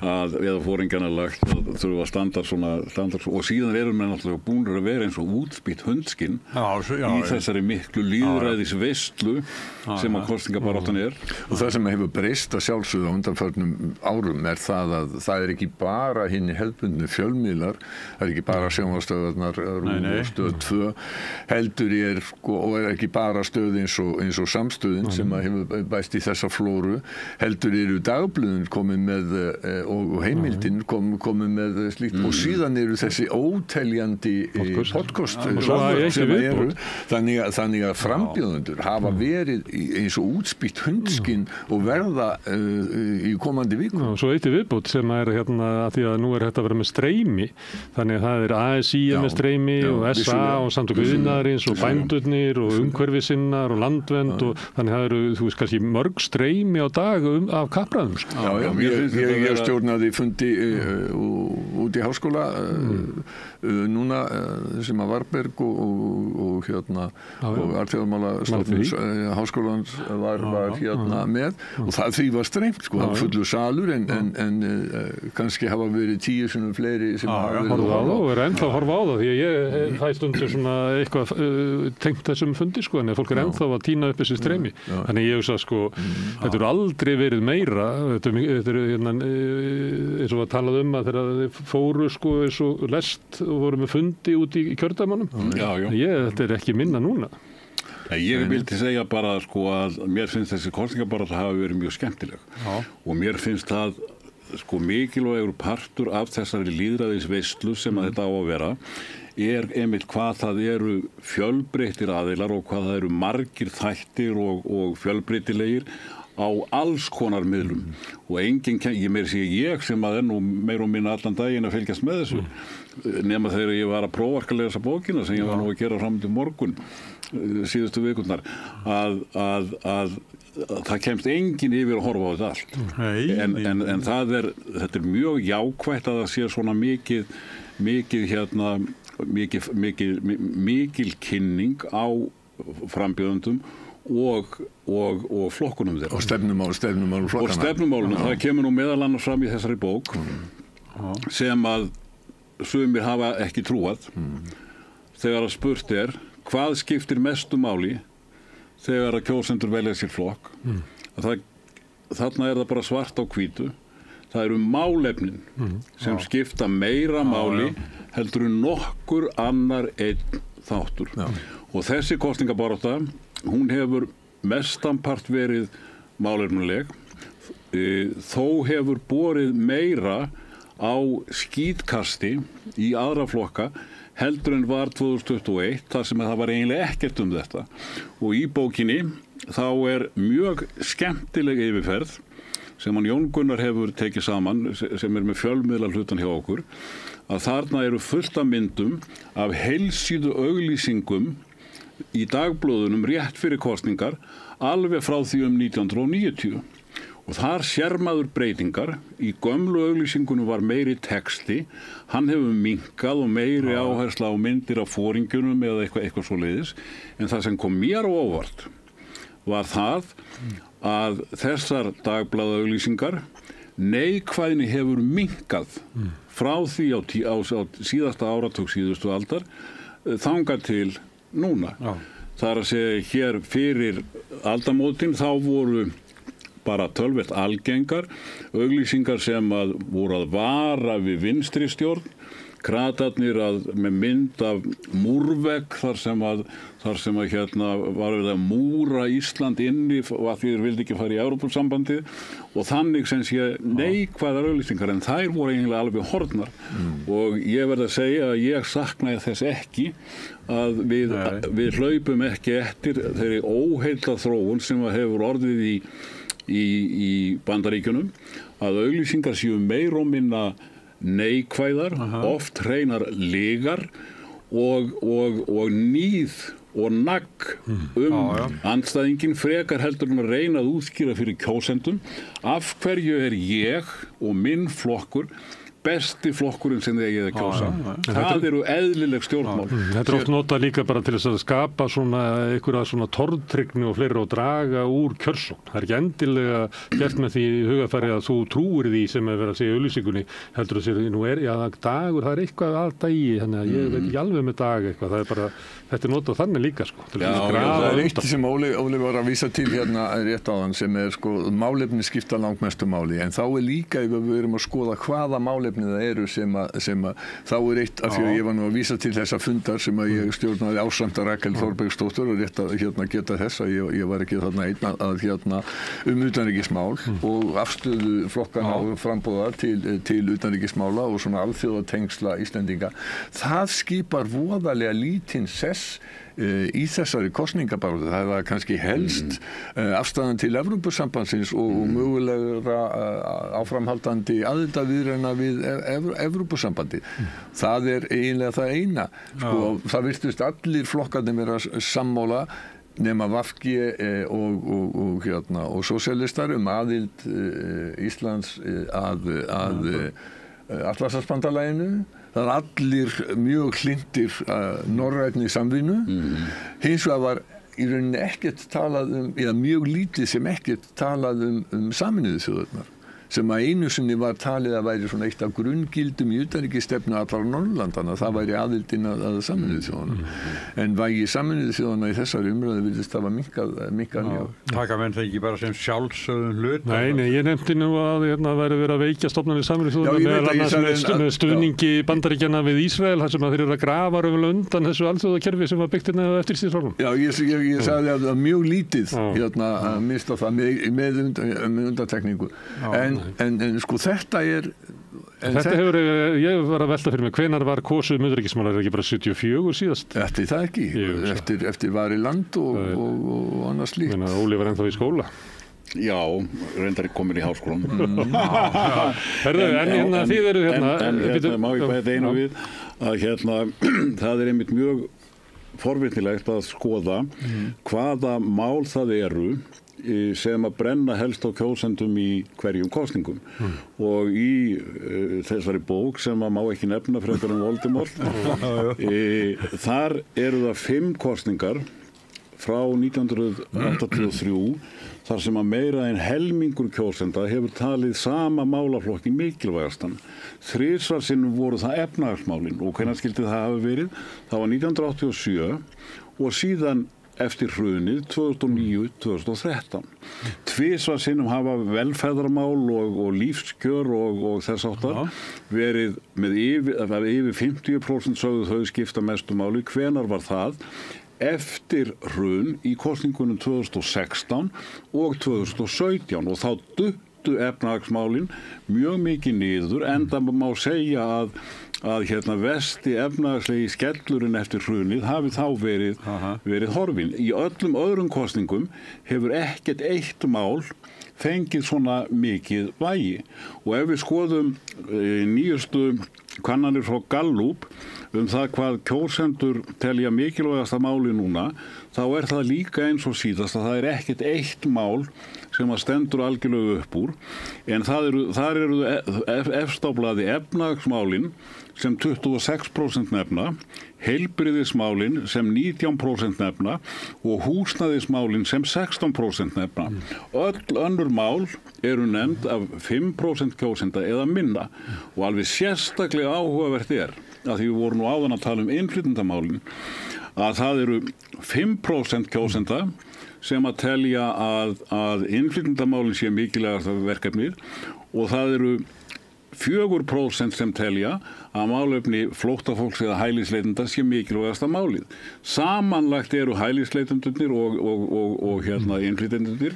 eða fóringjarna lagt að þurfa að standa svona og síðan erum við náttúrulega búnir að vera eins og útspýtt hundskinn í þessari miklu lýðræðisveislu sem að kosningabaráttan er. Og það sem hefur breyst að sjálfsögðu á undanförnum árum er það að það er ekki bara hinni hefðbundnu fjölmiðlar, það er ekki bara sjónvarpsstöðvarnar og Stöð 2 heldur og er ekki bara stöð eins og Samstöðin sem hefur bæst í þessa flóru, heldur eru dagblöðin komið með og heimildin komið með slíkt og síðan eru þessi óteljandi podcast sem eru þannig að frambjóðendur hafa verið eins og útspýtt hundskinn og verða í komandi viku. Svo eitt í viðbót sem er að því að nú er þetta að vera með streymi, þannig að það er ASÍ með streymi og SA og Samtök iðnaðarins og bændurnir og umhverfisinnar og landvernd og þannig það eru þú veist kannski mörg streymi á dag af kappræðum. Ég stjórnaði fundi út í háskóla núna sem að Varberg og Alþjóðamálastofnun háskólans var með og því var streymt það var fullur salur en kannski hafa verið 10 sinnum fleiri sem hafa verið horfa á það og er ennþá að horfa á það því að ég fæ stundur svona eitthvað tengt þessum fundi en fólk er ennþá að tína upp þessi streymi. Þannig ég hugsa þetta eru aldrei verið meira þetta eru eins og að talað að þegar þið fóru eins og lest og voru með fundi út í kjördæmanum. Þetta er ekki minna núna. Ég vildi segja bara að mér finnst þessi kosningabarátta hafa verið mjög skemmtileg og mér finnst það mikilvægur partur af þessari lýðræðisveislu sem að þetta á að vera er einmitt hvað það eru fjölbreyttir aðilar og hvað það eru margir þættir og fjölbreytilegir á alls konar miðlum og enginn, ég sem að nú meir og minna allan daginn að fylgjast með þessu nema þegar ég var að prófarka að lesa bókina sem ég var nú að gera fram til morgun síðustu vikurnar að það kemst enginn yfir að horfa á þetta allt en þetta er mjög jákvætt að það sé svona mikil kynning á frambjóðendum og flokkunum þeirra. Og stefnumálum flokkana. Og stefnumálunum, það kemur nú meðal annars fram í þessari bók sem að sumir hafa ekki trúað þegar að spurt hvað skiptir mestu máli þegar að kjósendur velja sér flokk. Þarna er það bara svart á hvítu. Það eru málefnin sem skipta meira máli heldur nokkur annar einn þáttur. Og þessi kosningabarátta hún hefur mestanpart verið málefnuleg þó hefur borið meira á skítkasti í aðra flokka heldur en var 2021 þar sem það var eiginlega ekkert þetta og í bókinni þá er mjög skemmtileg yfirferð sem hann Jón Gunnar hefur tekið saman sem með fjölmiðla hlutan hjá okkur að þarna eru fullt af myndum af heilsíðu auglýsingum í dagblöðunum rétt fyrir kosningar alveg frá því 1990 og þar sér maður breytingar. Í gömlu auglýsingunum var meiri texti, hann hefur minnkað og meiri áhersla á myndir af foringjunum eða eitthvað svoleiðis, en það sem kom mér á óvart var það að þessar dagblaða auglýsingar neikvæðni hefur minnkað frá því á síðasta áratug síðustu aldar þangað til núna. Það er að segja hér fyrir aldamótin þá voru bara töluvert algengar auglýsingar sem að voru að vara við vinstri stjórn, kratarnir með mynd af múrvegg þar sem að hérna var verið að múra Ísland inni að því þeir vildi ekki fara í Evrópusambandið og þannig sem sé neikvæðar auglýsingar en þær voru eiginlega alveg horfnar og ég verð að segja að ég saknaði þess ekki að við hlaupum ekki eftir þeirri óheilla þróun sem hefur orðið í Bandaríkjunum að auglýsingar séu meir og minna neikvæðar, oft hreinar lygar og níð og nagg andstæðingin frekar heldur en að reyna að útskýra fyrir kjósendum af hverju er ég og minn flokkur besti flokkurinn sem þeir eigið að kjósa. Það eru eðlileg stjórnmál. Þetta er oft notað líka bara til þess að skapa einhverja svona tortryggni og fleiri og draga úr kjörsókn. Það er ekki endilega gert með því hugafæri að þú trúir því sem er verið að segja í auglýsingunni heldur að segja, nú dagur, það er eitthvað að dagi, þannig að ég veit ekki alveg með dag eitthvað. Það er bara, þetta er notað þannig líka, sko. Það er eitt sem Óli var að vísa til hérna rétt áðan sem er, sko, málefni skipta langmestu máli, en þá er líka ef við erum að skoða hvaða málefni það eru sem að þá er eitt af því að ég var nú að vísa til þessa fundar sem að ég stjórnaði ásamt að Rakel Þorbergsdóttur og rétt að geta þess að ég var ekki þarna einn að utanríkismál og afstöðu flokkana og frambúða til utanríkismála og svona alþjóðatengsla Íslendinga. Það skipar voðalega lítinn sess í þessari kosningabaráttu. Það var kannski helst afstæðan til Evrópusambandsins og mögulega áframhaldandi aðildarviðræðna við Evrópusambandi. Það er eiginlega það eina. Sko, það virtust allir flokkarnir vera sammála nema VG og sósíalistar aðild Íslands að Atlantshafsbandalaginu. Það er allir mjög hlynntir norrænni samvinnu. Hins vegar var í rauninni ekkert talað eða mjög lítið sem ekkert talað Sameinuðu þjóðirnar. Sem að einu sinni var talið að væri svona eitt af grunngildum í utanríkisstefnu allra Norðurlandana, það væri aðildin að Sameinuðu þjóðana. En vægi Sameinuðu þjóðana í þessari umræðu virðist hafa minnkað mjög. Taka menn það ekki bara sem sjálfsögðum hlut? Nei, ég nefndi nú að væri verið að veikja stofnanir Sameinuðu þjóðana meðal annars með stuðningi Bandaríkjanna við Ísrael, þar sem að þeir eru að grafa raunverulega undan þessu alþjóðakerfi sem var byggt hérna eftir stríðsárunum. Já, ég sagði að mjög lítið minnst á það með undantekningu. En sko þetta er Þetta hefur, ég var að velta fyrir mig, hvenær var kosið utanríkismál, er ekki bara 74 síðast? Eftir það ekki, eftir Vari land og annars slíkt. Óli var ennþá í skóla. Já, reyndar komin í háskólan. Herðu, en þið eru hérna... En má ég bæta einu við að það er einmitt mjög forvitnilegt að skoða hvaða mál það eru sem að brenna helst á kjósendum í hverjum kosningum og í þessari bók sem að má ekki nefna frekar Voldemort þar eru það 5 kosningar frá 1983 þar sem að meira en helmingur kjósenda hefur talið sama málaflokki mikilvægastan. 3 sinnum voru það efnahagsmálin og hvenær skildi það hafa verið? Það var 1987 og síðan eftir hrunið 2009-2013. 2 sinnum hafa velferðarmál og lífskjör og þess áttar verið með yfir 50% sögðu þau skipta mestu máli. Hvenær var það? Eftir hrun í kosningunum 2016 og 2017 og þá duttu efnahagsmálin mjög mikið niður enda má segja að vesti efnahagslegi skellurinn eftir hrunið hafi þá verið horfin. Í öllum öðrum kosningum hefur ekkert eitt mál fengið svona mikið vægi og ef við skoðum nýjustu kannanir frá Gallup það hvað kjósendur telja mikilvægasta máli núna, þá það líka eins og síðast að það ekkert eitt mál sem að stendur algjörlega upp úr, en þar eru efstáblaði efnahagsmálin sem 26% nefna, heilbrigðismálin sem 19% nefna og húsnæðismálin sem 16% nefna. Öll önnur mál eru nefnd af 5% kjósenda eða minna og alveg sérstaklega áhugavert að því við vorum nú áðan að tala innflytjendamálin, að það eru 5% kjósenda sem að telja að innflytjendamálin sé mikilvægasta verkefnið og það eru 4% sem telja að málefni flóttafólks eða hælisleitenda sé mikilvægasta málið. Samanlagt eru hælisleitendurnir og innflytjendurnir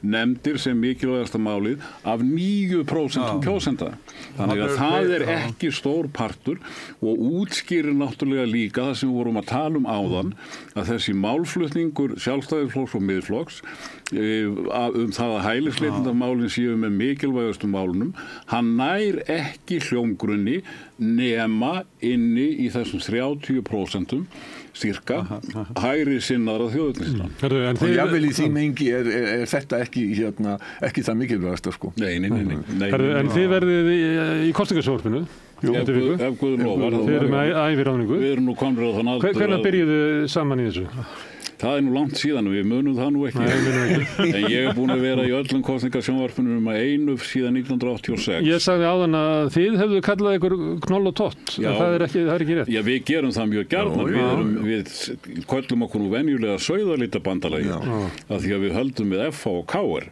nefndir sem mikilvægasta málið af 9% kjósenda. Þannig að það ekki stór partur og útskýrir náttúrulega líka það sem við vorum að tala áðan, að þessi málflutningur Sjálfstæðisflokks og Miðflokks það að hælisleitendamálin séu með mikilvægastu málunum, hann nær ekki hljómgrunni nema inni í þessum 30% cirka hægri sinnaðra þjóðurnistan. Og jafnvel í því mengi þetta ekki það mikilvægasta sko. Nei. En þið verðið í kosningasjórfinu? Ef Guðun lofar. Þið eru með æviráningu. Við erum nú komnir á þann aldur. Hvenær byrjuðu saman í þessu? Það nú langt síðan og við munum það nú ekki. En ég búin að vera í öllum kosningasjónvarpunum einu síðan 1986. Ég sagði áðan að þið hefðu kallað ykkur knoll og tott. Það er ekki rétt. Já, við gerum það mjög gjarnan. Við köllum okkur nú venjulega sauðalítabandalagi af því að við höldum með FH og KR.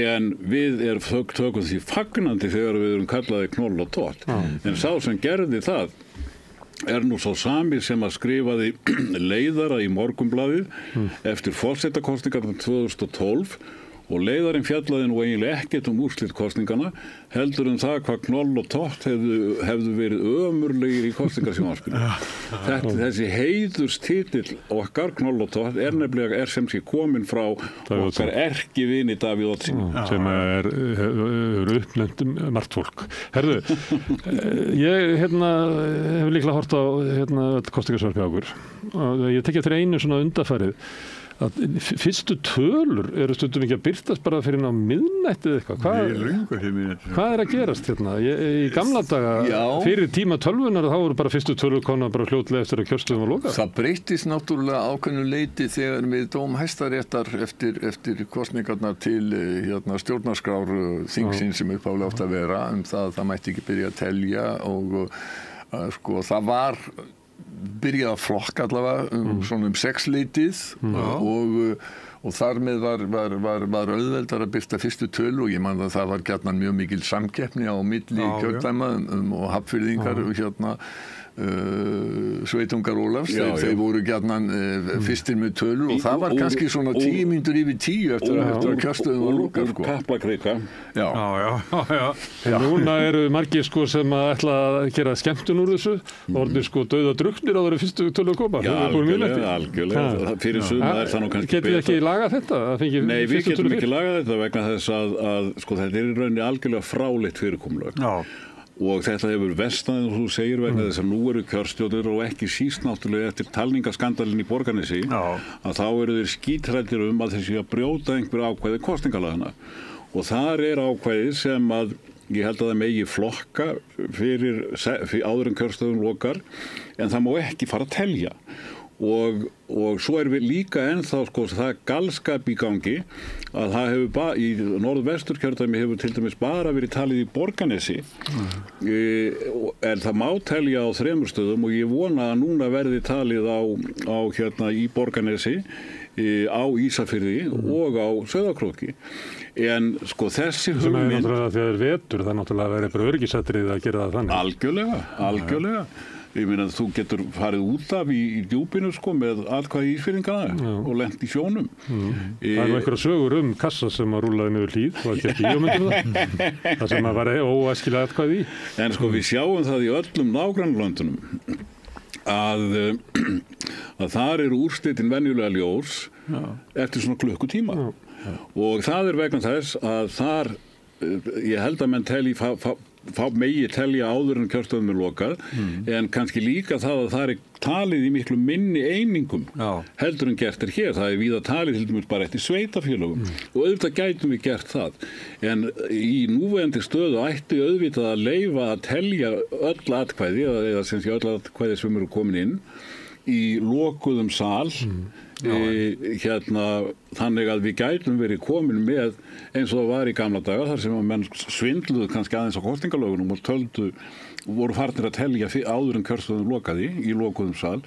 En við tökum því fagnandi þegar við erum kallaði knoll og tott. En sá sem gerði það nú sá sami sem að skrifaði leiðara í Morgunblaðið eftir forsetakosningarnar 2012 og leiðarinn fjallaði nú eiginlega ekkert úrslit kosningana, heldur það hvað knoll og tott hefðu verið ömurlegir í kosningasjónvarpinu. Þessi heiðurstitill okkar knoll og tott nefnilega sem sé komin frá okkar erkivini Davíð Oddssyni. Sem eru uppnefnt margt fólk. Herðu, ég hef líklega hort á öll kosningasjónvarpi á okkur og ég tekja þér einu svona undarfærið að fyrstu tölur eru stundum ekki að birtast bara fyrir á miðnætti eða eitthvað. Hvað að gerast hérna? Í gamla daga, fyrir tíma tölvunar, þá voru bara fyrstu tölur konar bara fljótlega eftir að kjörstöðum var lokað. Það breyttist náttúrulega ákveðnu leyti þegar við dóm Hæstaréttar eftir kosningarnar til stjórnarskrár þingsins sem uppálega átt að vera það mætti ekki byrja að telja og sko það var byrjaði að flokka allavega svona 6-leytið og þar með var auðveldar að birta fyrstu tölu og ég man að það var gjarnan mjög mikil samkeppni á milli kjördæma og hafnfirðingar Sveitungar Ólafs, þeir voru gjarnan fyrstir með tölur og það var kannski svona 10 mínútur yfir 10 eftir að kjörstöðum var lokað sko. Kaplakrika. Já. En núna eru margir sko sem að ætla að gera skemmtun úr þessu orðnir sko dauða drukknir á þeirra fyrstu tölu að koma. Já, algjörlega. Fyrir suma það nú kannski Getið ekki lagað þetta? Nei, við getum ekki lagað þetta vegna þess að sko þetta í rauninni algjörlega fráleitt fyrirkomulag. Og þetta hefur vestnaðið og þú segir vegna þess að nú eru kjörstjórnir og ekki síst náttúrulega eftir talningaskandalinn í Borgarnesi að þá eru þeir skítræddir að þeir séu að brjóta einhver ákvæði kosningalagana og þar ákvæði sem að ég held að það megi flokka fyrir áður en kjörstöðum lokar en það má ekki fara að telja og svo við líka ennþá sko það galskap í gangi að það hefur í norðvesturkjördæmi hefur til dæmis bara verið talið í Borgarnesi en það má telja á 3 stöðum og ég vona að núna verði talið á í Borgarnesi á Ísafirði og á Sauðárkróki en sko þessi hugmynd sem náttúrulega þegar vetur það náttúrulega verið bara öryggisatriði að gera það þannig algjörlega Ég meina að þú getur farið út af í djúpinu sko með atkvæði Ísfirðingana og lent í sjónum. Það eru einhverja sögur kassa sem að rúlaði niður hlíð og að geta bíómyndum það sem að var óæskilega atkvæði í. En sko við sjáum það í öllum nágrannlöndunum að þar eru úrslitin venjulega ljós eftir svona klukkutíma og það vegna þess að þar ég held að menn telji þá megi telja áður en kjörstöðum lokað, en kannski líka það að það talið í miklu minni einingum heldur en gert hér. Það víða talið til dæmis bara eftir sveitafélögum og auðvitað gætum við gert það. En í núverandi stöðu ætti auðvitað að leyfa að telja öll atkvæði, eða sem sé öll atkvæði sem eru komin inn í lokuðum sal, þannig að við gætum verið komin með eins og það var í gamla daga þar sem að menn svindluðu kannski aðeins á kosningalögunum og voru farnir að telja áður en kjörstöðum lokaði í lokuðum sal,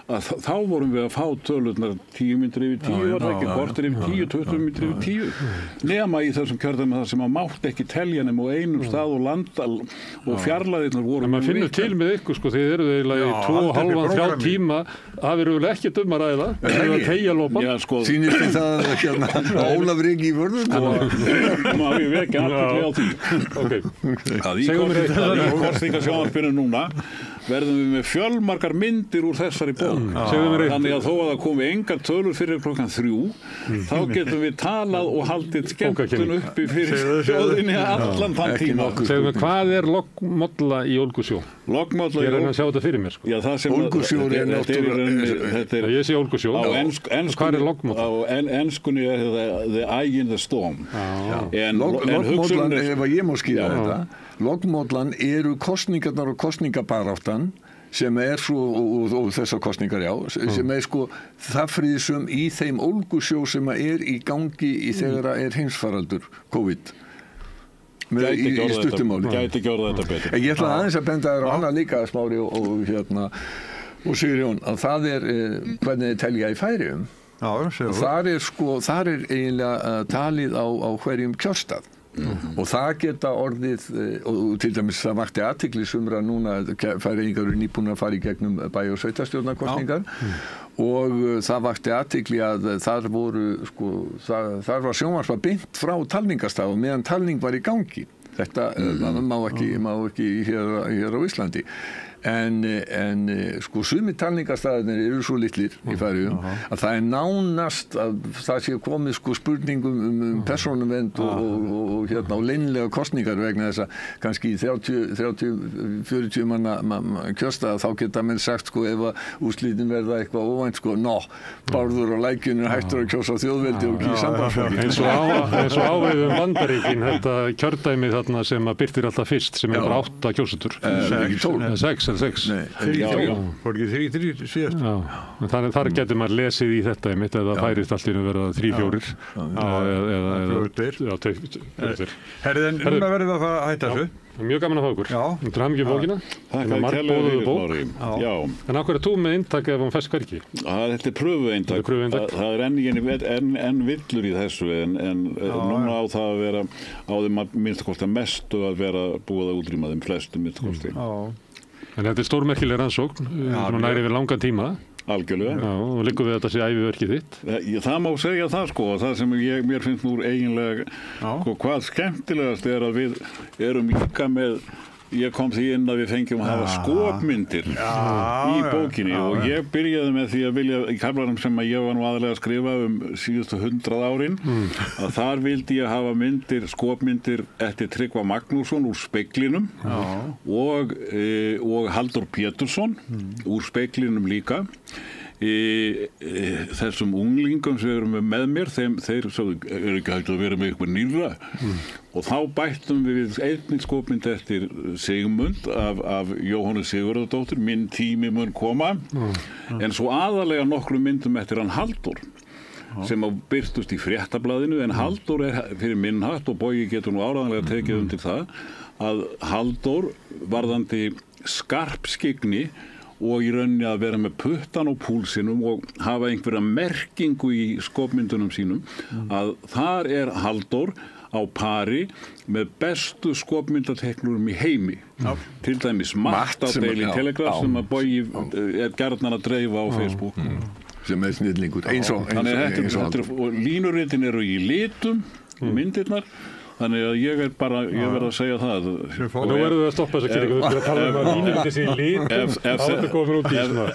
að þá vorum við að fá tölurnar 10 mínútur yfir 10, var það ekki, korter yfir 10, 20 mínútur yfir 10, nema í þessum kjördæmi þar sem að mátt ekki telja nema á einum stað og landa og fjarlæðirnar voru. En maður finnur til með ykkur, sko, þið eruð eiginlega í 2,5-3 tíma, það verður ekki að ræða, það er að tegja lopan. Sýnist þið það að Ólafur ekki í vörðum? Má ég vekja athygli á því. Sjónvarpinu núna verðum við með fjölmargar myndir úr þessari bók. Þannig að þó að það komi engar tölur fyrir klokkan 3, þá getum við talað og haldið skemmtun uppi fyrir þjóðinni allan þann tíma. Segðu mig, hvað er loggmolla í Ólgusjó? Loggmolla Ég er að sjá þetta fyrir mér, sko. Ólgusjó er náttúrulega... Ég sé Ólgusjó. Hvað er loggmolla? Á enskunni er the eye in the storm. Loggmollan, ef ég má skýra þetta, loggmollan eru kosningarnar og kosningabaráttan sem svo, og þessar kosningar sem sko það friðsum í þeim ólgusjó sem í gangi þegar heimsfaraldur COVID í stuttumáli. Gæti ekki orða þetta betur. Ég ætla aðeins að benda þér á annað líka, Smári og Sigurjón, að það hvernig þið telja í Færeyjum. Þar eiginlega talið á hverjum kjörstað. Og það geta orðið, og til dæmis það vakti athygli sumra núna, Færeyingar eru nýbúin að fara í gegnum bæ- og sveitarstjórnarkosningar og það vakti athygli að þar var sjónvarpað beint frá talningarstað og meðan talning var í gangi. Þetta má ekki hér á Íslandi. En sko sumir talningarstaðirnir eru svo litlir í Færeyjum að það nánast að það sé komið sko spurningum persónuvernd og leynilega kosningar vegna þess að kannski í 30-40 manna kjörstað þá geta menn sagt sko ef að úrslitin verða eitthvað óvænt sko Bárður og Lækjun hættur að kjósa þjóðveldi og ekki sambandsflokki. Eins og áveiðum Bandaríkin þetta kjördæmi þarna sem að birtir alltaf fyrst sem bara 8 kjósendur. 6 fór ekki 3 síðast. Þannig þar getur maður lesið í þetta einmitt eða færist allt í að vera 3-4 eða 2. Herðin, núna verðum við að hætta þessu. Mjög gaman að fá okkur. Til hamingju bókina. Margbóðuðu bók. En af hverju þú með inntak ef hún fæst hvergi? Þetta pröfueintak. Það enn villur í þessu en núna á það að vera á þeim minnstakosti mestu að vera búið að útrýma þeim flestum minnstakosti. En þetta stórmerkileg rannsókn, næri yfir langan tíma. Algjörlega. Og liggur við þetta sé æviverkið þitt? Það má segja það sko, það sem mér finnst nú eiginlega, hvað skemmtilegast að við erum líka með, ég kom því inn að við fengjum að hafa skopmyndir í bókinni og ég byrjaði með því að vilja, í kaflanum sem að ég var nú aðalega að skrifa síðustu 100 árin, að þar vildi ég hafa skopmyndir eftir Tryggva Magnússon úr Speglinum og Halldór Pétursson úr Speglinum líka. Þessum unglingum sem eru með mér þeir eru ekki hægt að vera með eitthvað nýrra og þá bættum við einnig skopmynd eftir Sigmund af Jóhannu Sigurðardóttur, Minn tími mun koma en svo aðalega nokkrum myndum eftir hann Halldór sem birtust í Fréttablaðinu en Halldór fyrir minn hatt og Bogi getur nú áreiðanlega tekið undir það að Halldór varðandi skarpskyggni og í rauninni að vera með puttan á púlsinum og hafa einhverja merkingu í skopmyndunum sínum að þar Halldór á pari með bestu skopmyndateknurum í heimi. Til dæmis Matt á Daily Telegraph sem að Bogi gjarnan að dreifa á Facebook. Sem snillingur. Og línuritin eru í litum, myndirnar. Þannig að ég verð að segja það. Nú verðum við að stoppa þess að kynningu. Þú fyrir að tala að línuriti sé í lit. Það er komin út í svona.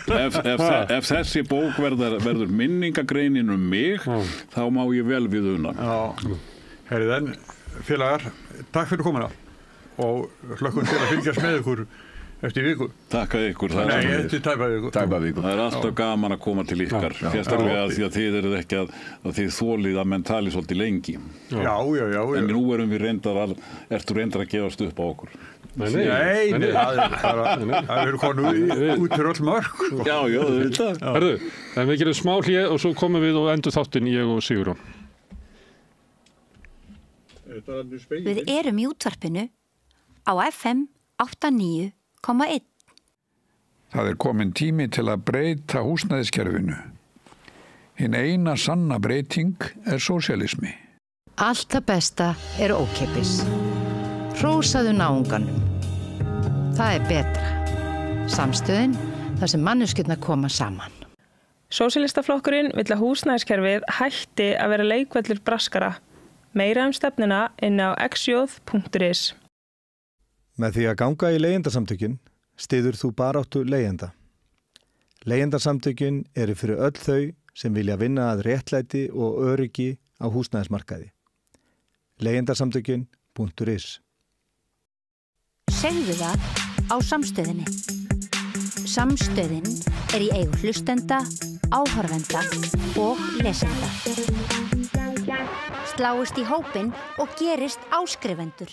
Ef þessi bók verður minningagreinin mig, þá má ég vel við una. Herriðan, félagar, takk fyrir komuna. og hlökkum til að fylgjast með ykkur eftir viku. Takk að ykkur. Eftir tæpa viku. Það alltaf gaman að koma til ykkar, sérstaklega því að þið eruð ekki að þið þolið að menn tali svolítið lengi. Já. En nú erum við ertu reyndar að gefast upp á okkur. Nei, það eru konu út fyrir öll mörg. Já, þetta. Herðu, en við gerum smá hlé og svo komum við og endur þáttinn ég og Sigurjón. Við erum í útvarpinu á FM 89,1. Það komin tími til að breyta húsnæðiskerfinu. Hinn eina sanna breyting sósíalismi. Allt það besta ókeypis. Hrósaðu náunganum. Það betra. Samstöðin, þar sem manneskjurnar koma saman. Sósíalistaflokkurinn vill að húsnæðiskerfið hætti að vera leikvellur braskara. Meira stefnuna inn á xjóð.is. Með því að ganga í leigjendasamtökin styður þú baráttu leigjenda. Leigjendasamtökin eru fyrir öll þau sem vilja vinna að réttlæti og öryggi á húsnæðismarkaði. Leigjendasamtökin.is. Segðu það á Samstöðinni. Samstöðin í eigu hlustenda, áhorfenda og lesenda. Sláist í hópinn og gerist áskrifendur.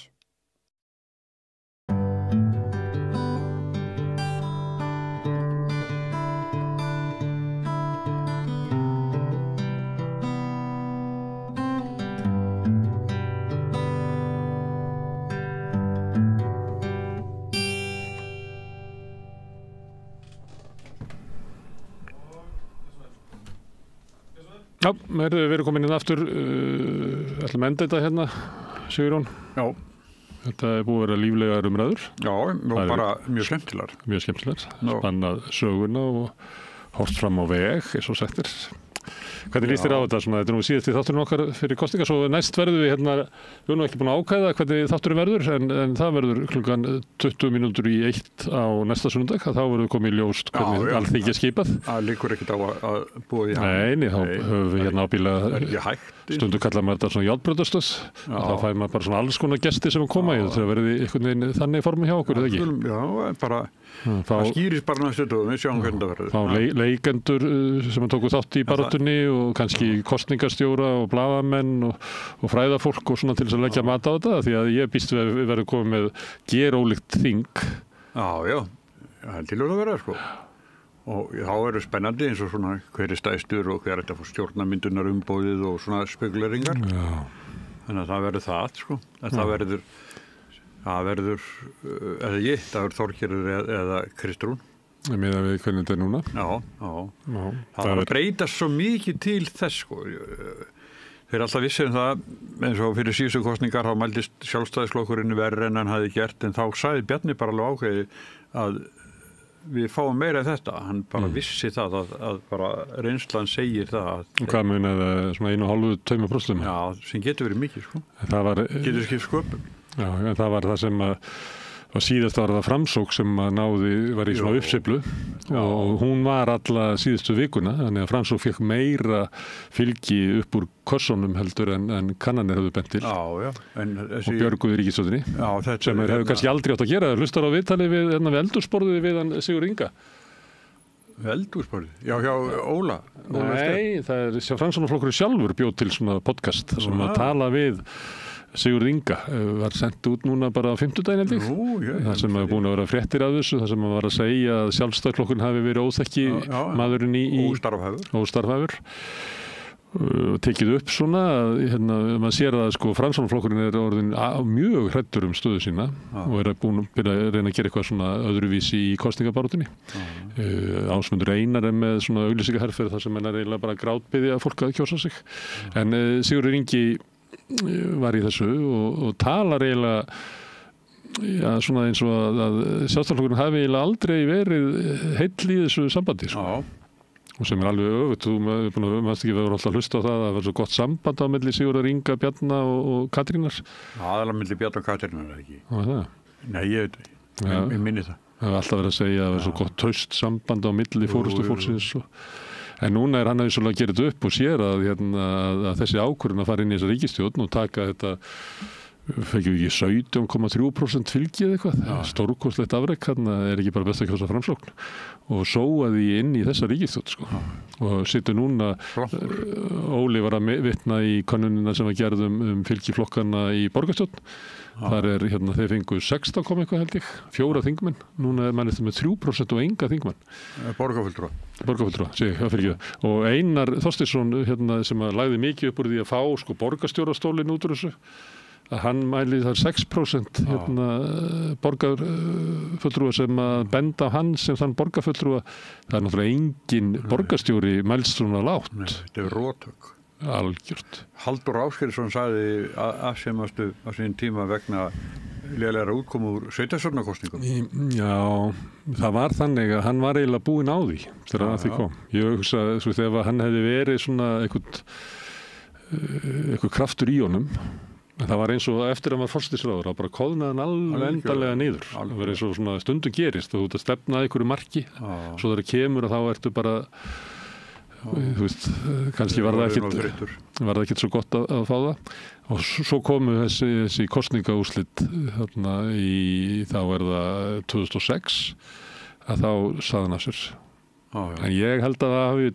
Já, við erum komin inn aftur, ætlum að enda þetta hérna, Sigurjón. Já. Þetta búið að vera líflegar umræður. Já, og bara mjög skemmtilegar. Mjög skemmtilegar, spannað söguna og hort fram á veg, eins og sagt Hvernig líst þér á þetta? Þetta nú síðast í þátturinn okkar fyrir kosningar, svo næst verðum við hérna, við erum ekki búin að ákvæða hvernig þátturinn verður, en það verður klukkan 20 mínútur í 1 á næsta sunnudag, þá verður komið ljóst hvernig Alþingi skipað. Það liggur ekkert á að búa í Nei, þá höfum við hérna ábyggilega stundu kallar maður þetta svona járnbrautastöð, þá fær maður bara svona alls konar gesti sem koma í þetta, verði einhvern veginn þannig formi hjá okkur, eða ekki? Já, bara, það skýrist bara næstu dögum, við sjáum hvernig það verður. Fá leikendur sem tóku þátt í baráttunni og kannski kosningastjóra og blaðamenn og fræðafólk og svona til þess að leggja mat á þetta, því að ég býst við verðum komið með gerólíkt þing. Já, það til að vera, sko. Og þá eru spennandi eins og svona hver stæðstur og hver þetta fór stjórnarmyndunar umbóðið og svona spekuleringar. Já. Þannig að það verður það, sko. Það verður, eða ég, það verður Þorgerður eða Kristrún. Meðan við hvernig þetta er núna. Já. Það var að breytast svo mikið til þess, sko. Þeir alltaf vissið það, eins og fyrir síðustu kosningar, þá mældist sjálfstæðisflokkurinn verri en hann hafði gert, en þá sagði Bjarni bara alveg ákveði að við fáum meira af þetta. Hann bara vissi það að bara reynslan segir það. Hvað munar það svona 1,5–2%? Já, sem getur verið mikið, sko. Getur skipt sköpum. Já, en það var það sem og síðast var það Framsók sem var í svona uppsveiflu og hún var alla síðustu vikuna, þannig að Framsók fekk meira fylgi upp úr kössunum heldur en kannanir höfðu bent til og björguðu ríkisstjórninni sem hefur kannski aldrei átt að gera. Hlustar á viðtalið við eldhúsborðið við Sigurð Inga. Eldhúsborðið? Já, hjá Óla? Nei, það Framsóknarflokkurinn sjálfur bjóð til svona podcast sem að tala við Sigurð Inga, var sendt út núna bara á 50-daginn held ég. Það sem hefur búin að vera fréttir af þessu, það sem var að segja að sjálfstæðisflokkurinn hafi verið óþekki maðurinn í óstarfhæfur. Tekið upp svona, maður sér að sko Framsóknarflokkurinn er orðin mjög hræddur stöðu sína og er búin að reyna að gera eitthvað svona öðruvísi í kosningabaráttunni. Ásmundur Einar með svona auglýsingaherferð þar sem hann eiginlega bara grátbiðja fólk að kjósa sig. En Sigurður Ingi var í þessu og talar eiginlega svona eins og að sjálfstæðisflokkurinn hafi eiginlega aldrei verið heill í þessu sambandi sko. Og sem er alveg öfugt, þú maður ekki verður alltaf að hlusta á það að það var svo gott samband á milli Sigurðar Inga, Bjarna og Katrínar. Aðalega milli Bjarna og Katrínar er ekki. Það? Nei, ég veit það, ég minni það. Það var alltaf verið að segja að það var svo gott traust samband á milli forystufólksins en núna er hann að vissulega að gera þetta upp og sér að þessi ákvörðun að fara inn í þessa ríkisstjórn og taka þetta fekjum við ekki 17,3% fylgið eitthvað, stórkostlegt afrek, þarna er ekki bara best að kjósa Framsókn og sóaði inn í þessa ríkisstjórn sko. Og situr núna, Óli var að vitna í könnunina sem var gerð fylgi flokkana í borgarstjórn, þar er þeir fengu 16 eitthvað held ég, 4 þingmenn, núna er mælist með 3% og enga þingmenn. Borgarfulltrúa, og Einar Þorsteinsson sem lagði mikið upp úr því að fá sko borgarstjórastólinn út úr þessu, að hann mæli þar 6% borgarfulltrúa sem að benda á hann sem þann borgarfulltrúa. Það er náttúrulega engin borgarstjóri mælst svona lágt. Nei, þetta er róttök. Algjört. Halldór Ásgeirsson sagði afsemastu á sín tíma vegna lélegra útkomu úr sveitarstjórnarkosningum. Já, það var þannig að hann var eiginlega búinn á því þegar að því kom. Ég hugsa, þegar hann hefði verið svona eitthvað kraftur í honum, það var eins og eftir að maður forsætisráður, það bara kóðnaði hann alveg endanlega niður. Það var eins og svona stundum gerist, þú ert að stefna einhverju marki, svo þegar kemur að þá ertu bara, þú veist, kannski var það ekkert svo gott að fá það. Og svo komu þessi kosningaúrslit þá er það 2006, að þá sagði hann af sér. En ég held að það hafi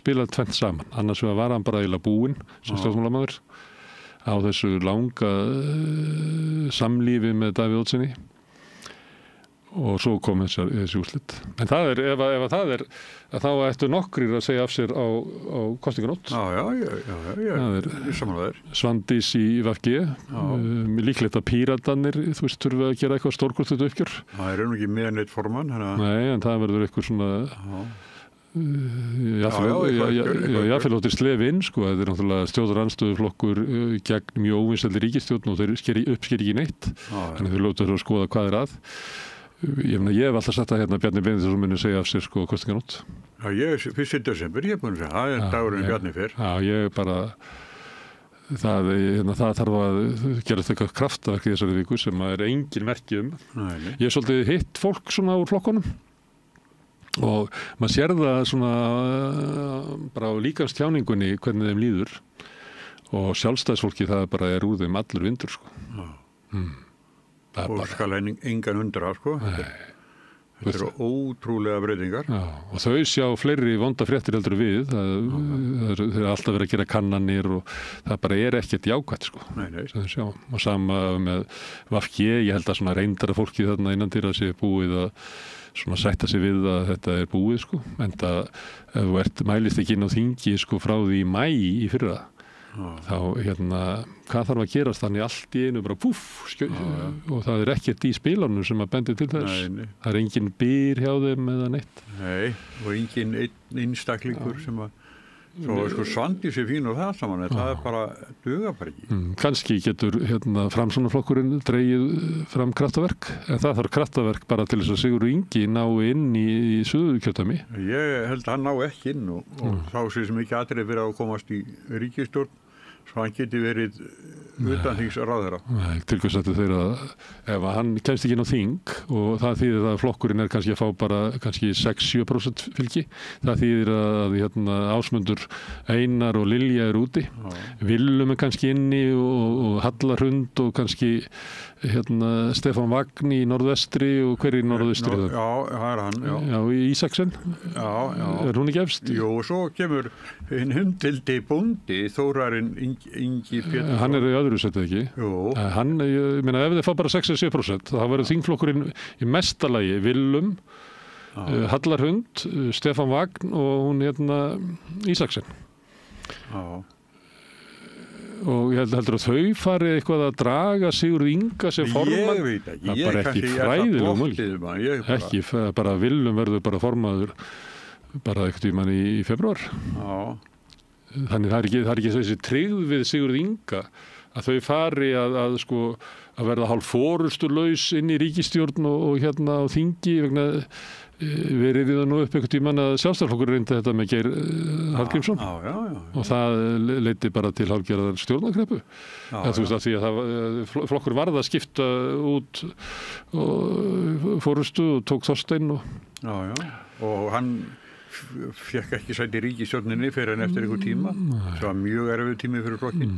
spilað tvennt saman, annars var hann bara eiginlega búinn sem stjórnmálamaður á þessu langa samlífi með Davíð Oddssyni og svo kom þessi úrslit. En það er, ef það er, þá ættu nokkrir að segja af sér á kosninganótt. Já, samanlega. Svandís í VG, líklegt að Píratarnir, þú veist, þurfa að gera eitthvað stórkostlegt uppgjör. Það er ekki með neitt formann. Nei, en það verður eitthvað svona... Jáfnveg slef inn sko, þetta er náttúrulega stjórnarandstöðuflokkur gegn mjög óvinsælli ríkisstjórn og þeir uppsker ekki neitt, þannig þeir lóta að skoða hvað er að. Ég hef alltaf sagt að Bjarni Benediktsson muni segja af sér sko kosninganótt. Já, ég er 1. desember, ég er búin að segja, það er dagurinn Bjarni fyrr. Já, ég bara, það þarf að gera eitthvað kraftaverk í þessari viku sem er engin merki Ég er svolítið hitt fólk svona úr flokkunum. Og maður sér það svona bara á líkamstjáningunni hvernig þeim líður og sjálfstæðisfólki það bara er úr þeim allur vindur sko. Og bara... skal engan undra sko. Þetta eru ótrúlega breytingar. Já, og þau sjá fleiri vonda fréttir heldur við, þeir eru alltaf verið að gera kannanir og það bara er ekkert jákvætt sko. Nei. Og sama með VG, ég held að svona reyndara fólki þarna innandyra sé búið að svona sætta sig við að þetta er búið sko, en það ef þú mælist ekki inn á þingi sko frá því í maí í fyrra, þá hvað þarf að gerast þannig allt í einu bara púff og það er ekkert í spilunum sem að bendi til þess. Það er engin byr hjá þeim eða neitt. Nei, og engin einstaklingur sem að svo sko Svandís er fín og það saman, það er bara duga bara ekki. Kannski getur Framsóknarflokkurinn dregið fram kraftaverk, en það þarf kraftaverk bara til þess að Sigurður Ingi ná inn í Suðurkjördæmi. Ég held að hann ná ekki inn og þá sé sem ekki atrið fyrir að komast í ríkisstjórn, svo hann geti verið utanþingsráðherra. Nei, til hvers að þeir að ef hann kemst ekki inn á þing og það þýðir að flokkurinn er kannski að fá bara kannski 6-7% fylgi, það þýðir að Ásmundur, Einar og Lilja er úti, Willum er kannski inni og Halla Hrund og kannski Stefán Vagn í norðvestri og hver í norðaustri? Já, það er hann. Já, Ísaksen? Já. Er hún ekki efst? Jú, og svo kemur hinn hundildi bóndi, Þórarinn Ingi Pétursson. Hann er í öðru setið ekki? Jú. Hann, ég meina, ef þið fá bara 6-7%, þá verður þingflokkurinn í mestalagi Willum, Halla Hrund, Stefán Vagn og hún Ísaksen. Já. Og ég heldur að þau fari eitthvað að draga Sigurð Inga sem formann. Ég veit ekki, það er bara ekki fræðilega mjög ekki, bara Willum verður bara formaður bara eitthvað tímann í februar. Þannig það er ekki þessi tryggð við Sigurð Inga að þau fari að verða hálf forystulaus inn í ríkisstjórn og á þingi vegna verið það nú upp einhvern tímann að Sjálfstæðisflokkur reyndi þetta með Geir Hallgrímsson og það leiddi bara til hálfgerðar stjórnarkreppu. Þú veist að því að flokkur varð að skipta út forystu og tók Þorstein og hann fekk ekki sæti í ríkisstjórninni fyrir en eftir einhver tíma. Það var mjög erfið tími fyrir flokkin.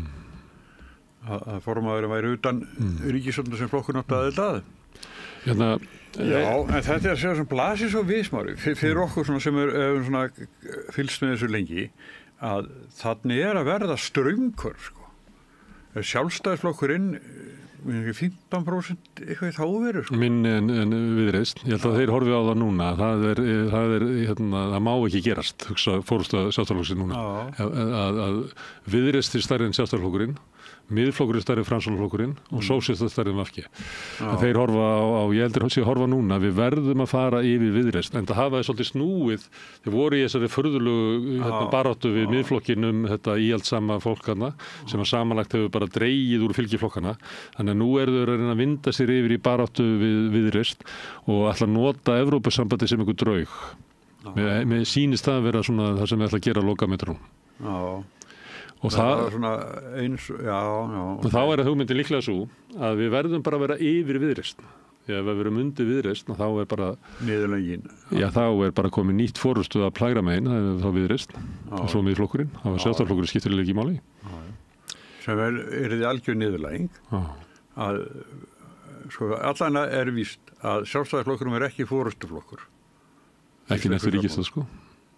að formaðurinn væri utan ríkisstjórnar sem flokkur náttúrulega að. Já, en þetta er sem blasir svo við, Smári, fyrir okkur svona sem er svona fylgst með þessu lengi, að þannig að verða straumkur, sko. Sjálfstæðisflokkurinn 15% eitthvað þá verður, sko. Minni en Viðreisn. Ég held að þeir horfi á það núna. Það má ekki gerast, hugsa fórustu Sjálfstæðisflokksins núna. Að Viðreisn er stærri en Sjálfstæðisflokkurinn, Miðflokkurinn stærri en Framsóknarflokkurinn og Sósíalistar stærri en VG. Þeir horfa á, ég heldur að horfa núna, við verðum að fara yfir Viðreisn, en það hafa það svolítið snúið. Þeir voru í þessari furðulegu baráttu við Miðflokkinum, þetta íhaldssama fólk hana, sem að samanlagt hefur bara dregið úr fylgiflokkana. Þannig að nú eru þeir að reyna að vinda sér yfir í baráttu við Viðreisn og ætla að nota Evrópusambandið sem einhver draug. Mér sýnist það að vera svona það sem við ætla að gera á lokametrunum. Og það er svona eins, og þá er hugmyndin líklega svo að við verðum bara að vera yfir Viðreisn. Ef við verum undir Viðreisn þá er bara niðurlögin. Já, þá er bara komið nýtt forystu að plægra megin, það er þá Viðreisn og svo Miðflokkurinn. Það var Sjálfstæðisflokkurinn skiptir ekki máli. Sem er þið algjör niðurlæging að sko allan er víst að Sjálfstæðisflokkurinn er ekki forystuflokkur. Ekki næstu ríkisstjórn, sko.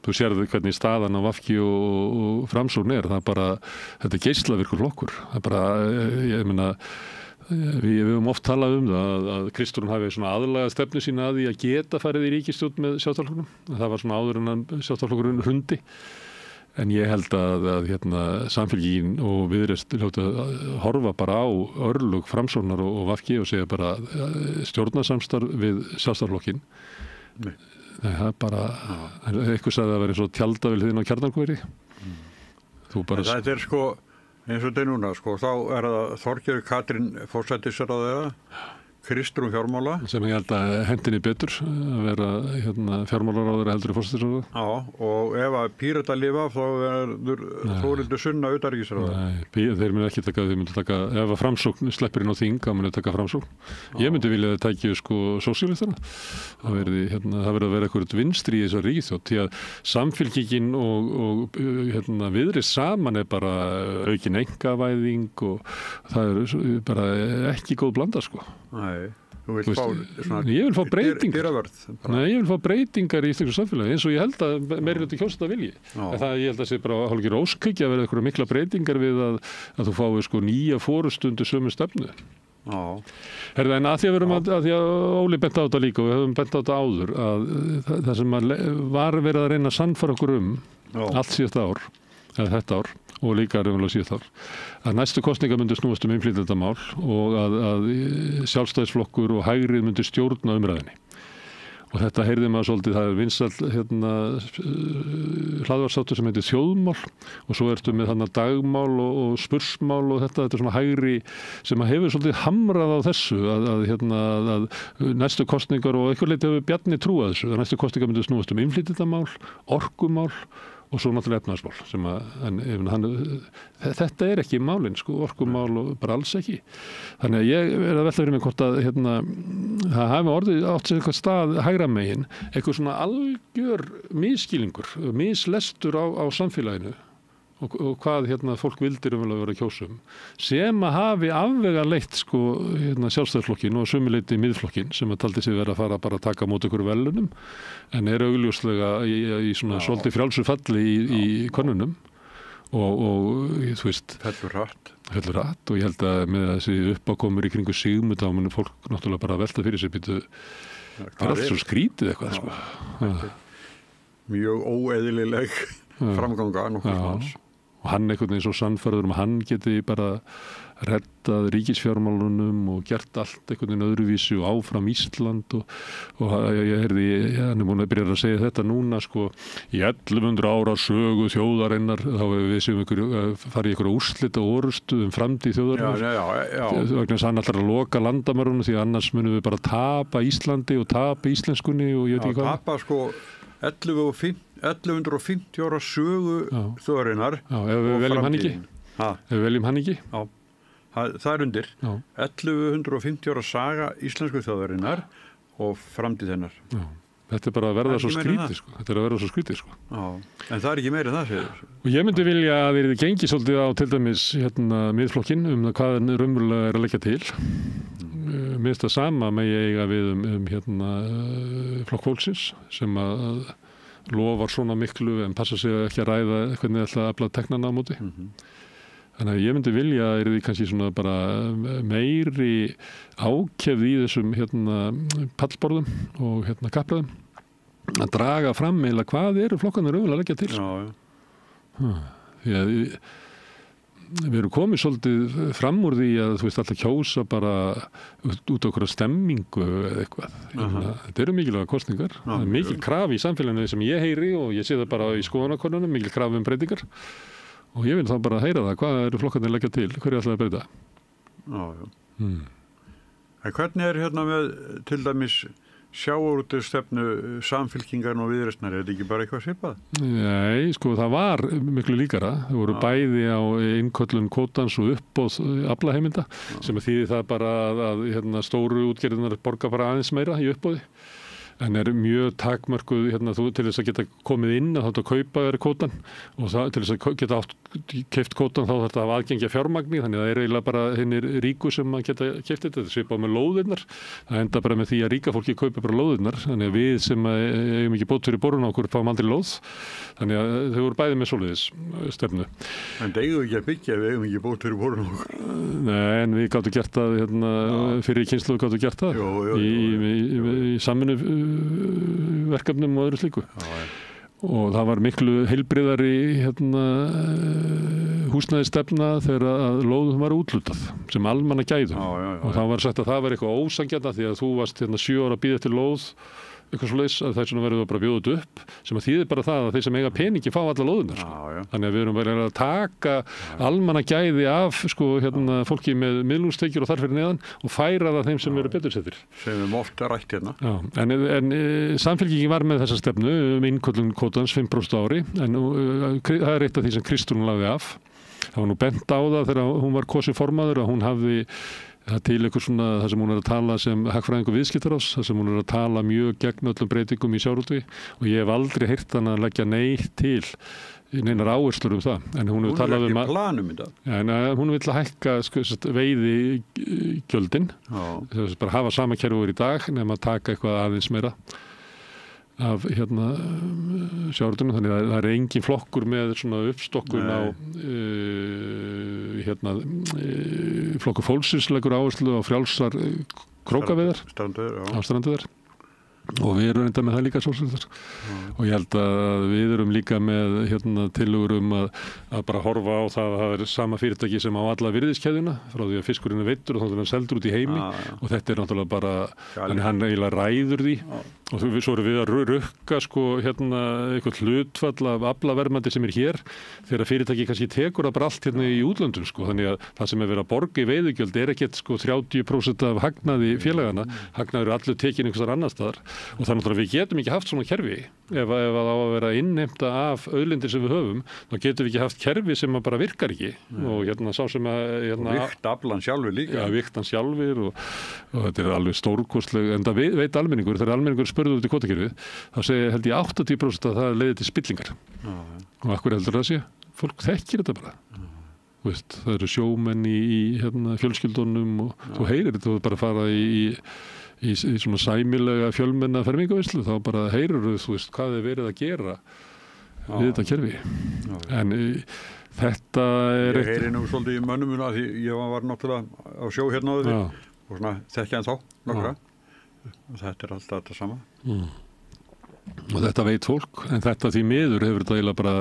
Þú sérðu hvernig staðan á VG og Framsókn er, það er bara, þetta er geislavirkur flokkur. Það er bara, ég meina, við höfum oft talað um það að Kristrún hafi svona aðlaga stefnu sína að því að geta farið í ríkisstjórn með Sjálfstæðisflokknum. Það var svona áður en Sjálfstæðisflokkurinn hrundi. En ég held að Samfylkingin og Viðreisn hljóta að horfa bara á örlög Framsóknar og VG og segja bara stjórnarsamstarf við Sjálfstæðisflokkinn. Nei, það er bara, eitthvað sagði að vera eins og tjaldavilðin á Kjarnarkværi. Þetta er sko, eins og þetta er núna, sko, þá er það Þorgerður Katrín forsætisráðherra, Kristrún fjármála. Sem ég held að hendinni betur að vera fjármálaráðherra heldur í forsætisráðherra. Já, og ef að Pírata lifa þá verður Þórhildur Sunna utanríkisráðherra. Nei, þeir munu ekki taka, þeir munu taka, ef að Framsókn sleppir inn á þing, þá munu taka Framsókn. Ég myndi vilja að tækja sko sósíalistana. Það verður að vera eitthvað vinstri í þessari ríkisstjórn, því að Samfylkingin og Viðreisn saman er bara aukin einkavæðing og það er bara ekki góð blanda, sko. Nei, þú vilt fá svona ég vil fá breytingar. Nei, ég vil fá breytingar í íslensku samfélagi eins og ég held að meirihluti kjósenda vilji. Það ég held að sé bara hálfgerð óskhyggja að vera eitthvað mikla breytingar við að þú fái sko nýja forystu undir sömu stefnu. Herða, en að því að Óli bent á þetta líka og við höfum bent á þetta áður að það sem var verið að reyna að sannfæra okkur allt síðasta ár eða þetta ár og líka raunverulega síðast ár að næstu kosningar myndu snúast innflytjendamál og að Sjálfstæðisflokkur og Hægrið myndu stjórna umræðinni. Og þetta heyrði maður svolítið, það er vinsæll hlaðvarpsþáttur sem heitir Þjóðmál og svo ertu með dagmál og spursmál og þetta er svona Hægri sem hefur svolítið hamrað á þessu að næstu kosningar og eitthvað leyti hefur Bjarni trúað þessu að næstu kosningar myndu snúast innflytjendamál, orkumál og svo náttúrulega efnahagsmál þetta er ekki málin sko, orkumál og bara alls ekki þannig að ég er að velta fyrir mig hvort að það hafi orðið átt sér eitthvað stað hægra megin, eitthvað svona algjör misskilningur, mislestur á samfélaginu og hvað fólk vildir vera að kjósum sem að hafi afvega leitt sko Sjálfstæðisflokkin og sömuleyti Miðflokkin sem að taldi sig vera að fara bara að taka mót ykkur velunum en er augljóslega í svona svolítið frjálsu falli í könnunum og þú veist Fellur hratt og ég held að með þessi uppákomur í kringu Sigmund þá muni fólk náttúrulega bara að velta fyrir sig býtu það er allt svo skrítið eitthvað sko. Mjög óeðlileg framganga nokkuð manns og hann einhvern veginn svo sannfærður að hann geti bara reddað ríkisfjármálunum og gert allt einhvern veginn öðruvísi og áfram Ísland og ég heyrði, hann er búin að byrja að segja þetta núna sko, í 1100 ára sögu þjóðarinnar þá við séum farið í einhverja úrslita orustu framtíð þjóðarinnar vegna þess að hann ætlar að loka landamærunum því annars munum við bara tapa Íslandi og tapa íslenskunni og ég veit ekki hvað tapa sko 1150 ára sögu þjóðarinnar ef við veljum hann ekki Já, það er undir 1150 ára saga íslensku þjóðarinnar og framtíð hennar Þetta bara að verða svo skrítið, sko. Þetta að verða svo skrítið, sko. Já, en það ekki meira það, segir. Og ég myndi vilja að þeir gengi svolítið á til dæmis miðflokkinn hvað raunverulega að leggja til. Mér finnst það sama með ég eiga við flokk fólksins sem að lofar svona miklu en passa sig að ekki að ræða hvernig ætla að afla teknana á móti. Þannig að ég myndi vilja að því kannski svona bara meiri ákefð í þessum pallborðum og kappræðum að draga fram eða hvað eru flokkarnir raunverulega að leggja til. Því að við erum komið svolítið fram úr því að þú veist alltaf kjósa bara út á okkur stemmingu eða eitthvað. Þetta eru mikilvæga kosningar. Það er mikil krafi í samfélaginu sem ég heyri og ég sé það bara í skoðanakönnunum, mikil krafi breytingar. Og ég vil þá bara heyra það, hvað eru flokkarnir leggja til, hverju ætlaði að breyta? En hvernig með til dæmis sjávarútvegsstefnu Samfylkingar og Viðreisnar, þetta ekki bara eitthvað svipað? Nei, sko það var miklu líkara. Það voru bæði á innköllun kvótans og uppboð aflaheimilda sem þýðir það bara að stóru útgerðirnar borga bara aðeins meira í uppboði. En mjög takmörkuð þú til þess að geta komið inn að þetta kaupa kvótan og það, til þess að geta keypt kvótan þá þarf þetta að hafa aðgengi að fjármagni, þannig að það eiginlega bara hinnir ríku sem að geta keypt þetta svipað með lóðirnar. Það enda bara með því að ríka fólki kaupa bara lóðirnar, þannig að við sem eigum ekki bót fyrir borun á okkur fáum aldrei lóð, þannig að þau voru bæði með svoleiðis stefnu. En það eigum við ekki að byggja, við eigum ekki bót fyrir borun á okkur. Nei, en við gáttum gert það fyrir kynslóð gáttum gert það í samvinnu verkefnum og öðru slíku. Og það var miklu heilbriðari húsnæðisstefna þegar að lóðum var útlutað sem almanna gæðum. Og það var sagt að það var eitthvað ósanngjarnt því að þú varst 7 ára að bíða eftir lóð eitthvað svoleiðis að það verður bara bjóðið upp sem að þýðir bara það að þeir sem eiga peningi fá alla lóðunar. Þannig að við erum verið að taka almanna gæði af fólki með miðlungstekjur og þar fyrir neðan og færa það þeim sem eru betursettir. Sem við ofta rætt hérna. En Samfylkingin var með þessa stefnu innköllun kvótans 5% á ári en það er eitt af því sem Kristrún lagði af. Það var nú bent á það þegar hún var kosin formaður að hún hafði það til eitthvað svona það sem hún að tala sem hagfræðingur viðskiptaráðs, það sem hún að tala mjög gegn öllum breytingum í sjávarútvegi og ég hef aldrei heyrt hana að leggja neitt til neinar áherslur það. En hún hefur talað ekki planum í dag. En hún vill hækka veiðigjöldin, bara hafa sama kerfi í dag nema að taka eitthvað aðeins meira af sjávarútveginu, þannig að það er engin flokkur með svona uppstokkun á flokkur fólksins leggur áherslu á frjálsar krókaveiðar á strandveiðar og við erum enda með það líka svolítið og ég held að við erum líka með tillögur að bara horfa á það að það er sama fyrirtæki sem á alla virðiskeðjuna frá því að fiskurinn er veiddur og þá er hann seldur út í heimi og þetta er náttúrulega bara þannig hann eiginlega ræður því og svo erum við að rukka eitthvað hlutfall af aflaverðmæti sem er hér þegar fyrirtæki kannski tekur það bara allt í útlöndum þannig að það sem er verið að borga í veiðigjöld er ekkert 30% af hagnaði félagana, hagnaður allir tekin einhversar annar staðar og þannig að við getum ekki haft svona kerfi ef það á að vera innheimta af auðlindir sem við höfum, þá getum við ekki haft kerfi sem bara virkar ekki og sá sem að vikta aflan sjálfur líka viktan sjálfur og þetta er alveg stórkostleg en það veit almenningur, þegar almenningur spurði út í kvótakerfið, þá segir held ég 80% að það leiði til spillingar og akkur heldur það sé, fólk þekkir þetta bara það eru sjómenn í fjölskyldunum og þú heyrir þetta og bara fara í svona sæmilega fjölmenna fermingaveislu þá bara heyrur þú hvað er verið að gera við þetta kerfi en þetta er ég heyri nú svolítið í mönnum því ég var náttúrulega á sjó hérna áður og svona þekkja en þá nokkra og þetta er alltaf þetta sama og þetta veit fólk en þetta því miður hefur þetta eiginlega bara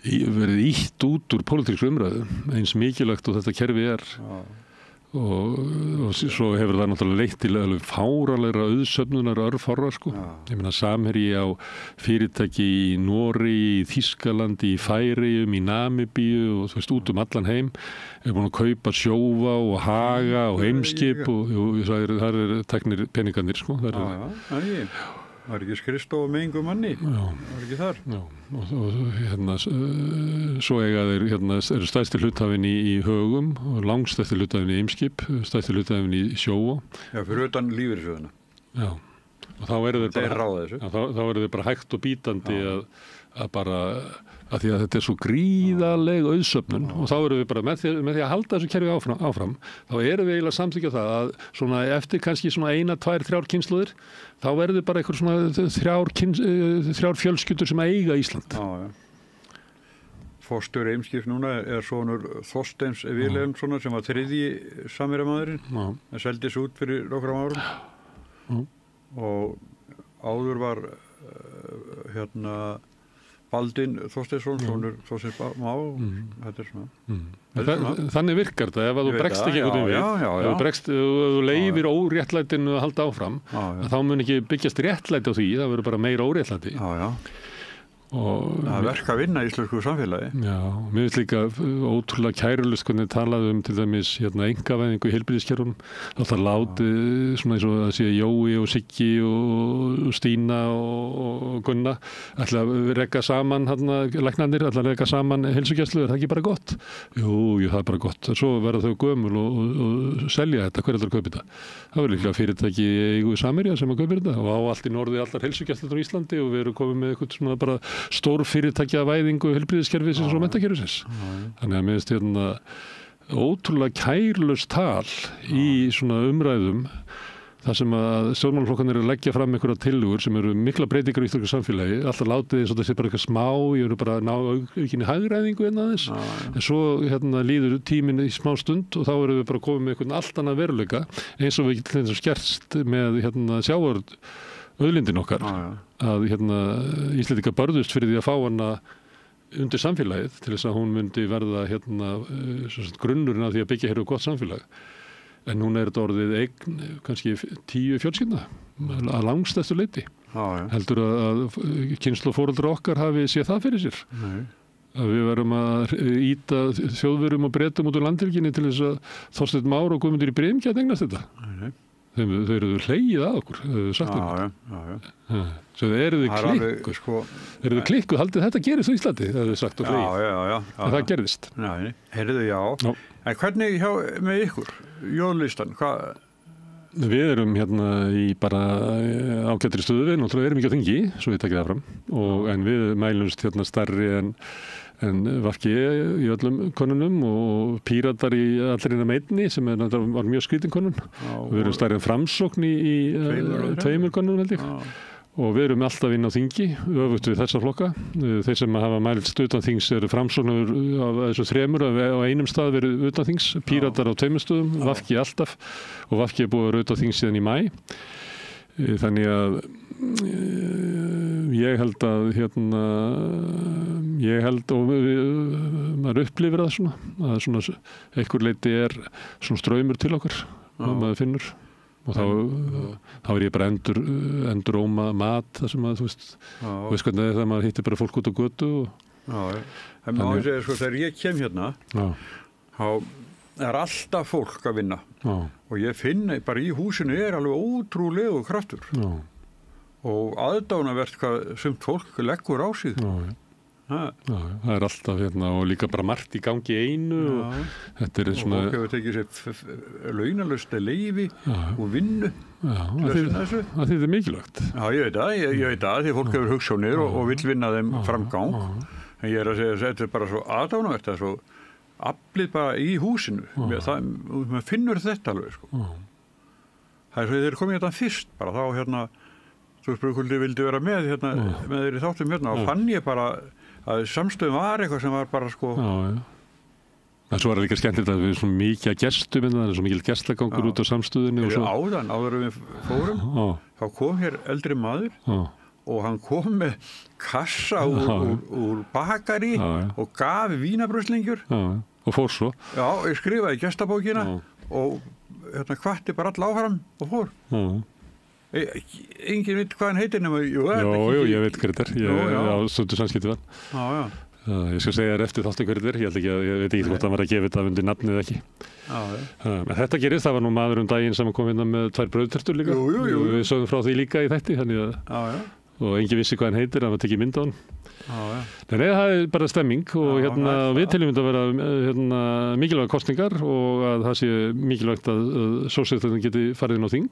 verið ýtt út úr pólitískri umræðu eins mikilvægt og þetta kerfi er og svo hefur það náttúrulega leitt til alveg fáralegra auðsöfnunar örfárra ég meina Samherji á fyrirtæki í Noregi, í Þýskalandi, í Færeyjum, í Namibíu og út allan heim er búin að kaupa Sjóvá og Haga og Eimskip og það er teknir peningarnir það er ekki skrifstofa með engum manni það er ekki þar og svo eiga þeir eru stærsti hluthafinn í Högum og langstærsti hluthafinn í Eimskip stærsti hluthafinn í Sjóvá fyrir utan lífeyrissjóðina Og þá eru þeir bara hægt og bítandi að því að þetta er svo gríðaleg auðsöfnun og þá eru við bara með því að halda þessu kerfi áfram þá eru við eiginlega samþykkja það að svona eftir kannski svona 1, 2, 3 kynslóðir þá verður bara einhver svona 3 fjölskyldur sem eiga Ísland. Forstjóri Eimskips núna sonur Þorsteins Vilhelmssonar sem var 3. samherjamaðurinn en seldist út fyrir nokkrum árum og áður var Baldvin Þorsteinsson, sonur Þorsteins Má, þetta er svona. Þannig virkar þetta, ef þú bregst ekki einhvern veginn við, ef þú leifir óréttlætinu að halda áfram, þá mun ekki byggjast réttlæti á því, það verður bara meira óréttlæti. Það verka að vinna í íslensku samfélagi. Já, mér finnst líka ótrúlega kærulust hvernig talaðu til dæmis einkavæðingu í heilbrigðiskerfunum. Alltaf látið svona eins og það sé Jói og Siggi og Stína og Gunna ætla að reka saman læknarnir, ætla að reka saman heilsugæslu, er það ekki bara gott? Jú, það er bara gott. Svo verða þau gömul og selja þetta, hver ætlar að kaupa þetta? Það verður líklega fyrirtæki í eigu Samherja sem að kaupa þetta og á allt í norði allar heilsugæslur á Íslandi og við erum komið með eitthvað svona bara stór fyrirtækja væðingu heilbrigðiskerfisins og menntakerfisins. Þannig að mér finnst ótrúlega kærlaust tal í svona umræðum þar sem að stjórnmálaflokkarnir eru að leggja fram einhverja tillögur sem eru mikla breytingar í íslensku samfélagi, alltaf látið eins og þessi bara eitthvað smá, ég eru bara að ná aukinni hagræðingu aðeins, en svo líður tíminn í smá stund og þá erum við bara komið með einhvern allt annað veruleika eins og við getum þess að skerst með sjávarauðlindin okkar að Íslendingar börðust fyrir því að fá hana undir samfélagið til þess að hún myndi verða grunnurinn af því að byggja hér gott samfélag. En núna þetta orðið eign kannski 10 fjölskyldna að langstæstu leyti. Heldur að kynslóð foreldra okkar hafi séð það fyrir sér. Að við verum að ýta Þjóðverjum og Bretum út úr landhelginni til þess að Þorsteinn Már og Guðmundur í Brim gæti eignast þetta. Þau eru hlegið að okkur, sagt okkur. Svo eruðu klikkuð, haldið þetta gerist á Íslandi, það hefur sagt og hlegið. En það gerðist. Heyrðu, já. En hvernig með ykkur, jóðlistan, hvað? Við erum í bara ágættri stöðu, við náttúrulega erum ekki á þingi, svo við tekið það fram, en við mælumst stærri en VG í öllum konunum og Píratar í allirina meitni sem var mjög skrítin konun. Við erum stærri en Framsókn í 2 konunum held ég. Og við erum alltaf inn á þingi, öfugt við þessa flokka. Þeir sem hafa mælst utan þings eru Framsóknur af þessu 3 á einum stað verið utan þings, Píratar á 2 stöðum, VG alltaf og VG er búið að vera utan þings síðan í maí. Þannig að ég held og maður upplifir það svona að svona einhver leyti er svona straumur til okkar og maður finnur og þá er ég bara enduróma mat þar sem að þú veist hvernig það er þegar maður hittir bara fólk út á götu en maður segir þegar ég kem hérna þá er alltaf fólk að vinna og ég finn bara í húsinu er alveg ótrúlegu kraftur og aðdánavert hvað sumt fólk leggur á sig það er alltaf og líka bara margt í gangi einu og þetta er svona og fólk hefur tekið sér launalaust leyfi og vinnu það er mikilvægt ég veit það því fólk hefur hugsjónir og vill vinna þeim framgang en ég er að segja að þetta er bara svo aðdánavert það er svo aflið bara í húsinu maður finnur þetta alveg það er svo þeir komið hérna fyrst bara þá þú spurkuldi vildi vera með með þeir í þáttum og fann ég bara að samstöðum var eitthvað sem var bara en svo var það líka skemmtilegt að við erum svona mikið að gestum það er svo mikil gestlagangur út á samstöðunni áður við fórum þá kom hér eldri maður og hann kom með kassa úr bakari og gaf vínabröslingjur og fór svo ég skrifaði gestabókina og hvatti bara all áfram og fór enginn veit hvað hann heitir nema Jú, ég veit hver þetta er ég á stundu samskipti ég skal segja þér eftir þáttu hver þetta er ég veit ekki hvort hann var að gefa þetta undir nafnið ekki en þetta gerist, það var nú maður daginn sem kom inn með 2 brauðtertur líka við sögum frá því líka í þætti og engin vissi hvað hann heitir, hann var tekið mynd á hann. Nei, það er bara stemming og við teljum þetta að vera mikilvæg kosningar og að það sé mikilvægt að sósíaldemókratarnir geti farið inn á þing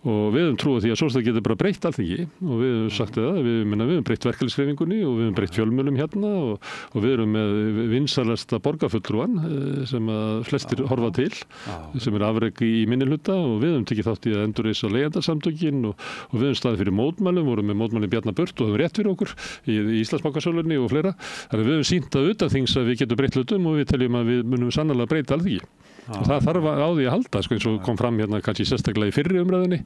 og við höfum trúið því að sósíaldemókratar geti bara breytt Alþingi og við höfum sagt það, við höfum breytt verkalýðshreyfingunni og við höfum breytt fjölmiðlum og við erum með vinsalasta borgarfulltrúan sem að flestir horfa til, sem er afrek í minnihluta og við höfum tekið þátt í að endurreisa leigjendasamtökin og við höfum staðið fyrir mótmælum, vorum með mótmælum Bjarna Burt og höfum rétt fyrir okkur í Íslandsbankasölunni og fleira. Þannig að við höfum sýnt að utan þings að við getum breytt hlutum og við teljum að við munum sannarlega breyta Alþingi. Og það þarf á því að halda, eins og kom fram hérna kannski sérstaklega í fyrri umræðinni,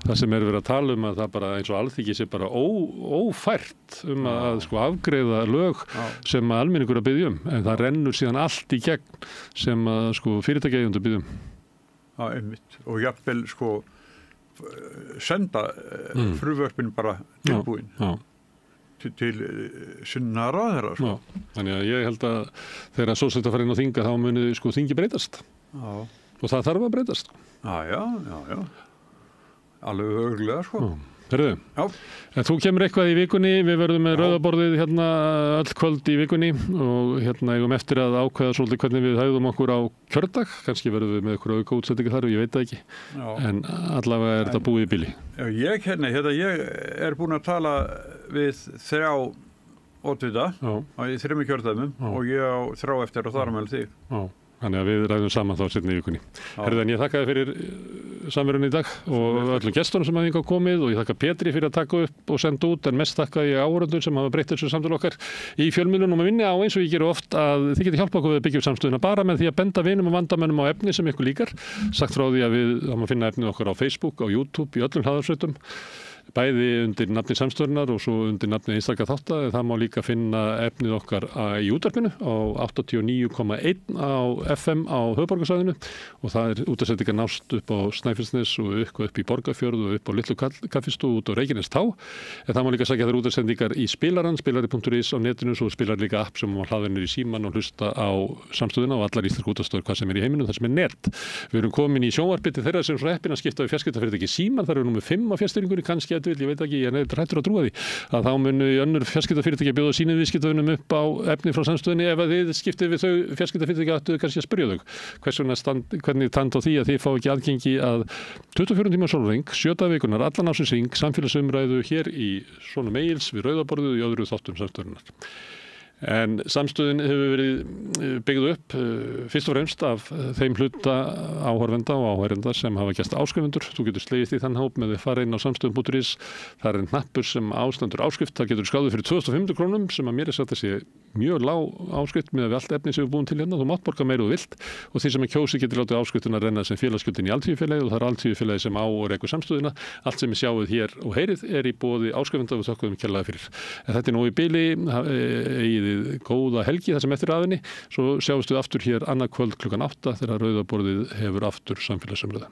það sem verið að tala að það bara eins og Alþingi sé bara ófært að afgreiða lög sem almenningur að biðja en það rennur síðan allt í gegn sem fyrirtækjaeigendur biðja Já, einmitt. Og jafnvel senda frumvörpin bara tilbúin. Til sinna ráðherra. Þannig að ég held að þegar sósíaldemókratar fara inn á þinga þá muni þingi breytast. Og það þarf að breytast. Já. Alveg örugglega Herðu, en þú kemur eitthvað í vikunni, við verðum með rauðaborðið hérna öll kvöld í vikunni og hérna eigum eftir að ákveða svolítið hvernig við hægðum okkur á kjördag, kannski verðum við með eitthvað auka útsettingu þar og ég veit það ekki, en allavega er þetta búið í bíli. Ég er búinn að tala við 3 oddvita í 3 kjördæmum og ég á 3 eftir og þar með þig. Þannig að við ræðum saman þá seinna í vikunni. Herðu, en ég þakka þér fyrir samverunni í dag og öllum gestunum sem hafa hingað komið og ég þakka Pétri fyrir að taka upp og senda út en mest þakka ég áhorfendum sem hafa breytt þessu samtölu okkar í fjölmiðlunum og minni á eins og ég geri oft að þið getið hjálpa okkur við að byggja upp samstöðuna bara með því að benda vinum og vandamönnum á efni sem ykkur líkar. Sagt frá því að við höfum að finna efnið okkar á Facebook, á YouTube, í öllum hlaðarsveitum. Bæði undir nafni samstöðunar og svo undir nafni einstaka þátta. Það má líka finna efnið okkar í útvarpinu á 89,1 á FM á höfuðborgarsvæðinu og það er útvarpsendingar nást upp á Snæfellsnes og upp í Borgarfjörð og upp á Litlu Kaffistofu út á Reykjanestá. En það má líka sækja þær útvarpsendingar í spilarann, spilari.is á netinu, svo spilar líka app sem má hlaða niður í síman og hlusta á samstöðuna og allar íslenskar útvarpsstöðvar hvað sem er í heiminum, það sem er net. Við erum komin í sjónvarpið til þeirra sem svo heppin að skipta við fjarskiptafyrirtæki Síman, þar eru númer 5 á fjarstýringunni, kannski ég veit ekki, ég er hrættur að trúa því að þá munu önnur fjarskiptafyrirtæki að bjóða sínum viðskiptavinum upp á efni frá samstöðinni ef að þið skiptið við þau fjarskiptafyrirtæki ættu kannski að spyrja þau hvernig tand á því að þið fá ekki aðgengi að 24 tíma sólarhring, 7 daga vikunar, allan ársins hring, samfélagsumræðu hér í svona Egils við rauðaborðið og í öðru þáttum samstöðunar. En samstöðin hefur verið byggð upp fyrst og fremst af þeim hluta áhorfenda og áhærenda sem hafa gerst áskrifendur. Þú getur slegist í þann hóp með því að fara inn á samstöðun.is. Það er hnappur sem ástendur áskrift. Það getur skráðið fyrir 2500 krónum sem að mér er sagt að sé mjög lág áskrift með allt efni sem við búum til hérna. Þú mátt borga meira og vilt og því sem er kjósi getur látið áskriftuna renna sem félagsgjöldin í Alþýðufélagið og það er Alþýðufélagið sem á og rekur samstöðuna. Allt sem við sjáum hér og heyrið er í boði áskrifenda og þökkum kærlega fyrir. En þetta er nú í bili, góða helgi þar sem eftir aðinni, svo sjáumst við aftur hér annað kvöld klukkan 8 þegar rauðaborðið hefur aftur samfélagsumræðu.